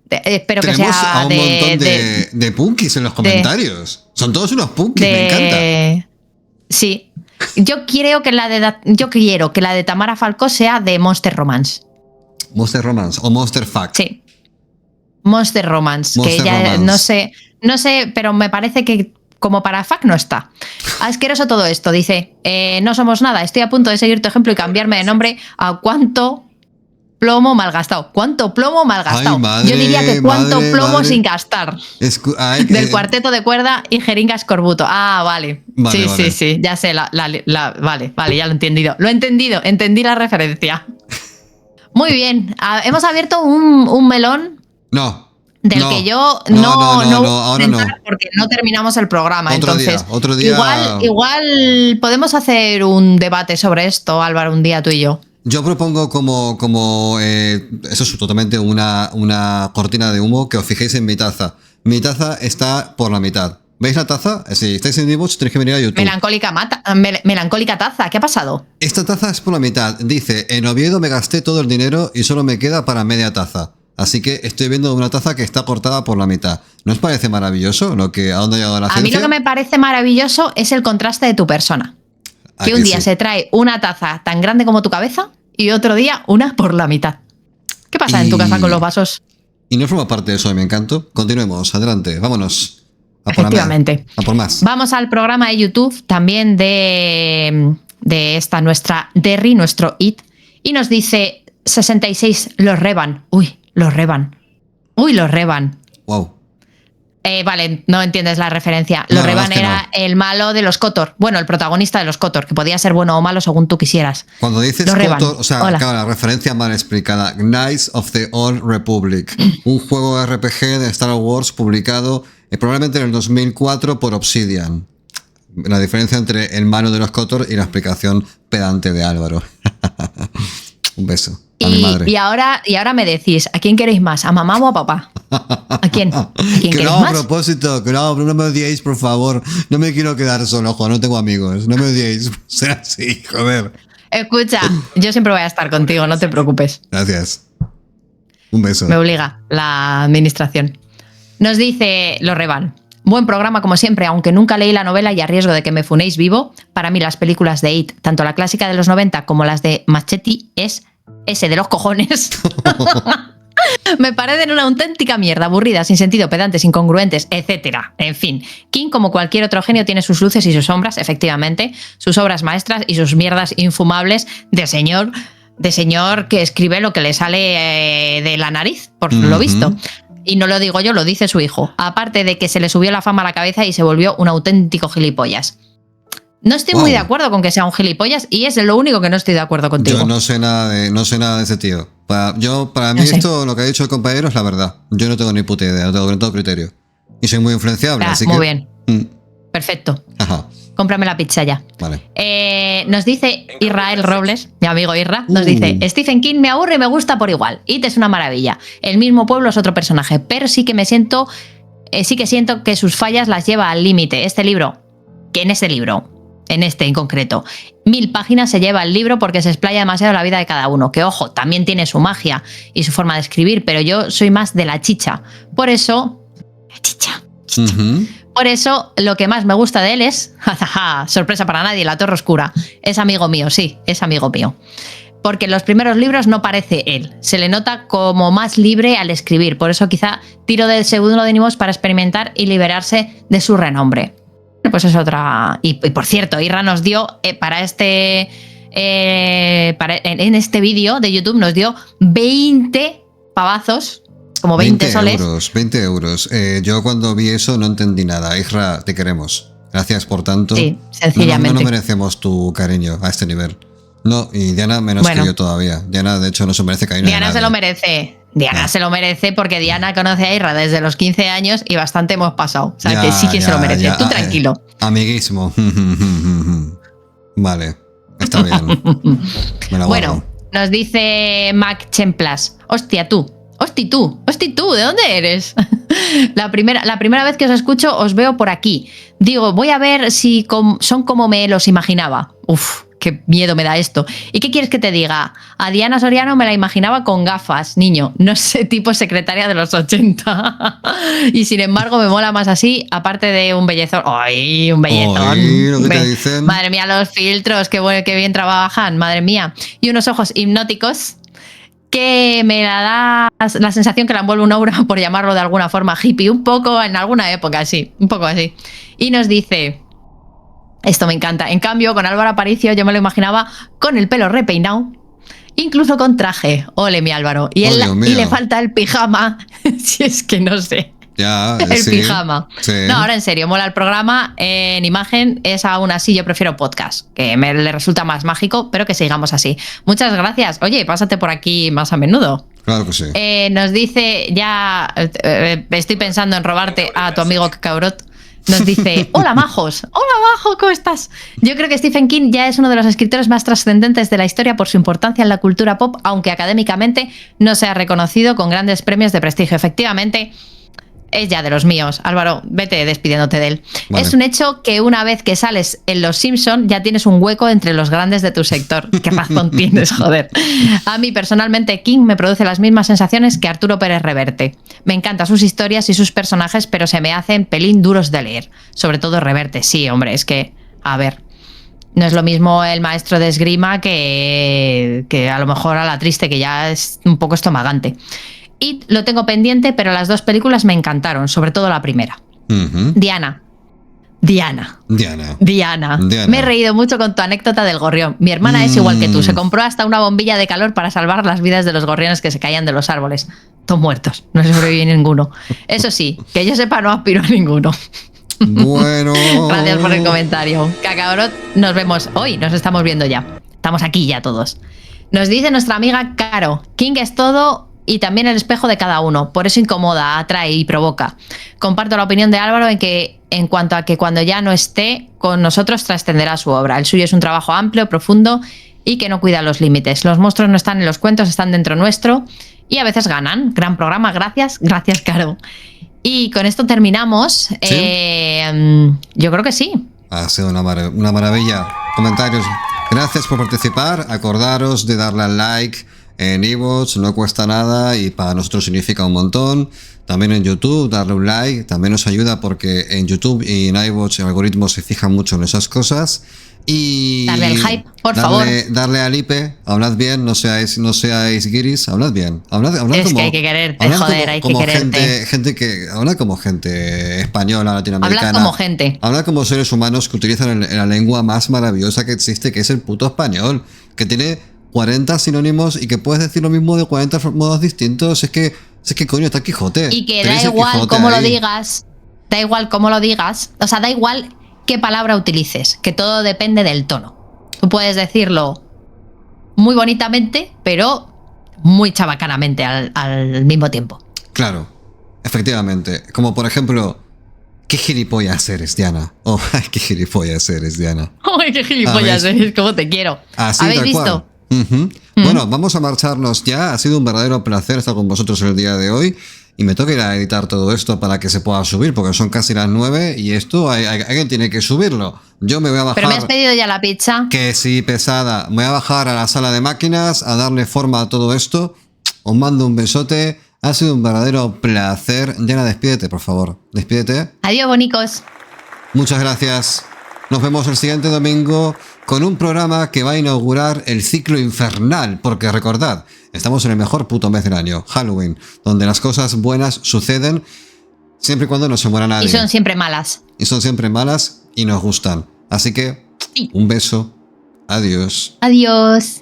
Espero Tenemos que sea a un montón de punkis en los comentarios. Son todos unos punkis, me encanta. Sí. Yo quiero que la de Tamara Falcó sea de Monster Romance. Monster Romance o Monster Fact. Sí. Monster Romance. Monster que ya Romance. no sé, pero me parece que como para Fact no está. Asqueroso todo esto. Dice, no somos nada. Estoy a punto de seguir tu ejemplo y cambiarme de nombre a cuánto plomo malgastado. ¿Cuánto plomo malgastado? Ay, madre, yo diría que cuánto plomo madre. sin gastar. Del cuarteto de cuerda y jeringa escorbuto. Ah, vale. Vale, vale. Sí, ya sé. Vale, ya lo he entendido. Entendí la referencia. Muy bien. Hemos abierto un melón No. del no, que yo no, ahora no. Porque no terminamos el programa. Otro día. Igual podemos hacer un debate sobre esto, Álvaro, un día tú y yo. Yo propongo eso es totalmente una cortina de humo, que os fijéis en mi taza. Mi taza está por la mitad. ¿Veis la taza? Si estáis en Divox tenéis que venir a YouTube. Melancólica taza, ¿qué ha pasado? Esta taza es por la mitad. Dice, en Oviedo me gasté todo el dinero y solo me queda para media taza. Así que estoy viendo una taza que está cortada por la mitad. ¿No os parece maravilloso a dónde ha llegado la ciencia? A mí lo que me parece maravilloso es el contraste de tu persona. Que un día se trae una taza tan grande como tu cabeza y otro día una por la mitad. ¿Qué pasa en tu casa con los vasos? Y no forma parte de eso de mi encanto. Continuemos, adelante, vámonos. Efectivamente. A por más. Vamos al programa de YouTube también de esta nuestra Derry, nuestro IT, y nos dice 66, los reban. Uy, los reban. Wow. Vale, no entiendes la referencia. Los Revan era el malo de los Kotor. Bueno, el protagonista de los Kotor, que podía ser bueno o malo según tú quisieras. Cuando dices los Kotor, o sea, claro, la referencia mal explicada. Knights of the Old Republic. Un juego RPG de Star Wars publicado probablemente en el 2004 por Obsidian. La diferencia entre el malo de los Kotor y la explicación pedante de Álvaro. Un beso. A mi madre. Y ahora me decís, ¿a quién queréis más? ¿A mamá o a papá? ¿A quién queréis más? A propósito, no me odiéis, por favor. No me quiero quedar solo, ojo, no tengo amigos. No me odiéis. Será así, joder. Escucha, yo siempre voy a estar contigo, no te preocupes. Gracias. Un beso. Me obliga la administración. Nos dice los Revan. Buen programa como siempre, aunque nunca leí la novela y a riesgo de que me funéis vivo, para mí las películas de It, tanto la clásica de los 90 como las de Machete, es ese de los cojones. Me parecen una auténtica mierda, aburrida, sin sentido, pedantes, incongruentes, etc. En fin, King, como cualquier otro genio, tiene sus luces y sus sombras, efectivamente, sus obras maestras y sus mierdas infumables de señor que escribe lo que le sale de la nariz, por lo visto. Y no lo digo yo, lo dice su hijo. Aparte de que se le subió la fama a la cabeza y se volvió un auténtico gilipollas. No estoy muy de acuerdo con que sea un gilipollas y es lo único que no estoy de acuerdo contigo. Yo no sé nada de ese tío. Para mí esto, lo que ha dicho el compañero es la verdad. Yo no tengo ni puta idea, no tengo criterio. Y soy muy influenciable, así muy que... bien. Perfecto. Ajá. Cómprame la pizza ya. Vale. Nos dice Israel Robles, mi amigo Irra, nos dice, Stephen King me aburre y me gusta por igual. It es una maravilla. El mismo pueblo es otro personaje, pero sí que siento que sus fallas las lleva al límite. En este en concreto, 1000 páginas se lleva el libro porque se explaya demasiado la vida de cada uno, que ojo, también tiene su magia y su forma de escribir, pero yo soy más de la chicha. Por eso... Por eso, lo que más me gusta de él es, sorpresa para nadie, La Torre Oscura. Es amigo mío, sí, es amigo mío. Porque en los primeros libros no parece él. Se le nota como más libre al escribir. Por eso quizá tiro del seudónimos para experimentar y liberarse de su renombre. Pues es otra... Y por cierto, Irra nos dio en este vídeo de YouTube nos dio 20 pavazos, como 20 soles. 20 euros. Yo cuando vi eso no entendí nada. Isra, te queremos. Gracias por tanto. Sí, sencillamente. No merecemos tu cariño a este nivel. No, y Diana menos que yo todavía. Diana, de hecho, no se merece cariño. Diana se lo merece. Diana se lo merece porque Diana conoce a Isra desde los 15 años y bastante hemos pasado. O sea, que sí que se lo merece. Tú tranquilo. Amiguismo. Vale, está bien. Bueno, nos dice Mac Chemplas. Hostia, tú, ¿de dónde eres? La primera vez que os escucho os veo por aquí. Digo, voy a ver si son como me los imaginaba. Uf, qué miedo me da esto. ¿Y qué quieres que te diga? A Diana Soriano me la imaginaba con gafas, niño. No sé, tipo secretaria de los 80. Y sin embargo me mola más así, aparte de un bellezón. ¡Ay, un bellezón! Ay, lo que te dicen. Madre mía, los filtros, qué bien trabajan, madre mía. Y unos ojos hipnóticos que me da la sensación que la envuelve una aura, por llamarlo de alguna forma, hippie, un poco en alguna época, sí, un poco así. Y nos dice, esto me encanta, en cambio con Álvaro Aparicio yo me lo imaginaba con el pelo repeinado, incluso con traje, ole mi Álvaro, y le falta el pijama, si es que no sé. Ya, el sí, pijama. Sí. No, ahora en serio, mola el programa. En imagen es aún así, yo prefiero podcast, que le resulta más mágico, pero que sigamos así. Muchas gracias. Oye, pásate por aquí más a menudo. Claro que sí. Nos dice, ya estoy pensando en robarte a tu amigo Cacaurot. Nos dice, hola majos, hola majo, ¿cómo estás? Yo creo que Stephen King ya es uno de los escritores más trascendentes de la historia por su importancia en la cultura pop, aunque académicamente no se ha reconocido con grandes premios de prestigio. Efectivamente, es ya de los míos. Álvaro, vete despidiéndote de él. Vale. Es un hecho que una vez que sales en Los Simpson ya tienes un hueco entre los grandes de tu sector. ¿Qué razón tienes, joder? A mí personalmente King me produce las mismas sensaciones que Arturo Pérez Reverte. Me encantan sus historias y sus personajes, pero se me hacen pelín duros de leer. Sobre todo Reverte. Sí, hombre, es que, a ver, no es lo mismo el maestro de esgrima que a lo mejor a La Triste, que ya es un poco estomagante. Y lo tengo pendiente, pero las dos películas me encantaron, sobre todo la primera. Uh-huh. Diana. Me he reído mucho con tu anécdota del gorrión. Mi hermana es igual que tú, se compró hasta una bombilla de calor para salvar las vidas de los gorriones que se caían de los árboles. Todos muertos, no se sobrevive ninguno. Eso sí, que yo sepa no aspiro a ninguno. Bueno. Gracias por el comentario. Cacaorot, nos vemos hoy, nos estamos viendo ya. Estamos aquí ya todos. Nos dice nuestra amiga Caro, King es todo y también el espejo de cada uno, por eso incomoda, atrae y provoca. Comparto la opinión de Álvaro en cuanto a que cuando ya no esté con nosotros trascenderá su obra. El suyo es un trabajo amplio, profundo y que no cuida los límites. Los monstruos no están en los cuentos, están dentro nuestro y a veces ganan. Gran programa, gracias, Caro. Y con esto terminamos. ¿Sí? Yo creo que sí. Ha sido una maravilla. Comentarios. Gracias por participar. Acordaros de darle al like en iVoox, no cuesta nada y para nosotros significa un montón. También en YouTube, darle un like, también nos ayuda porque en YouTube y en iVoox el algoritmo se fija mucho en esas cosas. Y darle el hype, por favor. Darle al IPE, hablad bien, no seáis guiris, hablad bien. Hablad es como, que hay que quererte, joder, hay que quererte. Gente que habla como gente española, latinoamericana. Hablad como gente. Hablad como seres humanos que utilizan la lengua más maravillosa que existe, que es el puto español, que tiene 40 sinónimos y que puedes decir lo mismo de 40 modos distintos. Es que coño, está Quijote. Y que da igual cómo lo digas, o sea, da igual qué palabra utilices, que todo depende del tono. Tú puedes decirlo muy bonitamente, pero muy chabacanamente al mismo tiempo. Claro, efectivamente. Como por ejemplo, ¿qué gilipollas eres, Diana? Oh, qué gilipollas eres, Diana. ¡Ay, qué gilipollas eres! ¿Cómo te quiero? Así, ¿habéis visto? Uh-huh. Bueno, vamos a marcharnos ya. Ha sido un verdadero placer estar con vosotros el día de hoy. Y me toca ir a editar todo esto para que se pueda subir, porque son casi las 9 y esto alguien tiene que subirlo. Yo me voy a bajar... ¿Pero me has pedido ya la pizza? Que sí, pesada. Me voy a bajar a la sala de máquinas a darle forma a todo esto. Os mando un besote. Ha sido un verdadero placer. Diana, despídete, por favor. Despídete. Adiós, bonicos. Muchas gracias. Nos vemos el siguiente domingo con un programa que va a inaugurar el ciclo infernal, porque recordad, estamos en el mejor puto mes del año, Halloween, donde las cosas buenas suceden siempre y cuando no se muera nadie. Y son siempre malas. Y son siempre malas y nos gustan. Así que, un beso. Adiós. Adiós.